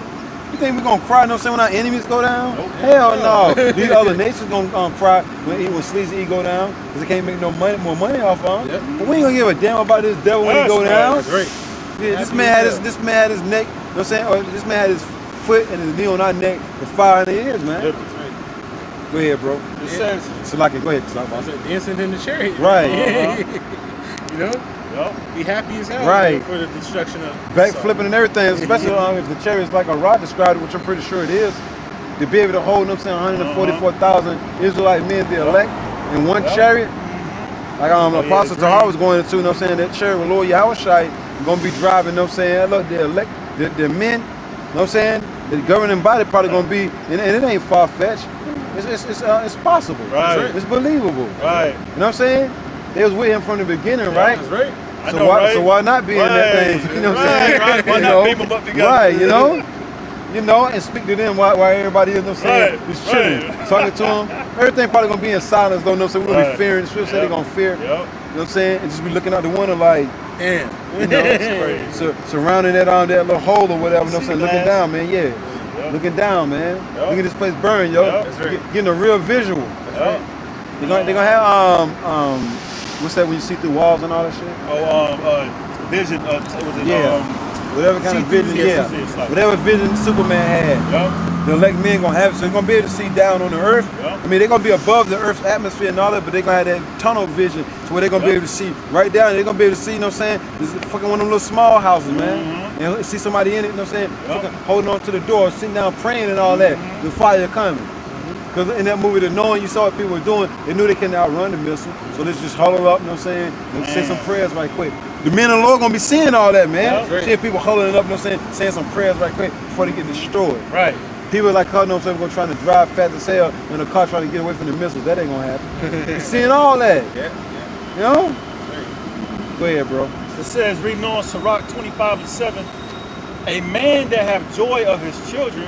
You think we're gonna cry, you know what I'm saying, when our enemies go down? Nope. Hell no. These other nations gonna cry when Sleazy E go down, because they can't make more money off of him. Yep. But we ain't gonna give a damn about this devil when he go down. That's right. Yeah, this man had his neck, you know what I'm saying? Or this man had his foot and his knee on our neck for 500 years, man. That's right. Go ahead, bro. It says, Salaki, go ahead, I Salaki. said dancing in the chariot. Right. You know? yep. Be happy as hell, Right. you know, for the destruction of Backflipping and everything, especially if the chariot's like a rod described, which I'm pretty sure it is, to be able to hold, you know what I'm saying, 144,000 Israelite men, the elect, in one chariot. Like Apostle Tahar was going into, you know what I'm saying, that chariot with Lord Yahweh Shai going to be driving, you know what I'm saying, look, the elect, the men, you know what I'm saying, the governing body probably going to be, and it ain't far-fetched. It's possible. Right. It's believable. Right. You know what I'm saying? They was with him from the beginning, right? That's right. I So know, why, right? so why not be in that thing? You know what I'm saying? Right. Why You not know? beam them up together? Right, you know, and speak to them while everybody is, you know what I'm saying, Right, is chilling, right. talking to them. Everything probably gonna be in silence, though, you know, so we're gonna be Right. fearing. The scripture said they're gonna fear. Yep. You know what I'm saying? And just be looking out the window like, Damn. you know, crazy. surrounding that little hole or whatever, you know what I'm saying? Sea Looking glass. down, man, yeah. Yep. Looking down, man. Yep. Look at this place burn, yo. Yep. That's right. Getting a real visual. Yep. They're gonna have, what's that when you see through walls and all that shit? Vision of, was it, Yeah. Whatever kind of see-through, vision, yes, yeah. it's like- Whatever vision Superman had. Yep. The elect men gonna have it, so they're gonna be able to see down on the earth. Yep. I mean, they're gonna be above the earth's atmosphere and all that, but they're gonna have that tunnel vision to where they're gonna be Yep. able to see right down. They're gonna be able to see, you know what I'm saying? This is fucking one of them little small houses, man. And see somebody in it, you know what I'm saying? Yep. Fucking holding on to the door, sitting down praying and all that. The fire coming. Because in that movie, the knowing you saw what people were doing, they knew they couldn't outrun the missile. So let's just huddle up, you know what I'm saying? And say some prayers right quick. The men of the Lord gonna be seeing all that, man. Yeah. Seeing people huddling up, you know what I'm saying some prayers right quick before they get destroyed. Right. People like, you know what I'm saying, we're trying to drive fast as hell in a car trying to get away from the missiles. That ain't gonna happen. You're seeing all that. Yeah. You know? Go ahead, bro. It says, reading on Sirach 25:7, a man that have joy of his children,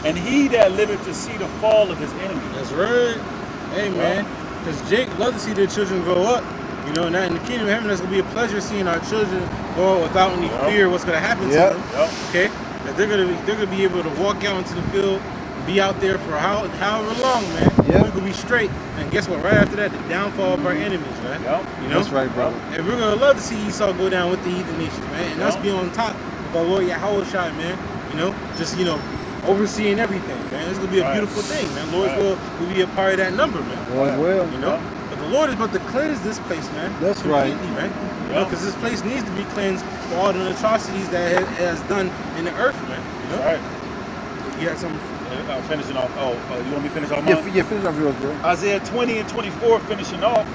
and he that liveth to see the fall of his enemies. That's right. Hey, man. Because Jake love to see their children grow up. You know, and in the kingdom of heaven, it's going to be a pleasure seeing our children go out without any fear of what's going to happen to them. Yep. Okay? That they're gonna be able to walk out into the field, be out there for however long, man. Yeah. We're gonna be straight. And guess what? Right after that, the downfall of our enemies, man. Yep. You know? That's right, brother. And we're gonna love to see Esau go down with the heathen nations, man. And us be on top of our Lord Yahweh Shai, man. You know, just overseeing everything, man. It's gonna be a beautiful thing, man. Lord's will be a part of that number, man. Lord will. You know? But the Lord is about to cleanse this place, man. That's right. Completely, man. You know, because this place needs to be cleansed for all the atrocities that it has done in the earth, man. You know? Right. You got something? Finishing off. You want me to finish off mine? Yeah, finish off yours, bro. Isaiah 20 and 24, finishing off,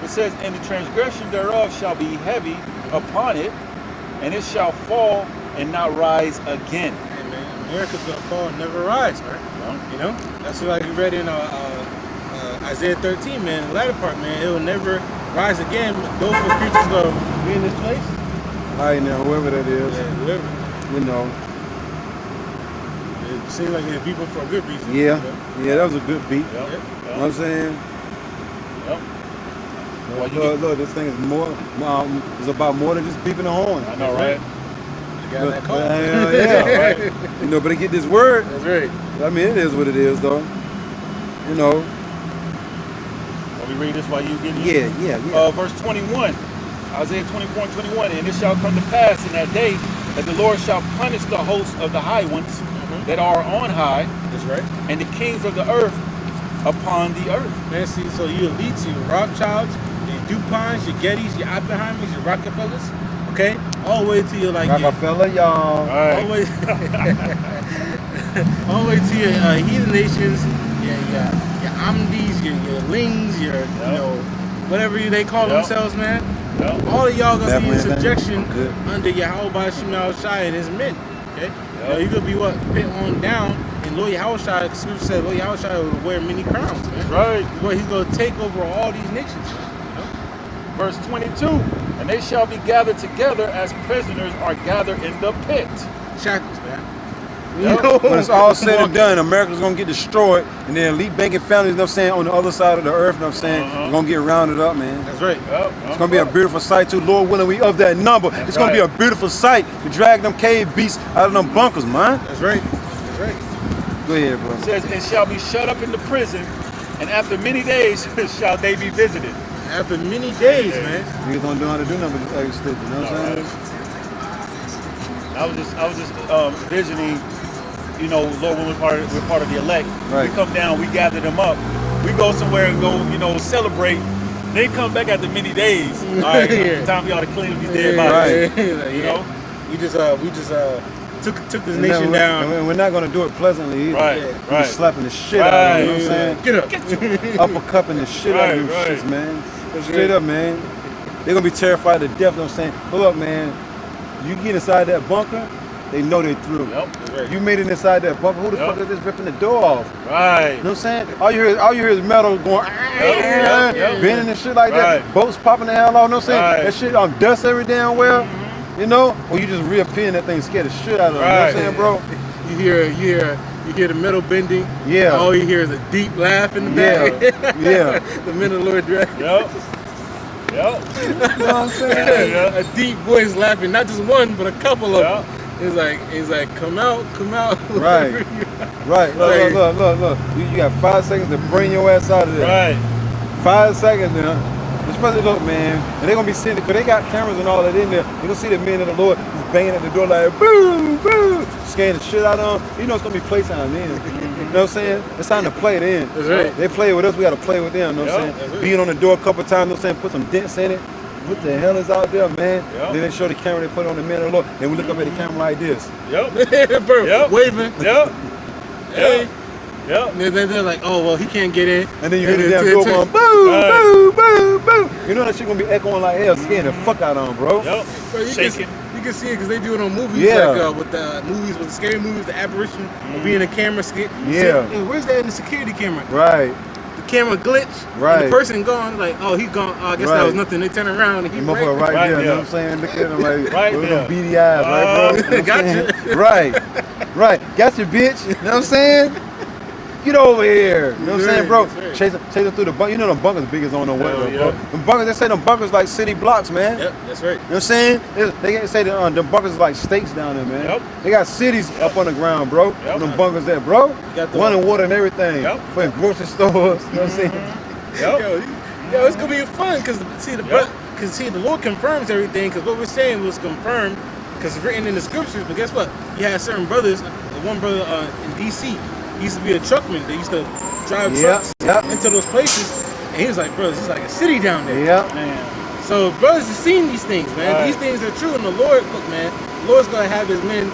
it says, and the transgression thereof shall be heavy upon it, and it shall fall and not rise again. Hey, man, America's gonna fall and never rise, man. You know? That's what I read in Isaiah 13, man, the latter part, man. It will never rise again. Those four creatures gonna be in this place. All right, now, whoever that is, Yeah, whoever. you know. It seems like they're people for a good reason. Yeah, You know? yeah, that was a good beat. Yep. You know what I'm saying? Yep. Well, you Look, this thing is it's about more than just beeping the horn. I know, right? The guy that called. Yeah, right. You know, but to get this word, That's right. I mean, it is what it is, though. You know. Let me read this while you get Yeah. Verse 21, Isaiah 24 and 21, and it shall come to pass in that day that the Lord shall punish the hosts of the high ones that are on high, That's right. and the kings of the earth upon the earth. Man, see, so you elites, your Rothschilds, your DuPonts, your Gettys, your Oppenheimers, your Rockefellers, okay? All the way to your, like, Rockefeller, y'all. all the way, all the way to your heathen nations, your Amdis, your Lings, your, you know, whatever they call themselves, man. Yep. All of y'all gonna be in Definitely. subjection Good. under Yahweh Shai and his men. Okay? You know, you're gonna be pit on down, and Lord Yahweh Shai, the scripture said Lord Yahweh Shai will wear many crowns, man. Right. He's gonna take over all these nations, man. You know? Verse 22, And they shall be gathered together as prisoners are gathered in the pit. Shackles, man. Yep. When it's all said and done, America's gonna get destroyed, and then elite banking families, you know what I'm saying, on the other side of the earth, you know what I'm saying, we're gonna get rounded up, man. That's right. Yep. It's gonna be a beautiful sight too. Lord willing, we of that number. It's gonna be a beautiful sight to drag them cave beasts out of them bunkers, man. That's right. That's right. Go ahead, bro. It says, and shall be shut up in the prison, and after many days shall they be visited. After many days, man. Niggas don't know how to do nothing but extra stupid, you know what I'm saying? I was just visioning, you know, Lord, when we're part of the elect. Right. We come down, we gather them up, we go somewhere and go, you know, celebrate. They come back after many days. All right, Yeah. time for y'all to clean up these dead bodies. Right. You know, we just took this nation down. And we're not gonna do it pleasantly either. right, We're right. just slapping the shit out of them, you know what I'm saying? Get up. Uppercutting the shit out of them Right, shits, man. Straight up, man. They're gonna be terrified to death, you know what I'm saying? But look, man, you get inside that bunker, they know they're through. Yep. You made it inside that bunker, who the fuck is this ripping the door off? Right. You know what I'm saying? All you hear is metal going, yep. bending and shit like that. Right. Boats popping the hell off, you know what I'm saying? Right. That shit on dust every damn well, you know? Or you just reappear that thing, scare the shit out of them, you know what I'm saying, bro? You hear the metal bending. Yeah. All you hear is a deep laugh in the back. Yeah. The men of the Lord drag. Yep. Yep. You know what I'm saying? Yeah. A deep voice laughing, not just one, but a couple of Yeah. them. It's like, come out. Right. Right. Look. You got 5 seconds to bring your ass out of there. Right. 5 seconds now. Especially look, man, and they're gonna be sitting because they got cameras and all that in there. You gonna see the men of the Lord just banging at the door like boo, boo, scaring the shit out of them. You know it's gonna be playtime then. You know what I'm saying? It's time to play then. That's right. They play with us, we gotta play with them, you know what I'm Yeah, saying? that's right. Being on the door a couple times, you know what I'm saying? Put some dents in it. What the hell is out there, man? Yeah. Then they show the camera, they put it on the men of the Lord. Then we look up at the camera like this. Yep. Bro, Yep. waving. Yep. Hey. Yep. And then they're like, oh well, he can't get in. And then you hear the damn then- door going boo, Right. boo, boo, boo. You know that shit gonna be echoing like hell, scaring the fuck out of them, bro. Yep. Bro, Shaking. You can see it because they do it on movies, Yeah. like with the movies, with the scary movies, the apparition of being a camera skit. Yeah. See, where's that in the security camera? Right. The camera glitch. Right. And the person gone, like, oh, he gone. Oh, I guess that Right. was nothing. They turn around and he The motherfucker right, Right there, you know there. what I'm saying? Look at him like, Right with there. them beady eyes, right, bro? You know what I'm Gotcha. saying? Right. Gotcha, bitch. You know what I'm saying? Get over here. You know what I'm saying, bro? That's right. Chase them through the bunker. You know them bunkers big as on the way, Hell bro. yeah. Them bunkers, they say them bunkers like city blocks, man. Yep, that's right. You know what I'm saying? They say that the bunkers is like stakes down there, man. Yep. They got cities up on the ground, bro. Yep. Them bunkers there, bro. got the- Running water and everything. Yep. For grocery stores. You know what I'm saying? Yep. Yo, it's gonna be fun because the Lord confirms everything. Because what we're saying was confirmed because it's written in the scriptures. But guess what? You had certain brothers. One brother in D.C. He used to be a truckman. They used to drive trucks into those places, and he was like, "Bro, this is like a city down there." Yep. Man. So brothers have seen these things, man. Right. These things are true, and the Lord, look, man, the Lord's gonna have His men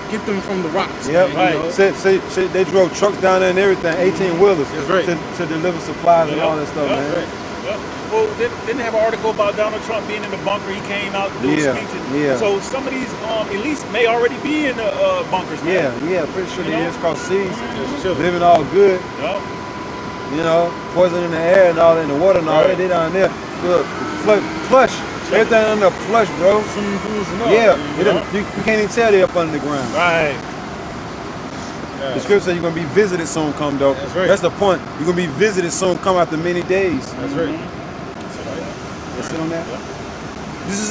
get them from the rocks. Yep. Man, you know? Say they drove trucks down there and everything, 18 wheelers, That's right. to deliver supplies and all that stuff, Yep. man. Yep. Well, didn't they have an article about Donald Trump being in the bunker? He came out to do Yeah, a speech. yeah. So some of these elites may already be in the bunkers, man. Yeah, pretty sure You they know? is called seas. Sure. Living all good, Yep. you know, poison in the air and all that, in the water and all Right. that. They down there. Look, plush. Everything under plush, bro. Swimming pools and all. Yeah, Yeah. you can't even tell they up under the ground. Right. The scripture says you're gonna be visited soon, come though. That's right. That's the point. You're gonna be visited soon, come after many days. That's right. You see on that? This is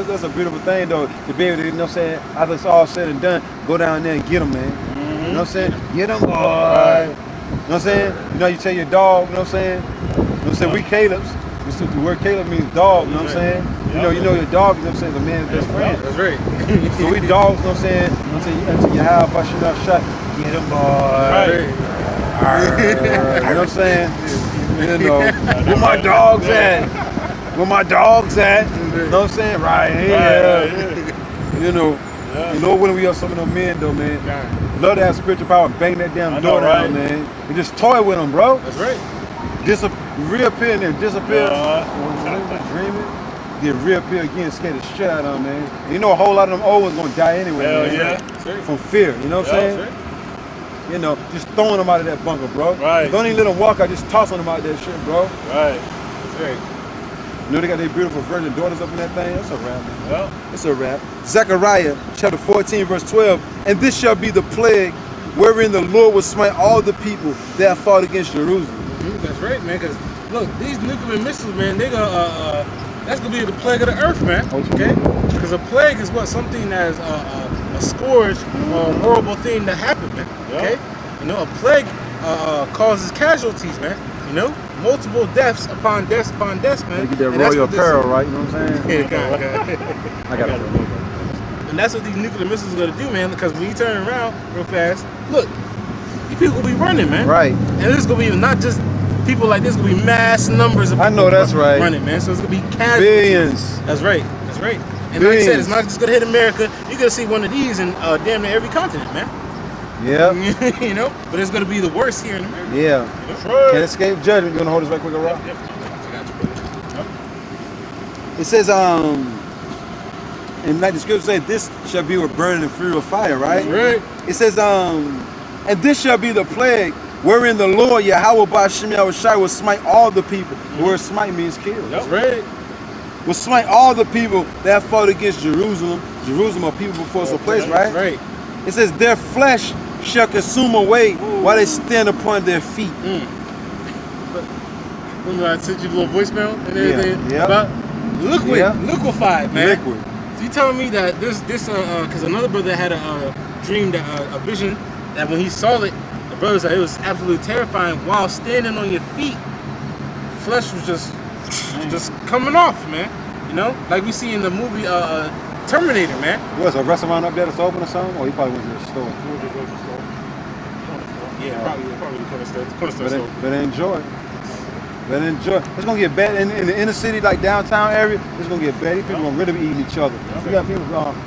that's a beautiful thing though, to be able to, you know what I'm saying, after it's all said and done, go down there and get them, man. You know what I'm saying? Get them, boy. You know what I'm saying? You know, you tell your dog, you know what I'm saying? You know what I'm saying? We Caleb's. The word Caleb means dog, you know what I'm saying? You know your dog, you know what I'm saying, is a man's best friend. That's right. So we dogs, you know what I'm saying? You know what I'm saying? You enter your house, bust your nut shut, get them, boy. Right. You know what I'm saying? You know, where my dogs at? Where my dogs at? You know what I'm saying? Right here. Right. You know, you know when we are some of them men though, man. Love to have spiritual power, bang that damn door down, man. And just toy with them, bro. That's right. Reappear and then disappear. Uh-huh. Dreaming. Then reappear again, scare the shit out of them, man. And you know a whole lot of them old ones gonna die anyway, Hell man. yeah. That's right. From fear, you know what I'm saying? That's right. You know, just throwing them out of that bunker, bro. Right. Don't even let them walk out, just tossing them out that shit, bro. Right. That's right. You know they got their beautiful virgin daughters up in that thing? That's a wrap, man. Well, It's a wrap. Zechariah chapter 14, verse 12. And this shall be the plague wherein the Lord will smite all the people that have fought against Jerusalem. That's right, man. Because look, these nuclear missiles, man, they gonna that's gonna be the plague of the earth, man. Okay? Because a plague is what something that's a scourge or a horrible thing that happened, man. Okay? You know, a plague causes casualties, man. You know, multiple deaths upon deaths upon deaths, man. You get that And that's royal what this- apparel, right? You know what I'm saying? Yeah, God. I got it. And that's what these nuclear missiles are gonna do, man. Because when you turn around real fast, look, these people will be running, man. Right. And this is gonna be not just people like this, gonna be mass numbers of I people know that's right. running, man. So it's gonna be casualties. Billions. That's right. That's right. And like I said, Billions. it's not just gonna hit America. You're gonna see one of these in damn near every continent, man. Yep. You know, but it's gonna be the worst here in America. Yeah. Can't escape judgment. You gonna hold us right quick, Rob? Yep. I got you. It says, and like the scripture said, this shall be with burning and fury of fire, right? Right. It says, and this shall be the plague wherein the Lord Yahweh Ba'Shem Yahushai will smite all the people. The word smite means kill. That's right. Will smite all the people that fought against Jerusalem. Jerusalem are people before some place, right? That's right. It says, their flesh shall consume away while they stand upon their feet. Remember I sent you the little voicemail and everything Yeah. about liquefied, man. Liquid. So you telling me that this because another brother had a dream, that a vision, that when he saw it, the brother said it was absolutely terrifying. While standing on your feet, flesh was just coming off, man. You know, like we see in the movie Terminator, man. What's a restaurant up there that's open or something? Or he probably went to the store. Yeah, probably the corner store. Better enjoy it. Better enjoy it. It's gonna get bad in the inner city, like downtown area. It's gonna get bad. These people gonna really be eating each other. You got people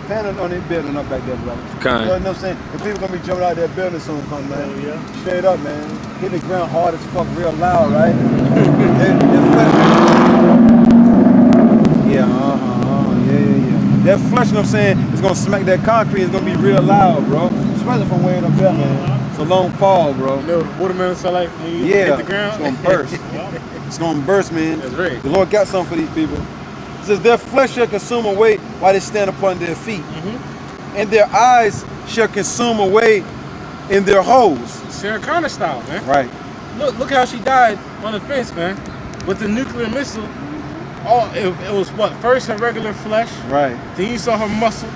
panning on their building up back there, brother. Kind. You know what I'm saying? The people gonna be jumping out of their building soon, come man. Oh, yeah. Straight up, man. Hit the ground hard as fuck, real loud, right? Yeah, yeah. That flesh, you know what I'm saying, is gonna smack that concrete. It's gonna be real loud, bro. Especially from way up there, man. It's a long fall, bro. You know what the watermelon sound like when you Yeah, hit the ground? it's gonna burst. It's gonna burst, man. That's right. The Lord got something for these people. It says, their flesh shall consume away while they stand upon their feet. And their eyes shall consume away in their holes. Sarah Connor style, man. Right. Look how she died on the fence, man. With the nuclear missile. It was what? First her regular flesh. Right. Then you saw her muscle.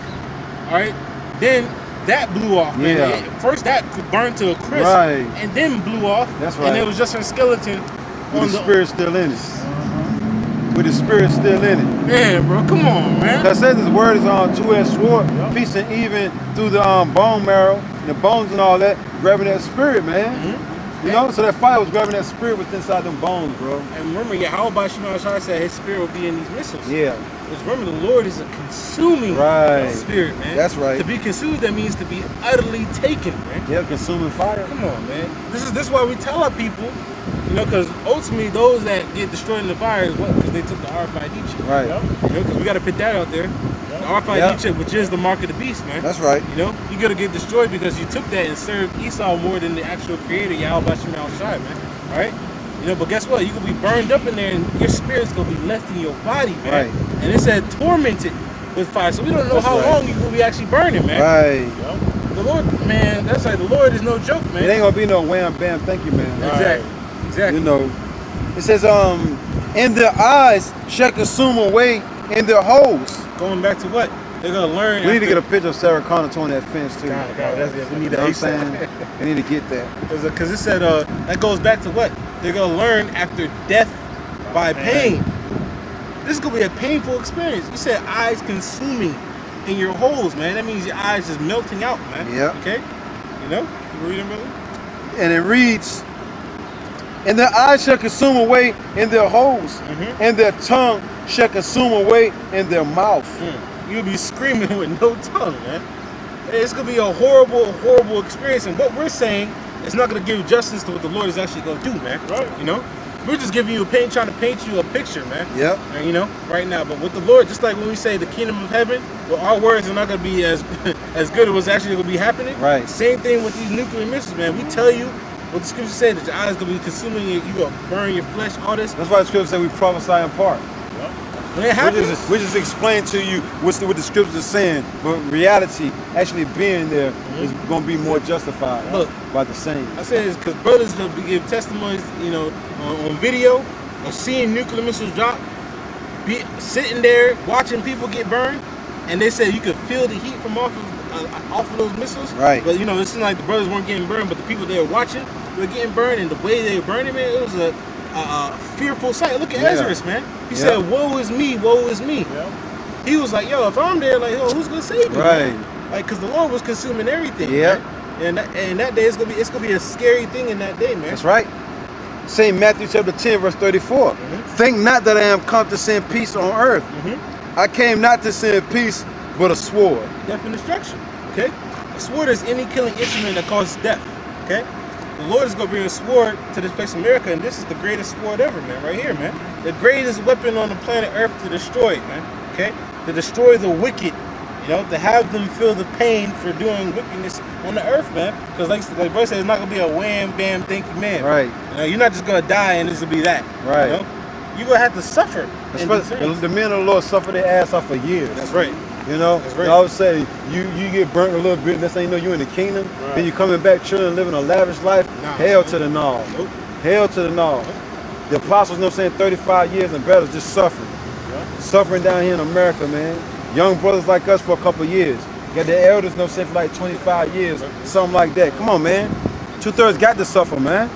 Alright? Then that blew off, man. Yeah. First that burned to a crisp. Right. And then blew off. That's right. And it was just her skeleton With on the spirit still in it. With the spirit still in it. Man, bro, come on, man. That says this word is on two-edged sword, piercing even through the bone marrow, and the bones and all that, grabbing that spirit, man. You know, so that fire was grabbing that spirit within inside them bones, bro. And remember, how about Shimon said his spirit will be in these missiles? Yeah. Because remember, the Lord is a consuming spirit, man. That's right. To be consumed, that means to be utterly taken, man. Yeah, consuming fire. Come on, man. This is why we tell our people, you know, because ultimately those that get destroyed in the fire is what? Because they took the RFID chip. Right. You know, because we got to put that out there. The RFID chip, which is the mark of the beast, man. That's right. You know, you gotta get destroyed because you took that and served Esau more than the actual creator, Yahweh Ba'Shem Yahushai, man. All right? You know, but guess what? You gonna be burned up in there and your spirit's gonna be left in your body, man. Right. And it said tormented with fire. So we don't know how long you gonna be actually burning, man. Right. The Lord, man, that's like the Lord is no joke, man. It ain't gonna be no wham bam, thank you, man. Exactly. You know, it says, and their eyes shall consume away in their holes. Going back to what? They're gonna learn. We need to get a picture of Sarah Connor towing that fence too. God, we need You know what I'm that saying? We need to get that. Because it said that goes back to what? They're gonna learn after death by pain. This is gonna be a painful experience. You said eyes consuming in your holes, man. That means your eyes just melting out, man. Yeah. Okay? You know? You reading, brother? And it reads, and their eyes shall consume away in their holes, and their tongue shall consume away in their mouth. You'll be screaming with no tongue, man. It's gonna be a horrible, horrible experience. And what we're saying is not gonna give justice to what the Lord is actually gonna do, man. Right. You know? We're just giving you trying to paint you a picture, man. Yep. And, you know, right now. But with the Lord, just like when we say the kingdom of heaven, well, our words are not gonna be as as good as what's actually gonna be happening. Right. Same thing with these nuclear missiles, man. We tell you what the scripture said, that your eyes gonna be consuming you, you gonna burn your flesh, all this. That's why the scripture said we prophesy in part. When it happens, We just explain to you what the scriptures are saying, but reality, actually being there, is going to be more justified by the same. I say this because brothers will give testimonies, on video of seeing nuclear missiles drop, sitting there watching people get burned, and they said you could feel the heat from off of those missiles. Right. But it seemed like the brothers weren't getting burned, but the people they were watching were getting burned, and the way they were burning, man, it was a fearful sight. Look at Ezra, man. He said, "Woe is me, woe is me." Yeah. He was like, "Yo, if I'm there, like, yo, who's gonna save me?" Right. Man? Like, cause the Lord was consuming everything. Yeah. And that day it's gonna be a scary thing in that day, man. That's right. St. Matthew chapter 10, verse 34. Think not that I am come to send peace on earth. I came not to send peace, but a sword. Death and destruction. Okay? A sword is any killing instrument that causes death. Okay? The Lord is gonna bring a sword to this place, America, and this is the greatest sword ever, man. Right here, man. The greatest weapon on the planet Earth to destroy it, man. Okay? To destroy the wicked. To have them feel the pain for doing wickedness on the earth, man. Because like Bro said, it's not gonna be a wham, bam, thank you, man. Right. You're not just gonna die and this will be that. Right. You're gonna have to suffer. The men of the Lord suffer their ass off for years. That's right. That's right. I would say you get burnt a little bit, and that's how you know you're in the kingdom. Right. And you coming back chilling, living a lavish life. Hell to the no. Nope. Hell to the no. Nope. The apostles, 35 years in battle, just suffering. Suffering down here in America, man. Young brothers like us for a couple of years. Got the elders, for like 25 years, something like that. Come on, man. 2/3 got to suffer, man.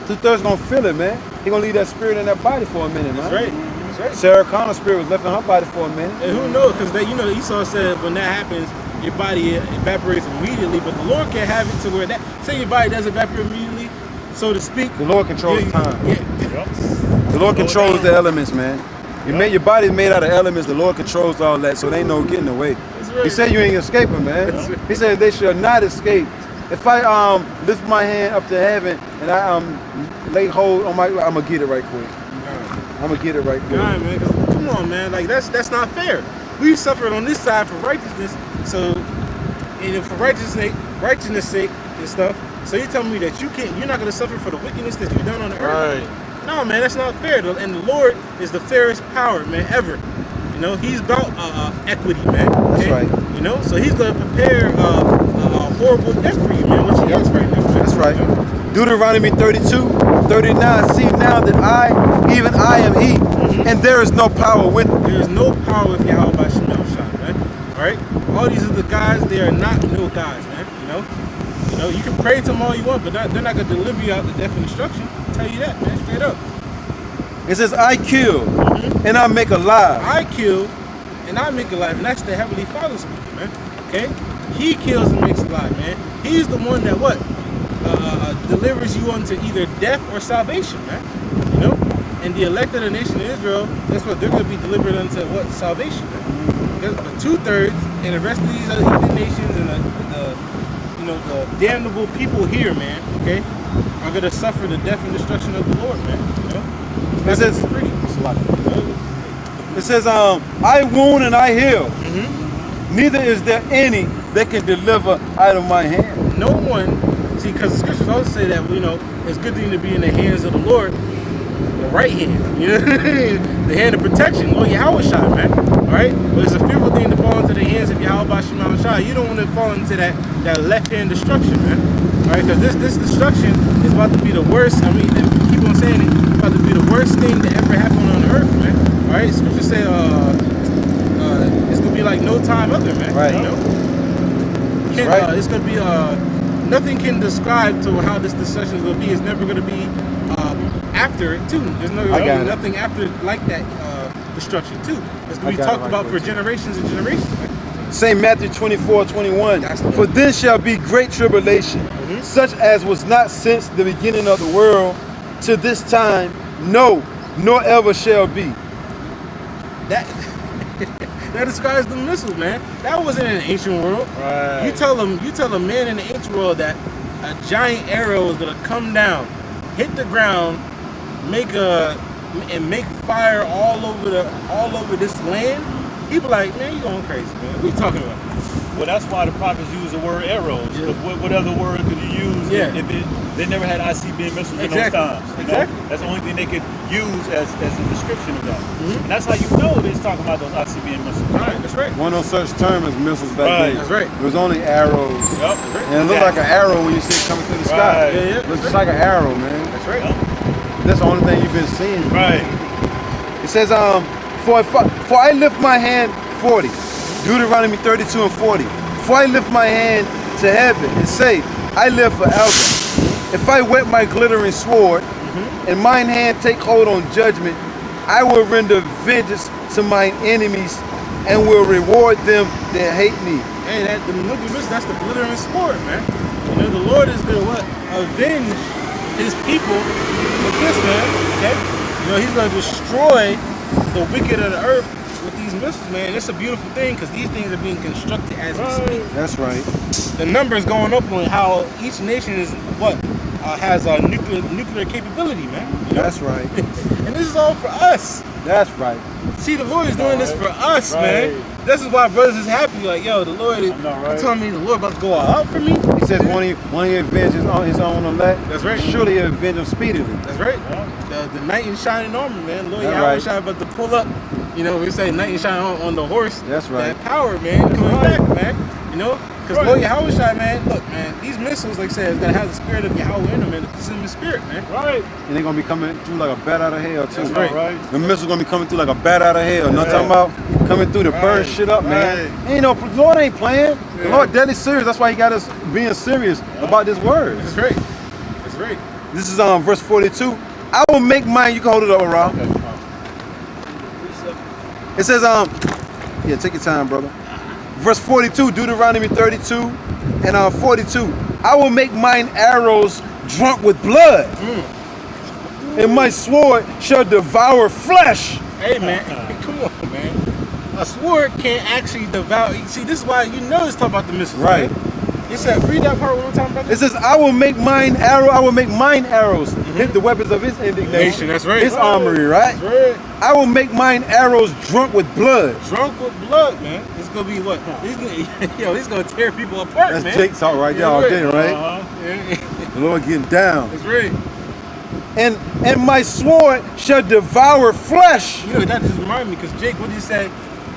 2/3 gonna feel it, man. He gonna leave that spirit in that body for a minute, man. That's right. That's right. Sarah Connor's spirit was left in her body for a minute. And who knows? Because Esau said when that happens, your body evaporates immediately. But the Lord can have it to where say your body does evaporate immediately, so to speak. The Lord controls time. Yeah. The Lord controls the elements, man. Your body is made out of elements. The Lord controls all that, so there ain't no getting away. He said you ain't escaping, man. He said they shall not escape. If I lift my hand up to heaven and I lay hold on I'm gonna get it right quick. I'm gonna get it right quick. Nah, man, 'cause come on, man. Like that's not fair. We suffered on this side for righteousness, so for righteousness' sake and stuff. So you telling me that you're not gonna suffer for the wickedness that you've done on the earth? Right. No, man, that's not fair. And the Lord is the fairest power, man, ever. He's about equity, man. Okay? That's right. So he's gonna prepare a horrible death for you, man. What he is right now, man. That's right. Deuteronomy 32:39. See now that even I am He, and there is no power with me. There is no power with Yahweh by Shemel Shah, man. All right. All these other guys, they are not no guys, man. You can pray to them all you want, but they're not gonna deliver you out the death and destruction. I'll tell you that, man, straight up. It says, I kill and I make alive. I kill and I make alive, and that's the Heavenly Father speaking, man. Okay? He kills and makes alive, man. He's the one that delivers you unto either death or salvation, man. And the elect of the nation of Israel, that's what they're going to be delivered unto what? Salvation, man. The 2/3 and the rest of these other heathen nations and the damnable people here, man, okay, are going to suffer the death and destruction of the Lord, man. It says, I wound and I heal. Neither is there any that can deliver out of my hand. No one, see, because the scriptures also say that, it's a good thing to be in the hands of the Lord, the right hand, the hand of protection, Lord Yahweh Shai, man. All right? But it's a fearful thing to fall into the hands of Yahweh Shema Shai. You don't want to fall into that left hand destruction, man. All right? Because this destruction is about to be the worst. I mean, keep on saying it, it's about to be the worst thing that ever happened on earth, man. All right? Scripture say it's going to be like no time other, man. Right. It's going to be nothing can describe to how this destruction is going to be. It's never going to be after it too. There's nothing after like that destruction too. It's going to be talked about for generations and generations. St. Matthew 24:21. For this shall be great tribulation, such as was not since the beginning of the world to this time, no, nor ever shall be. That describes the missiles, man. That wasn't in the ancient world. Right. You tell a man in the ancient world that a giant arrow is gonna come down, hit the ground, make fire all over this land. He'd be like, man, you going crazy, man. What are you talking about? Well, that's why the prophets use the word arrows. Yeah. What other word could you use Yeah. if they never had ICBM missiles in those Exactly. times? You know? Exactly. That's the only thing they could use as a description of that. Mhm. And that's how you know they're talking about those ICBM missiles. Right, that's right. One no such term as missiles back Right. then. That's right. It was only arrows. Yep. And it looked like an arrow when you see it coming through the sky. Right. Yeah, yeah. It looks just like an arrow, man. That's right. Yep. That's the only thing you've been seeing. Right. It says, for I lift my hand, 40. Deuteronomy 32 and 40. For I lift my hand to heaven and say, I live forever. If I whet my glittering sword, and mine hand take hold on judgment, I will render vengeance to mine enemies and will reward them that hate me. Hey, that's the glittering sword, man. You know, the Lord is going to what? Avenge his people with this, man. Okay? You know, he's going to destroy the wicked of the earth with these missiles, man. It's a beautiful thing because these things are being constructed as we speak. That's right. The numbers going up on how each nation is what? Has a nuclear capability, man. You know? That's right. And this is all for us. That's right. See, the Lord is doing this for us, Right. man. This is why brothers is happy. Like, yo, the Lord is telling me the Lord about to go all out for me. He says when he avenges on his own elect, That's right. surely he'll avenge them speedily. That's right. The knight in shining armor, man. Lord That's Yahweh right. Shai about to pull up. You know, we say knight in shining on the horse. That's right. That power, man, coming back, man. You know, because Lord Yahweh Shai, man, look, man, these missiles, like I said, is gonna have the spirit of Yahweh in them, man. It's in the spirit, man. Right. And they're gonna be coming through like a bat out of hell too. That's right. Right. The missiles gonna be coming through like a bat out of hell. Not talking about coming through to burn Right. shit up, man. Right. Ain't no, the Lord ain't playing. The Yeah. Lord deadly serious. That's why he got us being serious about this word. That's right. That's right. This is verse 42. I will make mine. You can hold it up, Rob. It says yeah, take your time, brother. Verse 42, Deuteronomy 32 and 42. I will make mine arrows drunk with blood, and my sword shall devour flesh. Hey, man, come on, man. A sword can't actually devour. See, this is why you know it's talking about the missiles, Right. man. It said, read that part one more time, brother. It says, I will make mine arrows hit the weapons of his indignation. That's right. His armory, right? Right. I will make mine arrows drunk with blood. Drunk with blood, man. It's gonna be what? He's gonna tear people apart, That's man. Jake's talk right there Yeah, all right. day, right? Yeah. The Lord getting down. That's right. And my sword shall devour flesh. You know, that just reminded me, because Jake, what did he say?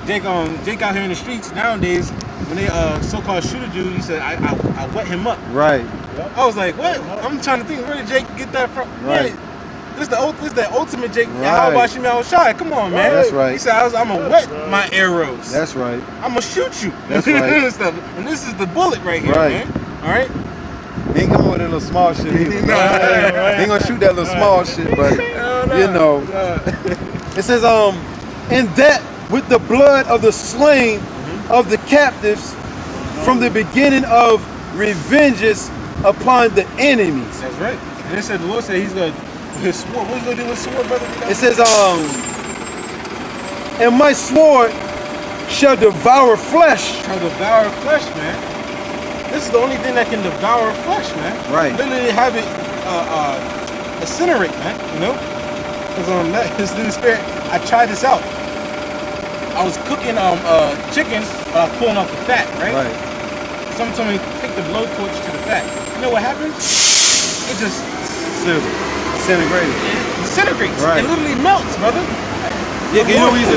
Jake out here in the streets nowadays, when they so-called shooter dude, he said, I wet him up. Right. I was like, what? I'm trying to think, where did Jake get that from? Right. Yeah, this is the ultimate Jake. Right. How about you, Shai? Come on, man. That's right. He said, I'm going to wet my arrows. That's right. I'm going to shoot you. That's right. And this is the bullet right here, Right. man. All right? He ain't coming with that little small shit either. Right. He ain't gonna shoot that little small shit, but you know. It says, and that with the blood of the slain of the captives from the beginning of revenges upon the enemies. That's right. And it said, the Lord said he's going to, his sword, what he's going to do with his sword, brother? It says, and my sword shall devour flesh. Trying to devour flesh, man. This is the only thing that can devour flesh, man. Right. Literally have it incinerate, man. You know? Because his new spirit, I tried this out. I was cooking chicken, but I was pulling off the fat, right? Right. Someone told me take the blowtorch to the fat. You know what happens? It just Disintegrated. disintegrates. Right. It literally melts, brother. Yeah, you know we used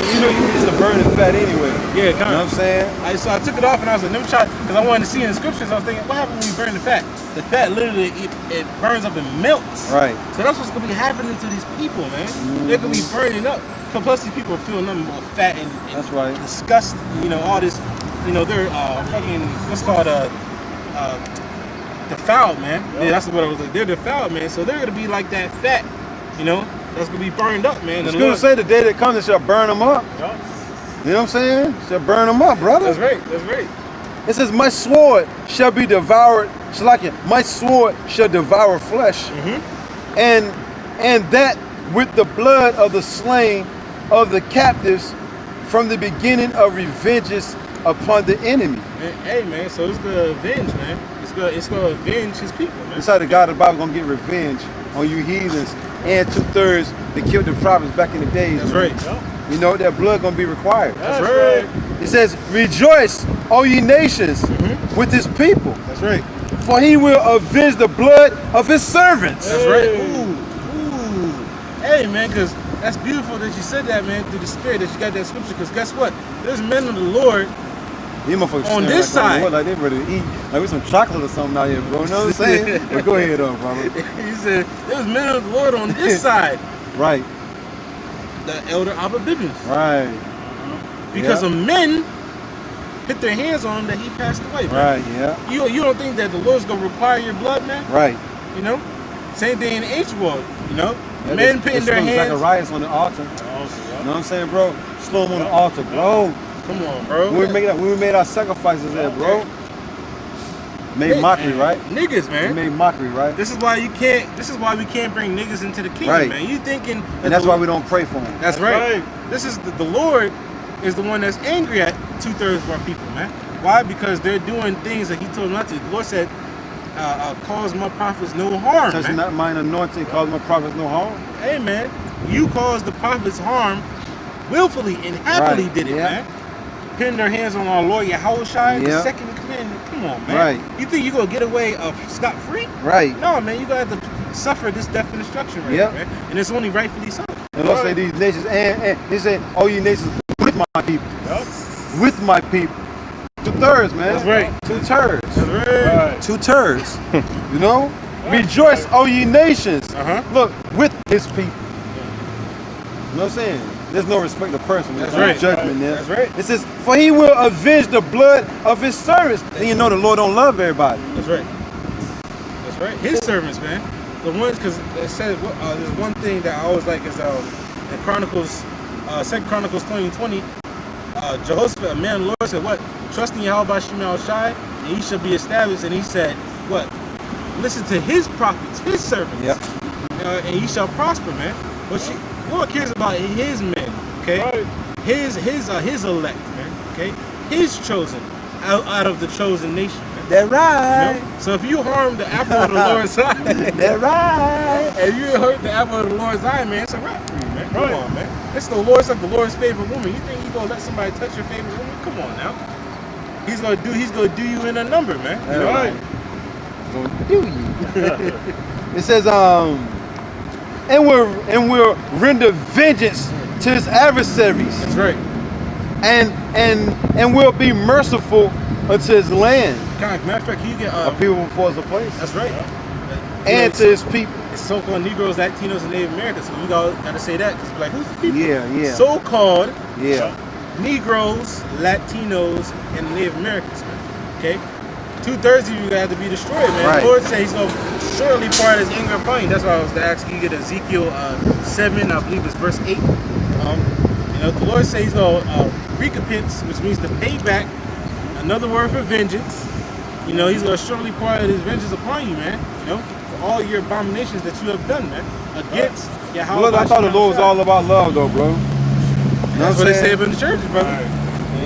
to burn the fat anyway. Yeah, You know what I'm saying? So I took it off and I was like, let me try, because I wanted to see in the scriptures. I was thinking, what happens when you burn the fat? The fat literally, it burns up and melts. Right. So that's what's going to be happening to these people, man. They're going to be burning up. Plus these people are feeling nothing but fat and That's right. disgust, you know, all this, you know, they're fucking, what's called defiled, man. Yeah, that's what I was like. They're defiled, man. So they're going to be like that fat, you know, that's going to be burned up, man. It's And going to say the day that comes, it shall burn them up. You know what I'm saying? Shall burn them up, brother. That's right, that's right. It says, my sword shall be devoured. My sword shall devour flesh. And that with the blood of the slain of the captives from the beginning of revenges upon the enemy. Man, hey, man, so it's going to avenge, man. It's going to avenge his people, man. That's how the God of the Bible going to get revenge on you heathens and 2/3 that killed the prophets back in the days. That's man. right. You know, that blood going to be required. That's right. It says, rejoice, O ye nations, with his people. That's right. For he will avenge the blood of his servants. That's right. Ooh. Hey, man, because that's beautiful that you said that, man, through the Spirit, that you got that scripture. Because guess what? There's men of the Lord These motherfuckers on this side. like they ready to eat. Like with some chocolate or something out here, bro. You know what I'm saying? But go ahead, though, brother. He said, there's men of the Lord on this side. Right. The elder Abba Bibbins. Right. Because of men hit their hands on him that he passed away, man. Right, yeah. You don't think that the Lord's going to require your blood, man? Right. You know? Same thing in the ancient world, you know? Yeah, Men putting their hands. Zacharias on the altar. You know what I'm saying, bro? Slow him on the altar, bro. Come on, bro. When we made our sacrifices there, bro. Made mockery, right? Niggas, We man. made mockery, right? This is why we can't bring niggas into the kingdom, Right. man. You thinking And that's why we don't pray for them. That's right. This is the Lord is the one that's angry at 2/3 of our people, man. Why? Because they're doing things that he told them not to. The Lord said, cause my prophets no harm, Touch man. not mine anointing, cause my prophets no harm. Hey, man, you caused the prophets harm willfully and happily Right, did it, yeah. man. Putting their hands on our Lord Yahushua, the Yeah. second commandment. Come on, man. Right. You think you're going to get away scot-free? Right. No, man, you're going to have to suffer this death and destruction right Yep. now, man. And it's only rightfully so. And Lord say these nations, and he said, all you nations with my people. With my people. 2/3, man. That's right. 2/3. That's right. 2/3. You know? Rejoice, all ye nations. Uh-huh. Look, with his people. You know what I'm saying? There's no respect of person. There's That's no right. judgment there. That's right. It says, for he will avenge the blood of his servants. Then you know the Lord don't love everybody. That's right. That's right. His servants, man. The ones, because it says, there's one thing that I always like is in Chronicles, 2 Chronicles 20:20, Jehoshaphat, a man of the Lord, said, what? Trust in Yahweh by Shem Shai, and he shall be established. And he said, what? Listen to his prophets, his servants. Yep. And he shall prosper, man. But the Lord cares about his men, okay? Right. His elect, man, okay? His chosen, out of the chosen nation, man. That's You right. know? So if you harm the apple of the Lord's eye, That's right. if you hurt the apple of the Lord's eye, man, it's a wrap for you, man. Come Right. on, man. It's like the Lord's favorite woman. You think he's gonna let somebody touch your favorite woman? Come on now. He's gonna do you in a number, man. You know? Right. Gonna do you. It says, and we'll render vengeance to his adversaries, That's right. and we'll be merciful unto his land. Matter of fact, you get A people before the place. that's right. And to his people. It's so-called Negroes, Latinos, and Native Americans. So we gotta say that because like, who's the people? Yeah. So-called Yeah. Negroes, Latinos, and Native Americans, man. Okay? 2/3 of you have to be destroyed, man. Right. The Lord said he's gonna surely pour out his anger upon you. That's why I was asking you to get Ezekiel 7, I believe it's verse 8. The Lord says he's gonna recompense, which means to pay back. Another word for vengeance. He's gonna surely pour out his vengeance upon you, man. For all your abominations that you have done, man. Against Yahweh. Look, I thought the Lord was all about love, though, bro. That's what they say up in the churches, brother.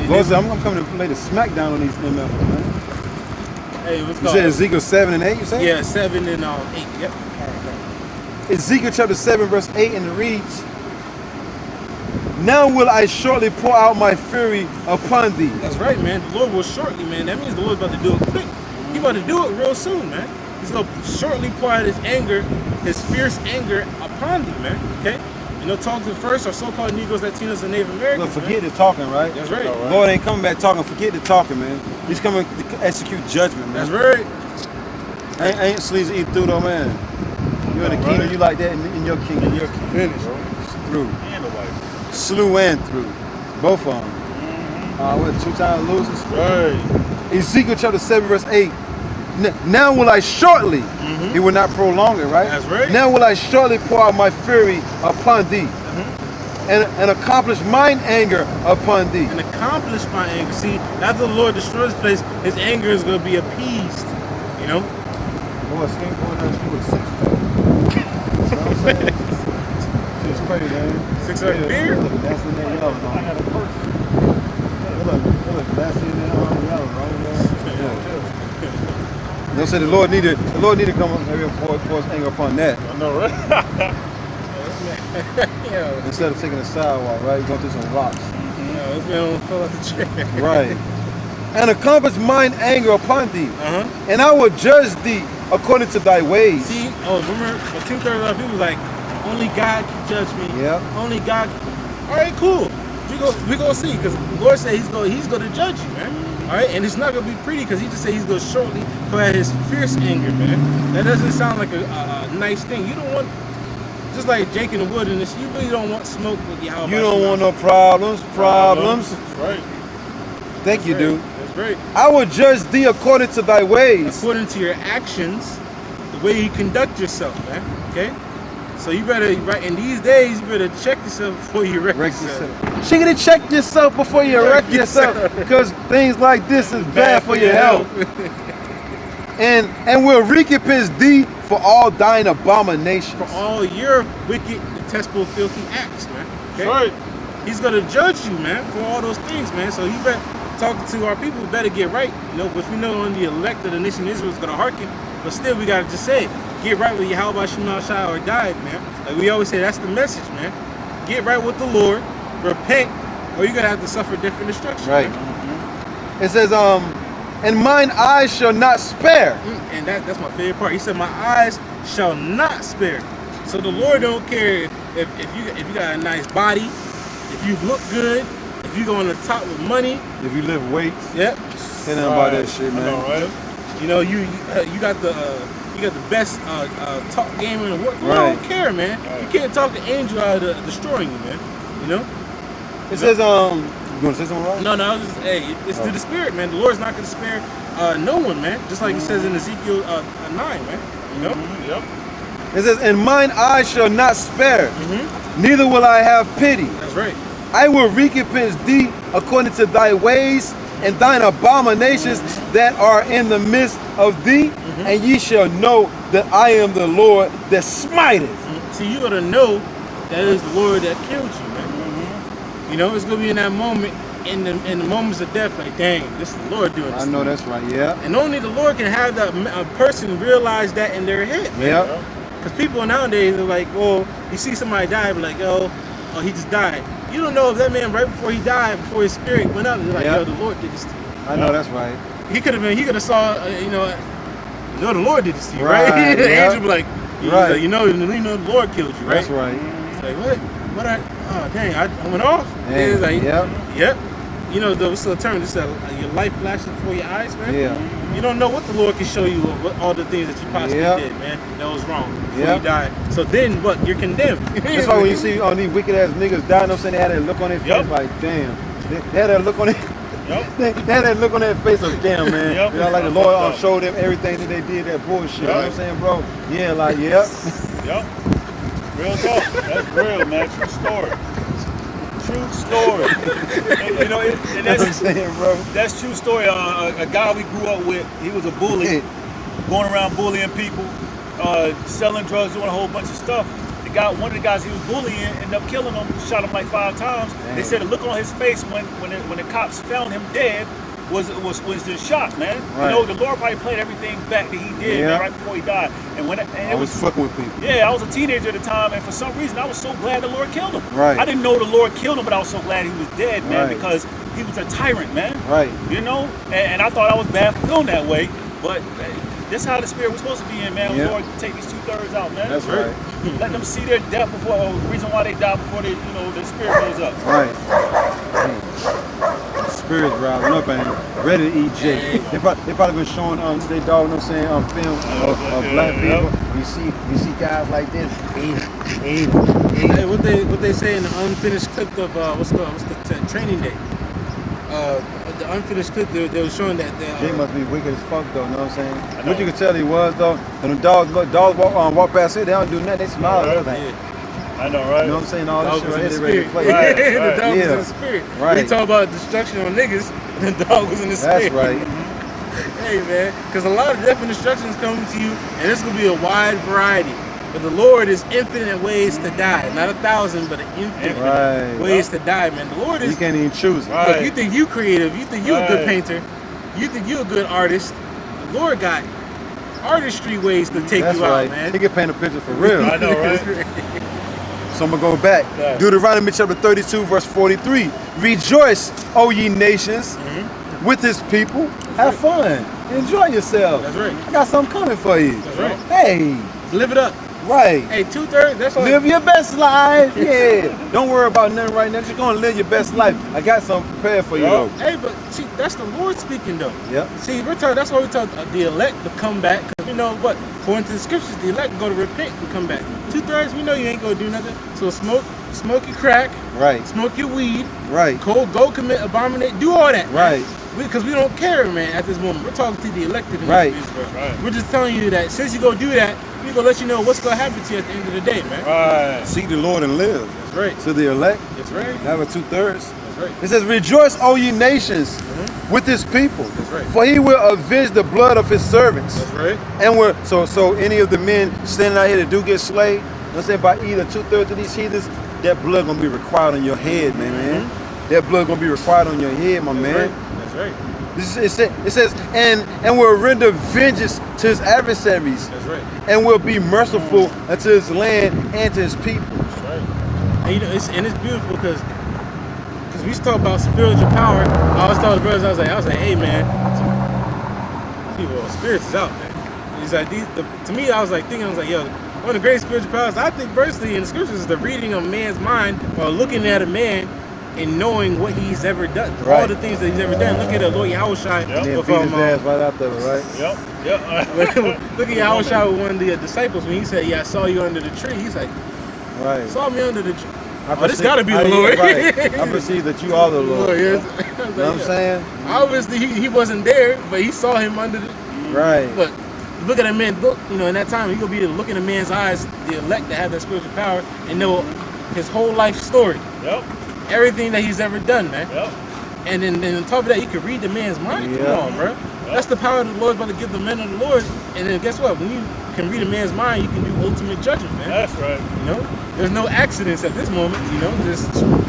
Lord said, I'm coming to lay the smack down on these MFs, man. Hey, what's You called? said Ezekiel 7 and 8, you said? Yeah, 7 and 8. Yep. Ezekiel chapter 7, verse 8, and it reads, now will I shortly pour out my fury upon thee. That's right, man. The Lord will shortly, man. That means the Lord's about to do it quick. He's about to do it real soon, man. He's going to shortly pour out his anger, his fierce anger upon thee, man. Okay? Talk to the first, our so-called Negroes, Latinos, and Native Americans. Look, forget the talking, right? That's right. Lord ain't coming back talking. Forget the talking, man. He's coming to execute judgment, man. That's right. Ain't sleazy eat through, though, man. You're in the kingdom, you like that in your kingdom. You're finished. It's through. And the wife. Slew and through. Both of them. What, 2 times losers? Right. Ezekiel chapter 7, verse 8. Now will I shortly, he will not prolong it, right? That's right. Now will I shortly pour out my fury upon thee, and accomplish mine anger upon thee. And accomplish my anger. See, after the Lord destroys this place, his anger is going to be appeased. Boy, skateboard down the street with 6 pack. You know what I'm saying? It's crazy, man. 6 pack beer? Look, that's in that yellow, bro. I got a purse. Look, that's in that yellow, bro. You know, say the Lord needed to come up here and pour his anger upon that. I know, right? Yeah. Instead of taking a sidewalk, right? You're going through some rocks. This man almost fell off the chair. Right. and accomplish mine anger upon thee. Uh-huh. And I will judge thee according to thy ways. See, remember, but 2/3 of people like, only God can judge me. Yeah. Only God. All right, cool. We go see, because the Lord said He's gonna judge you, man. All right, and it's not gonna be pretty, because He just said He's gonna shortly pour out His fierce anger, man. That doesn't sound like a nice thing. You don't want, just like Jake in the wilderness, you really don't want smoke with Yahweh. You don't want no problems. That's right. Thank you, dude. That's right. I will judge thee according to thy ways. According to your actions, the way you conduct yourself, man. Okay? So you better, right in these days, you better check yourself before you wreck yourself. She gonna check yourself before you wreck yourself, because things like this is bad for your health. And will recompense thee for all thine abominations. For all your wicked, detestable, filthy acts, man. Okay? Right. He's gonna judge you, man, for all those things, man. So you better, talking to our people, better get right. You know, but we know only the elect of the nation of Israel is gonna hearken. But still, we gotta just say it. Get right with Yahweh Shema Shai or die, man. Like we always say, that's the message, man. Get right with the Lord, repent, or you're gonna have to suffer death and destruction. Right. Man. It says, and mine eyes shall not spare. And that's my favorite part. He said, my eyes shall not spare. So the Lord don't care if you got a nice body, if you look good, if you go on the top with money. If you lift weights. Yep. Say nothing about that shit, man. I know, right? You know, you got the best talk game in the world. You Right. don't care, man. You can't talk the angel out of destroying you, man. You know? It says, you gonna say something, right? No, I was just, hey, it's through the Spirit, man. The Lord's not gonna spare no one, man. Just like He says in Ezekiel 9, man. You know? Yep. It says, and mine eyes shall not spare, neither will I have pity. That's right. I will recompense thee according to thy ways and thine abominations that are in the midst of thee, and ye shall know that I am the Lord that smiteth. See, you gotta know that it is the Lord that killed you, man. You know, it's gonna be in that moment, in the moments of death, like, dang, this is the Lord doing this. I know that's right, yeah. And only the Lord can have that a person realize that in their head, man. Yeah. Because people nowadays are like, well, you see somebody die, but like, oh, he just died. You don't know if that man right before he died, before his spirit went up, they're like, yo, the Lord did this to you. I know that's right. He could have saw, the Lord did this to you, right? Right, The yeah. angel be like, Right. like, you know the Lord killed you, right? That's right. It's like, what? Oh, dang, I went off. Yeah. It's like, Yep. Yep. You know, what's the term? This your life flashes before your eyes, man. Yeah. You don't know what the Lord can show you of all the things that you possibly Yeah. did, man. That was wrong before Yeah. you died. So then what? You're condemned. That's why when you see on these wicked ass niggas dying, I'm saying they had that look on their face Yep. like, damn. They had that look on their Yep. they had that look on their face of damn, man. Yep. You know, like the Lord showed them everything that they did, that bullshit. You know what I'm saying, bro? Yeah, like, yep. Yep. Real talk. That's real, man. True story. True story. and That's what I'm that's saying, bro. that's true story. A guy we grew up with, he was a bully, going around bullying people, selling drugs, doing a whole bunch of stuff. One of the guys he was bullying ended up killing him, shot him like 5 times. Damn. They said the look on his face when the cops found him dead was in shock, man. Right. You know, the Lord probably played everything back that he did, Yeah. man, right before he died. And I was fucking with people. yeah, I was a teenager at the time, and for some reason, I was so glad the Lord killed him. Right. I didn't know the Lord killed him, but I was so glad he was dead, man, Right. because he was a tyrant, man. Right. You know, and I thought I was bad for feeling that way, but that's how the spirit was supposed to be in, man. Yeah. The Lord take these 2/3 out, man. That's right. Let them see their death before, or the reason why they die before they, their spirit goes up. Right. Spirits rising up and ready to eat Jake. They probably been showing they dog, film of black people. You see guys like this. Hey, what they say in the unfinished clip of what's the training day? The unfinished clip they were showing that Jay must be wicked as fuck though, you know what I'm saying? What you could tell he was though, and the dogs walk past it, they don't do nothing, they smile and everything. I know, right? You know what I'm saying? All Dog this was shit in right the here, ready to spirit. play. Right. The dog was Yeah. in the spirit. Right. We talk about destruction on niggas, the dog was in the That's spirit. right. Hey man, because a lot of death and destruction is coming to you, and it's gonna be a wide variety. But the Lord is infinite ways to die, not 1,000, but an infinite Right. ways to die, man. The Lord You is. can't even choose it. Right. Look, you think you creative, you think you a good Right. painter, you think you a good artist. The Lord got artistry ways to take That's you right. out, man. He can paint a picture for real. I know, right? So I'm gonna go back. Yeah. Deuteronomy chapter 32, verse 43. Rejoice, O ye nations. with his people. Have fun. Enjoy yourself. That's right. I got something coming for you. That's right. Hey, Live it up. right. Hey, 2/3. That's all. Live your best life. Yeah. Don't worry about nothing right now. Just go and live your best life. I got something prepared for you though. Hey, but see, that's the Lord speaking though. Yep. See, that's why we tell the elect to come back. Because you know what? According to the scriptures, the elect go to repent and come back. 2/3, we know you ain't gonna do nothing. So smoke your crack, Right. smoke your weed, Right. go commit, abominate, do all that. Right. Because we don't care, man, at this moment. We're talking to the elected in Right. this piece, bro. We're just telling you that since you go do that, we're gonna let you know what's gonna happen to you at the end of the day, man. Right. Seek the Lord and live. That's right. To the elect, That's right. have a 2/3. That's right. It says, rejoice, O ye nations, with his people. That's right. For he will avenge the blood of his servants. That's right. And we're so any of the men standing out here that do get slayed, I'm saying by either 2/3 of these heathens, that blood gonna be required on your head, man. That blood gonna be required on your head, my man. Right. That's right. It says, and will render vengeance to his adversaries, That's right. and will be merciful unto his land and to his people. That's right. And you know, it's beautiful because we talk about spiritual power. I always tell the brothers, I was like, hey man, people, spirits is out, man. He's like, to me, I was like, yo, one of the greatest spiritual powers I think personally in the scriptures is the reading of man's mind or looking at a man and knowing what he's ever done, Right. all the things that he's ever done. Look at the Lord Yahushua. And then with, beat his ass right after it, right? Yep. Look at Yahushua with one of the disciples when he said, yeah, I saw you under the tree. He's like, Right. saw me under the tree. I Oh, this gotta be the yeah, Lord. Right. I perceive that you are the Lord. Lord, You yes. know what I'm saying? Obviously, he wasn't there, but he saw him under the. Right. But look at that man. Look, you know, in that time, he gonna be able to look in a man's eyes, the elect that have that spiritual power, and know his whole life story, Yep. everything that he's ever done, man. Yep. And then on top of that, you can read the man's mind. Yeah. Come on, bro. That's the power of the Lord's about to give the men of the Lord. And then guess what? When you can read a man's mind, you can do ultimate judgment, man. That's right. You know, there's no accidents at this moment. You know, there's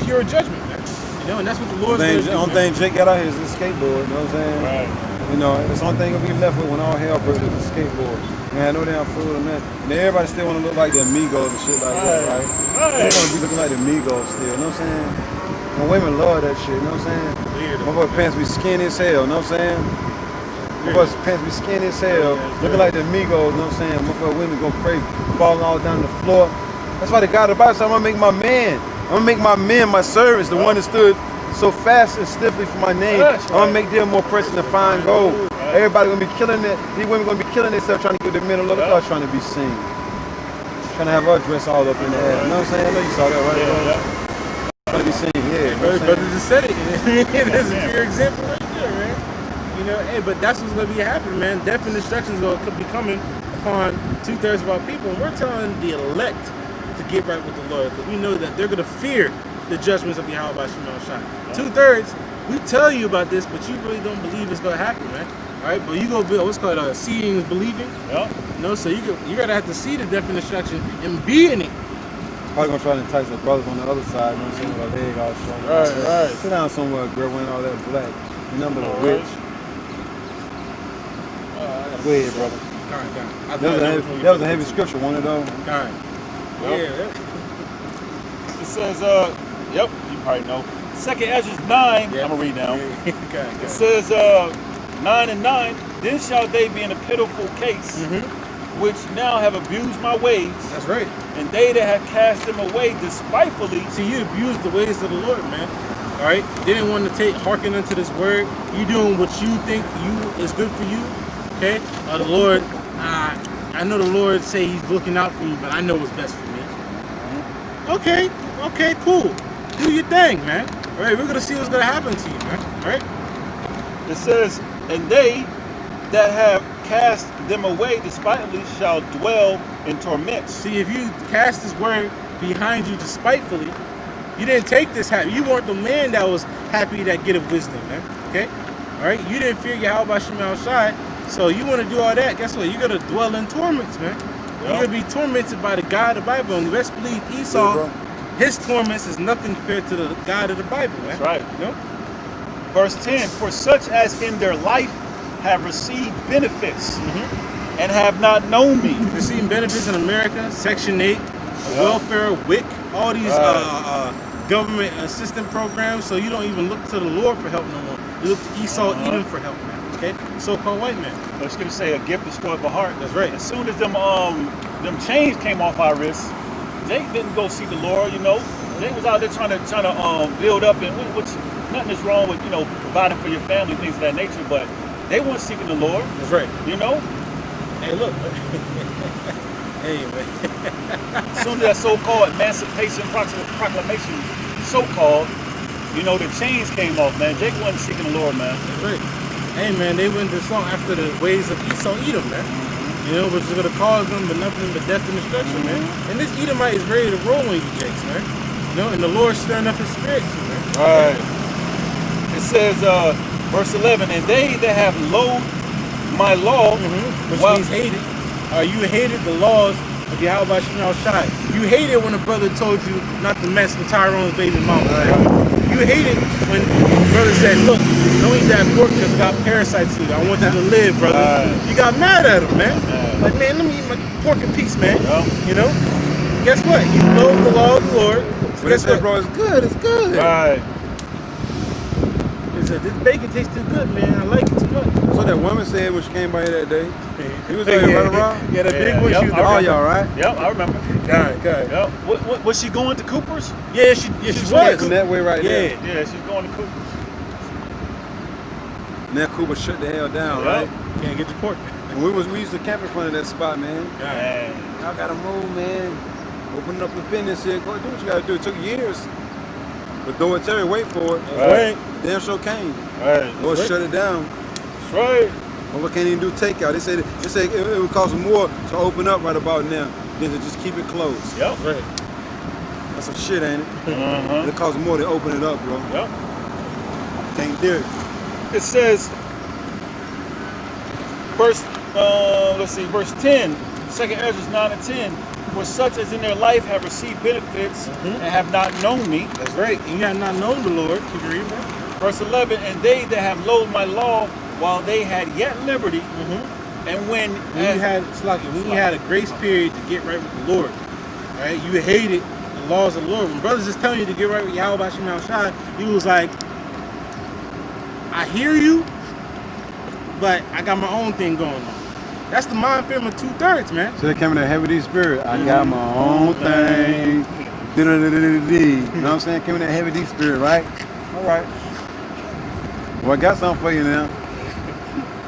pure judgment, man. You know, and that's what the Lord's going to do. The only thing Jake got out here is the skateboard. You know what I'm saying? Right. You know, it's the only thing gonna be left with when all hell breaks is the skateboard. Man, no damn food and that. And everybody still wanna look like the Amigos and shit like that, right? They wanna be looking like the Amigos still. You know what I'm saying? And women love that shit. You know what I'm saying? Motherfucker pants be skinny as hell. You know what I'm saying? Motherfucker pants be skinny as hell, looking like the Amigos. You know what I'm saying? Motherfucker women go crazy, falling all down the floor. That's why the God of the Bible said, I'm gonna make my man. I'm gonna make my men my servants, the one that stood so fast and stiffly for my name. I'm gonna make them more precious than fine gold. Everybody gonna be killing it. These women gonna be killing themselves trying to give the men a look at us trying to be seen. Trying to have our dress all up in the air. You know what I'm saying? I know you saw that, right? Trying to be seen, yeah. Brother just said it. There's a pure example right there, man. You know, hey, but that's what's gonna be happening, man. Death and destruction is gonna be coming upon 2/3 of our people, and we're telling the elect to get right with the Lord, because we know that they're gonna fear the judgments of Yahweh by Shema Shai. 2/3, we tell you about this, but you really don't believe it's gonna happen, man. All right, but you go build what's called seeing is believing. Yep. You know, so you gotta have to see the death and destruction and be in it. Probably gonna try to entice the brothers on the other side, you know what I'm saying, with a leg all strong. Right. Sit down somewhere, girl, wearing all that black. You number the witch. Go ahead, brother. All right. That was a heavy scripture, one of those. All right. Yeah. It says, yep, you probably know. 2nd Ezra 9, Yeah. I'm gonna read now. Okay. It says, 9 and 9, then shall they be in a pitiful case, which now have abused my ways, That's right. and they that have cast them away despitefully. See, you abuse the ways of the Lord, man. All right. They didn't want to hearken unto this word. You doing what you think is good for you. Okay. The Lord. I know the Lord say He's looking out for you, but I know what's best for me. Okay. Okay. Cool. Do your thing, man. All right. We're gonna see what's gonna happen to you, man. All right. It says, and they that have cast them away despitefully shall dwell in torments. See, if you cast this word behind you despitefully, you didn't take this happy. You weren't the man that was happy that getteth wisdom, man. Okay? All right? You didn't fear Yahweh by Shema Shai. So you want to do all that, guess what? You're going to dwell in torments, man. You're going to be tormented by the God of the Bible. And best believe Esau, his torments is nothing compared to the God of the Bible, man. That's right. You know? Verse 10, for such as in their life have received benefits and have not known me. Receiving benefits in America, Section 8, welfare, WIC, all these government assistance programs, so you don't even look to the Lord for help no more. You look to Esau, Edom for help, man. Okay? So-called white man. The scripture say a gift destroys the heart. That's right. As soon as them chains came off our wrists, Jake didn't go see the Lord, you know. Jake was out there trying to build up, and which nothing is wrong with, you know, providing for your family, things of that nature, but they weren't seeking the Lord. That's right. You know? Hey, look. Hey, man. As soon as that so-called emancipation proclamation, so-called, you know, the chains came off, man. Jake wasn't seeking the Lord, man. That's right. Hey, man, they went to song after the ways of Esau, Edom, man. You know, which is going to cause them but nothing but death and destruction, man. And this Edomite is ready to roll on you, Jakes, man. You know, and the Lord's stirring up his spirits, man. Right. It says, verse 11, and they that have loathed my law, Which means hated. You hated the laws of Yahweh Shemel Shai. You hated when a brother told you not to mess with Tyrone's baby mama. Right? You hated when the brother said, look, don't eat that pork because it got parasites in it. I want you to live, brother. Right. You got mad at him, man. Like, man, let me eat my pork in peace, man. Yeah. You know? Guess what? You know the law of the Lord. So But guess it's what? bro, it's good. It's good. Right. He said, this bacon tastes too good, man. I like it too much. So that woman said when she came by here that day. He was there right around. Yeah, the big one. Yep, She was I the All remember. y'all, right? Yep, I remember. God. Yep. What, was she going to Cooper's? Yeah, she She's was. that way right there. Yeah. Yeah, she's going to Cooper's. Now Cooper shut the hell down, Yep. right? Can't get your pork. And we used to camp in front of that spot, man. Man. Y'all gotta move, man. Open up the business here. Go do what you gotta do. It took years. But though Terry wait for it, Right. damn sure came. Right. Lord shut it down. That's right. Well, can't even do takeout. They said it would cost more to open up right about now than to just keep it closed. Yep. Right. That's some shit, ain't it? Uh-huh. It costs more to open it up, bro. Yep. Can't do it. It says, verse 10, 2nd Ezra 9 and 10, for such as in their life have received benefits and have not known me. That's right. And you have not known the Lord. Keep it reading, man. Verse 11, and they that have loathed my law while they had yet liberty, and when When you had a grace period to get right with the Lord, right? You hated the laws of the Lord. When brothers is telling you to get right with Yahweh Shemel Shai, you was like, I hear you, but I got my own thing going on. That's the mind frame of 2/3, man. So they came in that heavy D spirit. I got my own thing. You know what I'm saying? Came in that heavy D spirit, right? All right. Well, I got something for you now.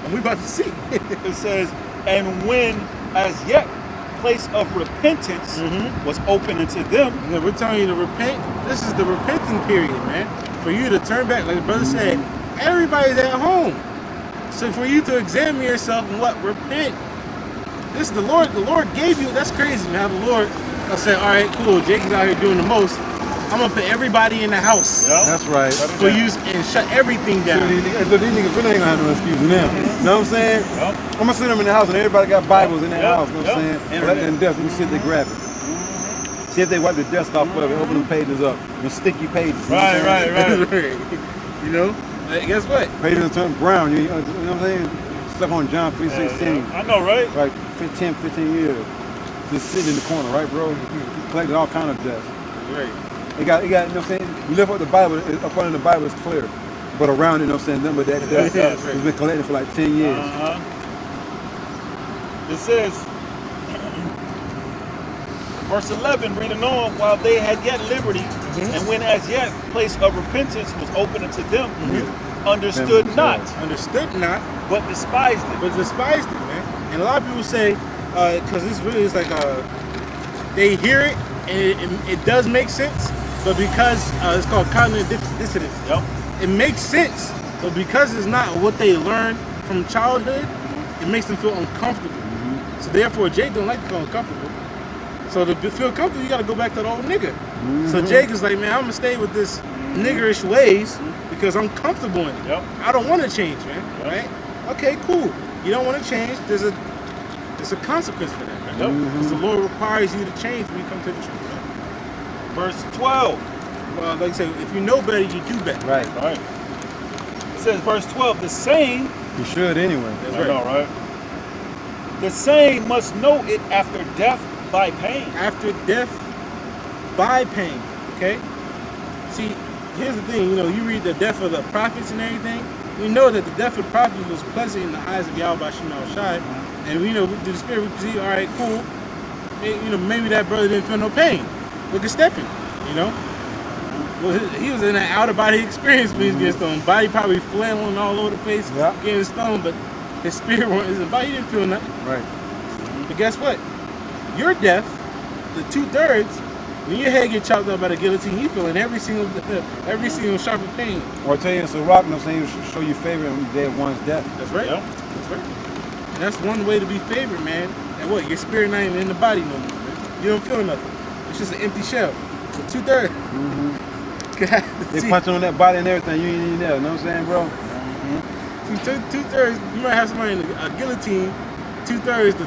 And we about to see. it says, and when as yet place of repentance was open unto them. Yeah, we're telling you to repent. This is the repenting period, man. For you to turn back, like the brother said, everybody's at home. So for you to examine yourself and what? Repent. This is the Lord. The Lord gave you. That's crazy, man. The Lord said, all right, cool. Jacob's out here doing the most. I'm gonna put everybody in the house Yep. That's right. for you and shut everything down. These niggas really ain't gonna have no excuse now. You know what I'm saying? Yep. I'm gonna send them in the house and everybody got Bibles in their Yep. house. You know what I'm Yep. saying? Let them desk. We sit there grab it. See if they wipe the desk off for it. Open them pages up. The sticky pages. You know what I'm saying? Right. You know? Guess what? Pages turn brown. You know what I'm saying? Stuck on John 3:16. I know, right? Like 15 years. Just sitting in the corner, right, bro? He collected all kind of dust. Right. It got, you know what I'm saying? You lift up the Bible, up under the Bible is clear. But around it, you know what I'm saying? None but that dust. Yeah, It's been collecting for like 10 years. It says, verse 11, reading on, while they had yet liberty, and when as yet place of repentance was open unto them, understood not, Understood not, but despised it. but despised it, man. And a lot of people say, because this really is like they hear it and it does make sense, but because it's called cognitive dissonance. Yep. It makes sense, but because it's not what they learned from childhood, it makes them feel uncomfortable. So therefore, Jake don't like to feel uncomfortable. So to feel comfortable, you got to go back to the old nigga. So Jake is like, man, I'm gonna stay with this niggerish ways because I'm comfortable in it. Yep. I don't want to change, man. Yep. Right? Okay, cool. You don't want to change. There's a consequence for that, man. Yep. Because the Lord requires you to change when you come to the truth. Man. Verse 12. Well, like I say, if you know better, you do better. Right. Right. It says, verse 12, the same, You should anyway. That's I right. know, right? The same must know it after death by pain. After death, by pain. Okay. See, here's the thing. You know, you read the death of the prophets and everything. we know that the death of the prophet was pleasant in the eyes of Yahweh Shema Shai, and we know through the Spirit we can see, all right, cool. Maybe that brother didn't feel no pain. Look at Stephen, Well, he was in an out-of-body experience when he was getting stoned. Body probably flailing all over the place, getting stoned, but his spirit wasn't his body. He didn't feel nothing. Right. But guess what? Your death, the 2/3, when your head gets chopped up by the guillotine, you feeling every single sharp of pain. Or I tell you, it's a rock, saying show you favor in the day of one's death. That's right. Yep. That's right. And that's one way to be favored, man. And what? Your spirit not even in the body no more. Man. You don't feel nothing. It's just an empty shell. So 2/3. They punching on that body and everything. You ain't even there. You know what I'm saying, bro? See, 2/3. You might have somebody in a guillotine. 2/3. The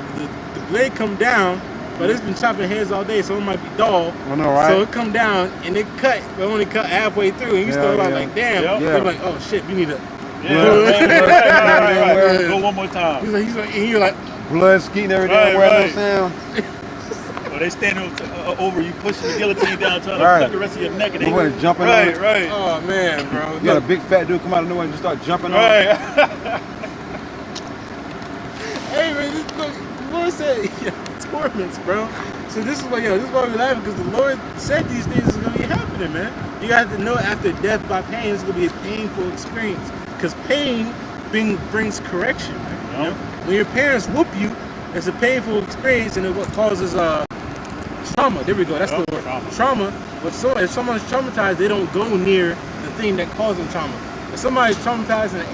blade come down. But it's been chopping heads all day, so it might be dull. I know, right? So it come down and it cut, but only cut halfway through, and you still like, damn. Yeah. They're like, oh shit, we need a. Right. Go one more time. He's like, and you're like, blood skeeting everything, Right. no sound. Well, they standing over you, pushing the guillotine down, trying to cut the rest of your neck. And You went jumping on it. Right. oh man, bro. You got a big fat dude come out of nowhere and just start jumping on it. Right. Hey man, look, the Lord said, torments, bro. So this is why we laughing, because the Lord said these things is gonna be happening, man. You got to know after death by pain, it's gonna be a painful experience, because pain brings correction. Right? You know? When your parents whoop you, it's a painful experience, and it what causes trauma. There we go. That's the word. Trauma. But if someone's traumatized, they don't go near the thing that caused them trauma. If somebody's traumatized in an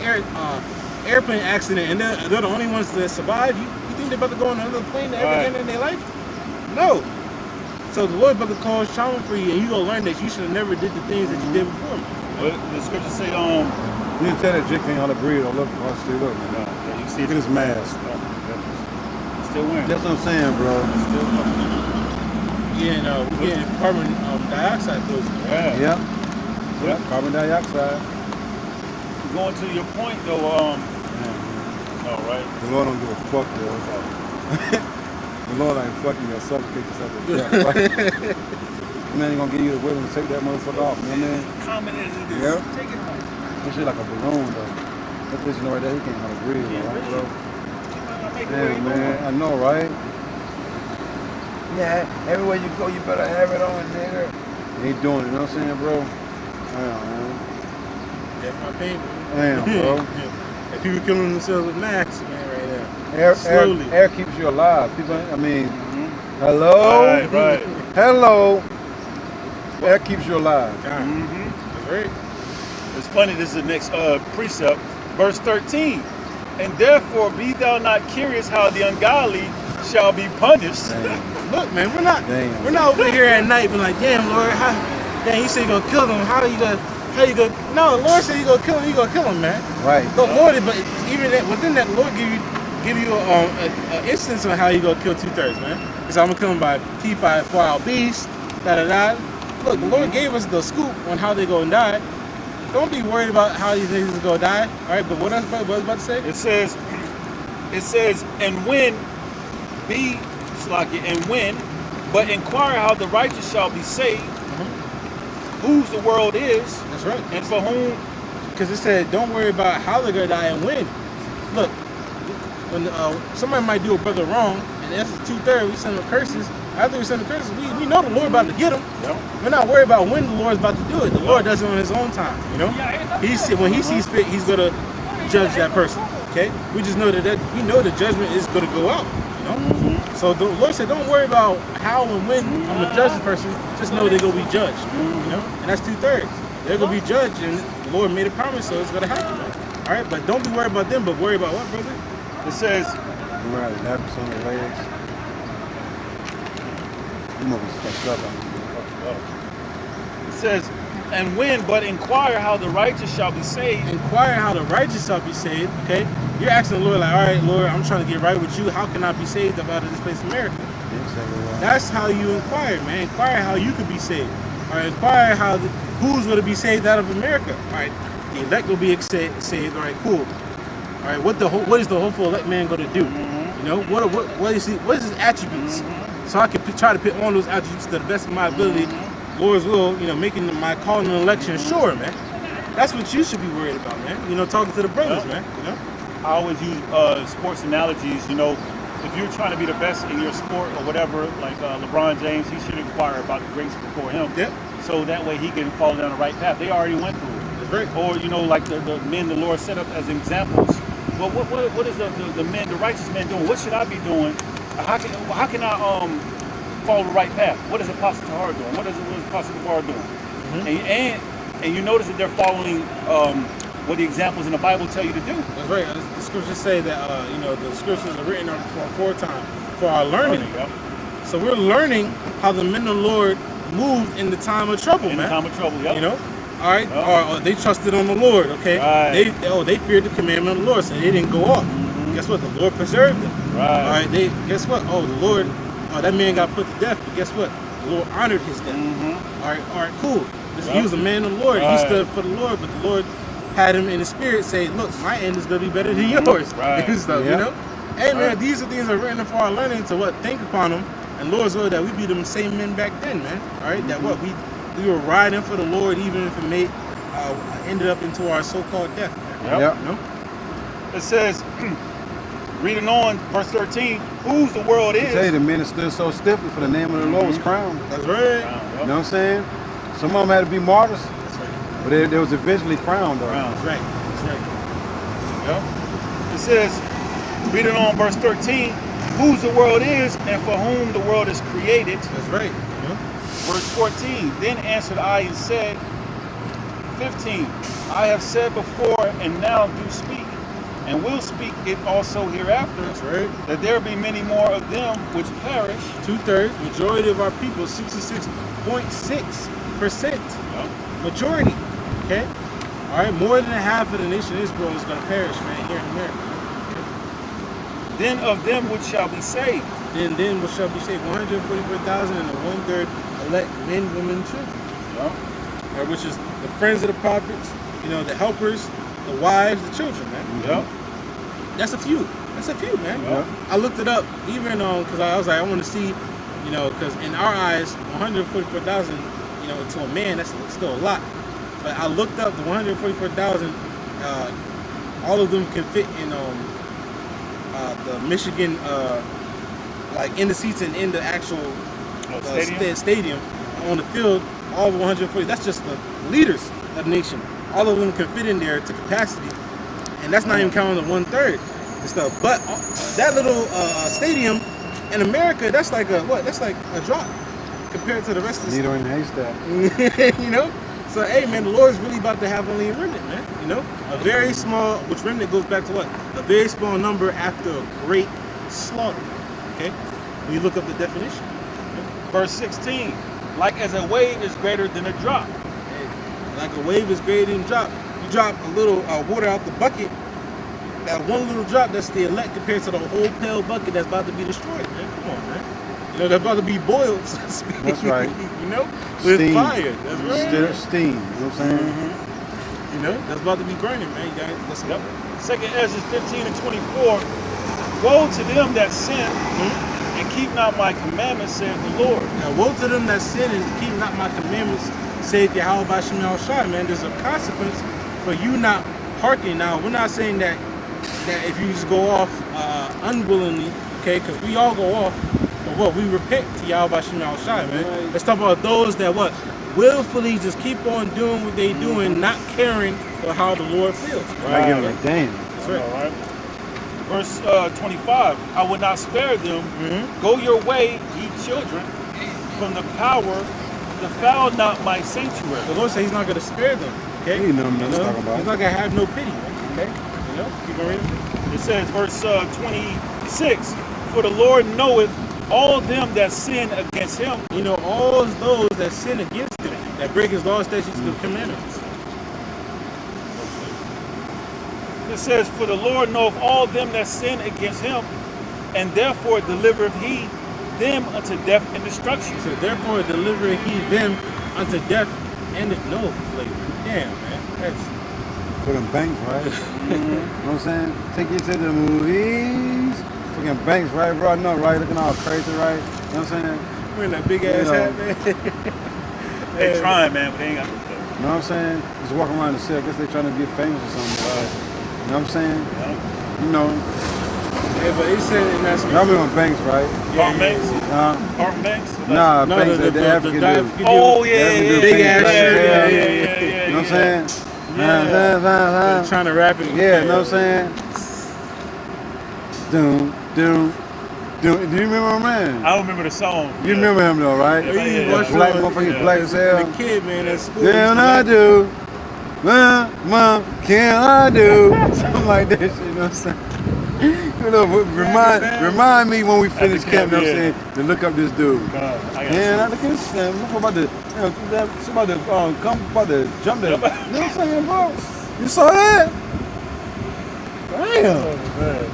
airplane accident and they're the only ones that survive, you think they're about to go on another plane ever again in their life? No. So the Lord's about to cause trauma for you, and you're going to learn that you should have never did the things that you did before. But the scriptures say, You didn't tell that Jake ain't how to breathe. Look, still look, man. you can see Look at his mask. Still wearing. That's what I'm saying, bro. We're getting carbon dioxide poisoning. Yep. Carbon dioxide. Going to your point, though, right? The Lord don't give a fuck, yo. The Lord ain't fucking you, suffocate yourself with death. Man ain't gonna give you the will to take that motherfucker off, you know what I mean? Common as it is. Yeah. Take it off. That shit like a balloon, though. That bitch know right there, he can't how to breathe, right, bro? Yeah, man, I know, right? Yeah, everywhere you go, you better have it on, nigga. He ain't doing it, you know what I'm saying, bro? Damn, man. That's my pain. Damn, bro. And people killing themselves with masks, man, right now. Slowly. Air keeps you alive. People, hello? Right. Hello. Air keeps you alive. That's right. It's funny, this is the next precept, verse 13. And therefore be thou not curious how the ungodly shall be punished. Look, man, we're not over here at night being like, damn, Lord, you say you're gonna kill them. How you gonna? No, the Lord said you're gonna kill him. You gonna kill him, man. Right. The Lord, but even within that, the Lord give you an instance on how you gonna kill 2/3, man. He said, I'm gonna kill him by wild beast. Look, the Lord gave us the scoop on how they gonna die. Don't be worried about how these niggas is gonna die. All right, but what else? What was about to say? It says, and when but inquire how the righteous shall be saved, whose the world is. That's right. And for whom. Because it said, don't worry about how they're gonna die and when. Look, when somebody might do a brother wrong, and that's 2/3, we send them curses. After we send the curses, we know the Lord about to get them. Yep. We're not worried about when the Lord's about to do it. The Lord does it on his own time, you know? When he sees fit, he's gonna judge that person. Okay? We just know that we know the judgment is gonna go out, you know? So the Lord said, don't worry about how and when I'm gonna judge the person, just know they're gonna be judged. You know? And that's 2/3. They're gonna be judged, and the Lord made a promise, so it's gonna happen. Alright, but don't be worried about them, but worry about what, brother? It says, right, nappers on the legs. You must be fucked up. It says, and when, but inquire how the righteous shall be saved. Inquire how the righteous shall be saved, okay? You're asking the Lord, like, all right, Lord, I'm trying to get right with you. How can I be saved out of this place, America? That's how you inquire, man. Inquire how you could be saved. All right, inquire who's going to be saved out of America. All right, the elect will be saved. All right, cool. All right, what is the hopeful elect man going to do? You know, what is his attributes? So I can try to put on those attributes to the best of my ability. Lord's will, you know, making my calling and election sure, man. That's what you should be worried about, man. You know, talking to the brothers, man. You know. I always use sports analogies. You know, if you're trying to be the best in your sport or whatever, like LeBron James, he should inquire about the greats before him. Yep. So that way he can follow down the right path. They already went through it. That's right. Or, you know, like the men the Lord set up as examples. Well, what is the men, the righteous men doing? What should I be doing? How can I follow the right path? What is Apostle Tahar doing? What is Apostle Tahar doing? Mm-hmm. And you notice that they're following what the examples in the Bible tell you to do. That's right. The scriptures say that you know, the scriptures are written for our learning. So we're learning how the men of the Lord moved in the time of trouble, In man. the time of trouble, yep. You know, all right. Yep. Or they trusted on the Lord. Okay. Right. They feared the commandment of the Lord, so they didn't go off. Mm-hmm. Guess what? The Lord preserved them. Right. All right. Guess what? Oh, the Lord. Oh, that man got put to death, but guess what? The Lord honored his death. Mm-hmm. All right. Cool. Yep. He was a man of the Lord. Right. He stood for the Lord, but the Lord had him in the spirit say, look, my end is going to be better than yours. Right. And stuff, Yeah. you know? Hey, man, Right. these are things that are written for our learning to what? Think upon them. And Lord's will that we be them same men back then, man. All right? That what? We were riding for the Lord even if it ended up into our so-called death, man. Yep. You know? It says, reading on, verse 13, whose the world I tell you, is. the men that stood so stiffly for the name of the Lord was crowned. That's right. You know what I'm saying? Some of them had to be martyrs, That's right. but they was eventually crowned, though. Crowned. That's right. That's right. Yep. It says, reading on verse 13, whose the world is and for whom the world is created. That's right. You know? Verse 14, then answered I and said, 15, I have said before and now do speak, and will speak it also hereafter, That's right. that there be many more of them which perish. 2/3, majority of our people, 66.6%. Majority. Okay? All right, more than half of the nation of Israel is going to perish, man, here in America. Then of them which shall be saved. Then what shall be saved? 144,000 and the 1/3 elect men, women, children. Yep. Which is the friends of the prophets, you know, the helpers, the wives, the children, man. Yep. That's a few. That's a few, man. Yep. I looked it up, even because I was like, I want to see, you know, because in our eyes, 144,000, you know, to a man, that's still a lot. But I looked up the 144,000. All of them can fit in the Michigan, like in the seats and in the actual stadium on the field. All the 140. That's just the leaders of the nation. All of them can fit in there to capacity, and that's not even counting the 1/3 and stuff. But that little stadium in America, that's like a what? That's like a drop compared to the rest of the Needle in the haystack. you know? So, hey, man, the Lord's really about to have only a remnant, man. You know? A very small, which remnant goes back to what? A very small number after a great slaughter. Okay? When you look up the definition. Verse 16, like as a wave is greater than a drop. Hey, like a wave is greater than a drop. You drop a little water out the bucket. That one little drop, that's the elect compared to the whole pail bucket that's about to be destroyed, man. Come on, man. You know, they're about to be boiled, so to speak. That's right. You know? With Steam. fire. That's right. Instead of steam. You know what I'm saying? You know? That's about to be burning, man. You guys, listen. Yep. 2nd Ezra 15 and 24. Woe to them that sin and keep not my commandments, saith the Lord. Now, woe to them that sin and keep not my commandments, saith Yahweh B'Shem Yahushua, man. There's a consequence for you not hearkening. Now, we're not saying that if you just go off unwillingly, okay, because we all go off, but what? We repent to Yahweh B'Shem Yahushua, man. Right. Let's talk about those that what? Willfully just keep on doing what they doing, not caring for how the Lord feels. I give it a damn. That's right. All right. Verse 25, I will not spare them. Go your way, ye children, from the power, defile not my sanctuary. The Lord said He's not going to spare them. Okay? You know what I'm talking about. He's not going to have no pity. Okay? You know? Keep on reading. It says, verse 26, for the Lord knoweth all them that sin against him. You know, all those that sin against Him, that break His laws, statutes, and commandments. It says, for the Lord knoweth all them that sin against him, and therefore delivereth he them unto death and destruction. So therefore deliver He them unto death and no flavor. Damn, man. That's For them banks, right? You know what I'm saying? Take you to the movies. Fucking banks, right, bro? No, right? Looking all crazy, right? You know what I'm saying? wearing that big ass You know. hat, man. They trying, man, but they ain't got no stuff. You know what I'm saying? Just walking around the city. I guess they're trying to get famous or something. You know what I'm saying? Yeah. You know. Yeah, but he said in that Y'all been on Banks, right? Carlton Banks? Huh? Carlton Banks? Nah, No, Banks, the African dude. Oh, yeah, African yeah, dude, big Banks, ass right? shirt, You know what I'm saying? But trying to rap it. Yeah, you know what I'm saying? Doom. Do you remember my man? I don't remember the song. You remember him though, right? Yeah. Black motherfucker, he's black as hell. The kid, man, at school. Can I do? Mom, can I do? Something like that shit, you know what I'm saying? You know, remind me when we finish camp, you know what I'm saying, to look up this dude. Man, I look at this thing. Look about to, you know, somebody about to jump there. You know what I'm saying, bro? You saw that? Damn. Oh, man.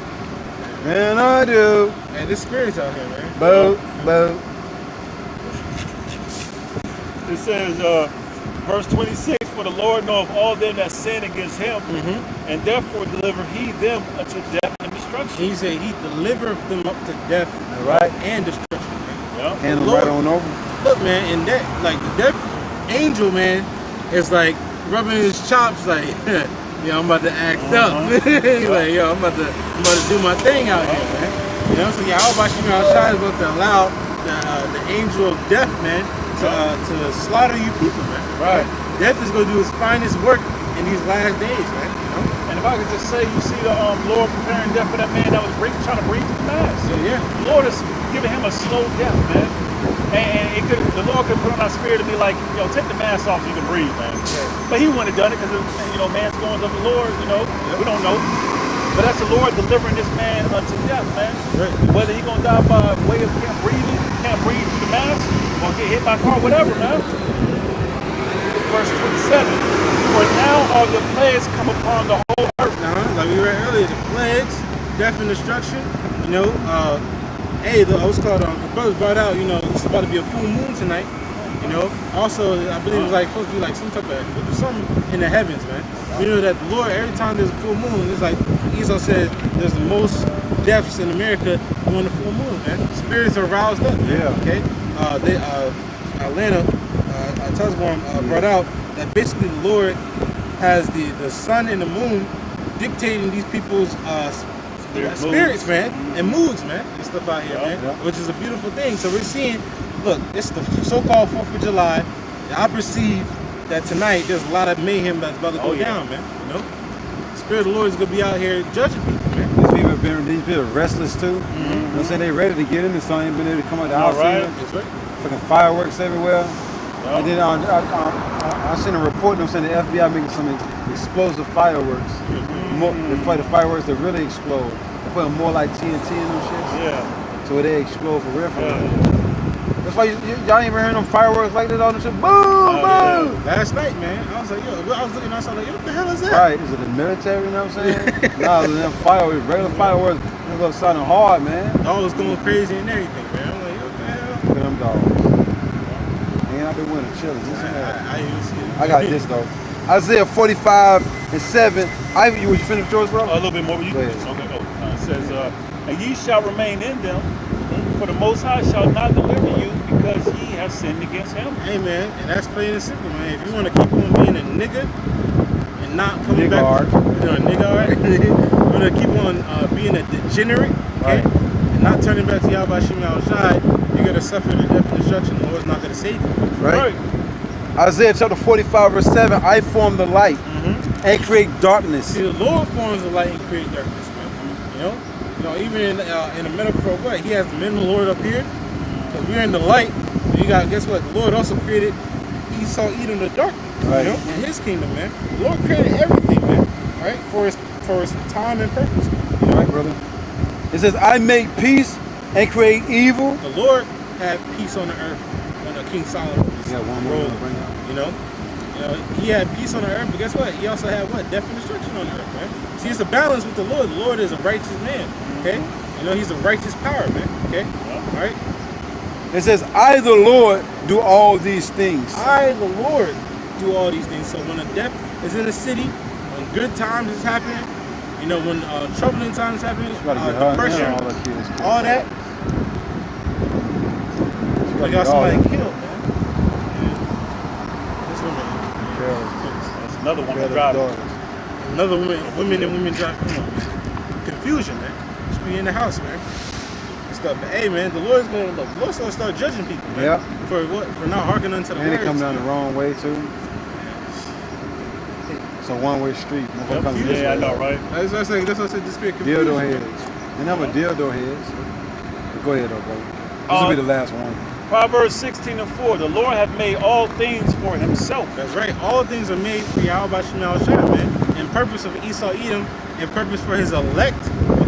Man, I do. Man, this spirit's out here, man. Bo. It says, verse 26, for the Lord knoweth all them that sin against him, and therefore deliver he them unto death and destruction. He said he delivered them up to death, Right. and destruction, man. Yeah. Hand him Lord. right on over. Look, man, and that, like, the death angel, man, is like rubbing his chops, like, yo, I'm about to act up. He's like, yo, I'm about to do my thing out here, man. You know, so yeah, how about you outside is about to allow the angel of death, man, to slaughter you people, man. Right. Death is gonna do his finest work in these last days, man. You know? And if I could just say, you see the Lord preparing death for that man that was trying to breathe through the mask. So yeah. The Lord is giving him a slow death, man. And the Lord could put on our spirit to be like, yo, take the mask off so you can breathe, man. But he wouldn't have done it because, you know, man's going to the Lord, you know. We don't know. But that's the Lord delivering this man unto death, man. Right. Whether he going to die by way of can't breathe through the mask, or get hit by a car, whatever, man. Verse 27. For now all the plagues come upon the whole earth. Like we read earlier, the plagues, death and destruction. You know, I was called the brothers brought out. You know, it's about to be a full moon tonight. You know, also I believe it was like supposed to be like some type of something in the heavens, man. We know that the Lord, every time there's a full moon, it's like Esau said, there's the most deaths in America during the full moon, man. Spirits are roused up, man. Yeah. Okay. Atlanta, Tuzborn brought out that basically the Lord has the sun and the moon dictating these people's spirits, man, and moods, man, and stuff out here, man, which is a beautiful thing. So we're seeing, look, it's the so-called 4th of July. I perceive that tonight there's a lot of mayhem that's about to go down, man. You know, the Spirit of the Lord is gonna be out here judging people, man. These people are restless too. You know what I'm saying? They ready to get in this song, ain't been able to come out the house. Right. That's right. Fucking fireworks everywhere. And then I seen a report, you know what I'm saying, the FBI making some explosive fireworks. The fireworks that really explode. They put more like TNT in them shits. Yeah. So they explode for real. That's why y'all ain't even hearing them fireworks like this on the shit. Boom, boom. Last night, man, I was like, yo, I was looking outside like, yo, what the hell is that? Right, is it the military, you know what I'm saying? Nah, them fireworks, regular fireworks, they go sounding hard, man. All was going crazy and everything, man. I'm like, yo, what the hell? Look at them dogs. Man, I've been winning chilling. I didn't see it. I got this though. Isaiah 45:7. You finished yours, bro? A little bit more. Go ahead. Okay, go. It says, and ye shall remain in them, for the Most High shall not deliver you, because ye have sinned against him. Hey, man, and that's plain and simple, man. If you want to keep on being a nigga and not coming back, you know, a nigga, you want to keep on being a degenerate, okay, and not turning back to Yahweh Shem Shai, you're going to suffer the death and destruction. The Lord's not going to save you. Right. Isaiah chapter 45:7. I form the light and create darkness. See, the Lord forms the light and create darkness, man. You know, even in a metaphor of what? He has the men of the Lord up here. Because we're in the light. You got, guess what? The Lord also created Esau, Edom, the darkness. Right. You know, in his kingdom, man. The Lord created everything, man. Right? For his time and purpose. You know? Right, brother. It says, I make peace and create evil. The Lord had peace on the earth when King Solomon was ruling. You know, he had peace on the earth, but guess what? He also had what? Death and destruction on the earth, man. See, it's a balance with the Lord. The Lord is a righteous man, okay? You know, he's a righteous power, man, okay? All right? It says, I, the Lord, do all these things. I, the Lord, do all these things. So when a death is in the city, when good times is happening, you know, when troubling times is happening, depression, all that, you got somebody killed, man. This woman. That's another one that Pharaoh's drives. daughters. Another women and women drive. Come on, man. Confusion, man. Just be in the house, man. Stuff. But hey, man, the Lord's gonna start judging people, man. Yeah. For what? For not hearkening unto the And words. it come down the wrong way too. It's a one-way street. Motherfucker comes this Yeah, I way. know, right? That's what I say. That's what I said. The spirit confusion. Dildo heads. And I'm a dildo heads. But go ahead though, bro. This will be the last one. Proverbs 16:4. The Lord hath made all things for himself. That's right. All things are made for Yahweh Shemel Shah, man. And purpose of Esau Edom, and purpose for his elect.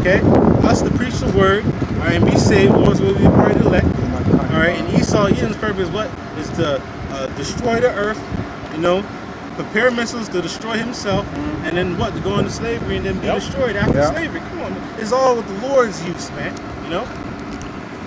Okay, us to preach the word. All right, and be saved. Lord's will be part of the elect. All right, and Esau Edom's purpose what is to destroy the earth. You know, prepare missiles to destroy himself, and then what to go into slavery and then be destroyed after slavery. Come on, man. It's all with the Lord's use, man. You know.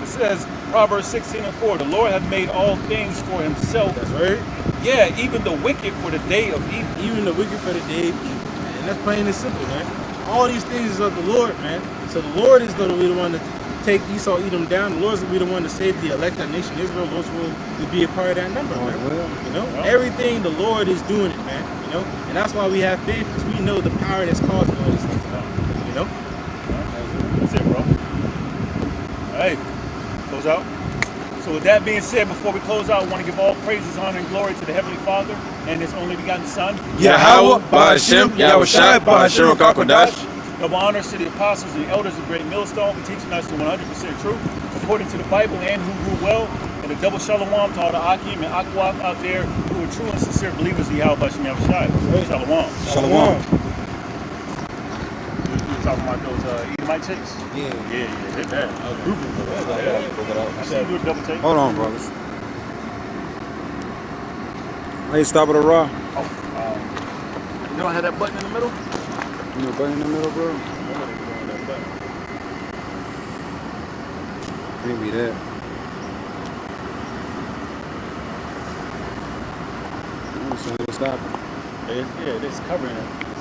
It says, Proverbs 16:4, the Lord hath made all things for himself. That's right. Yeah, even the wicked for the day of evil. Even the wicked for the day of evil, man. And that's plain and simple, man. All these things is of the Lord, man. So the Lord is going to be the one to take Esau, Edom down. The Lord's going to be the one to save the elected nation Israel. The Lord's will be a part of that number, man. You know, everything the Lord is doing it, man. You know, and that's why we have faith, because we know the power that's causing all these things, man. You know. That's it, bro. All right, close out. So with that being said, before we close out, I want to give all praises, honor, and glory to the Heavenly Father and His only begotten Son. Yahweh, Ba'ashem, Yahushua, Ba'ashem, Kakodash. Double honors to the apostles and the elders of Great Millstone for teaching us the 100% truth according to the Bible and who rule well. And a double shalom to all the Akim and Akwak out there who are true and sincere believers in Yahweh Ba'ashem Yahushua. Shalom. Shalom. You talking about those Edomite chicks? Yeah. Yeah, they bad. A group of them. I see you do a double take. Hold on, brothers. Hey, stop at a raw. You don't have that button in the middle? You know, button in the middle, bro. Maybe that. I'm saying stop it. Yeah, it's covering it.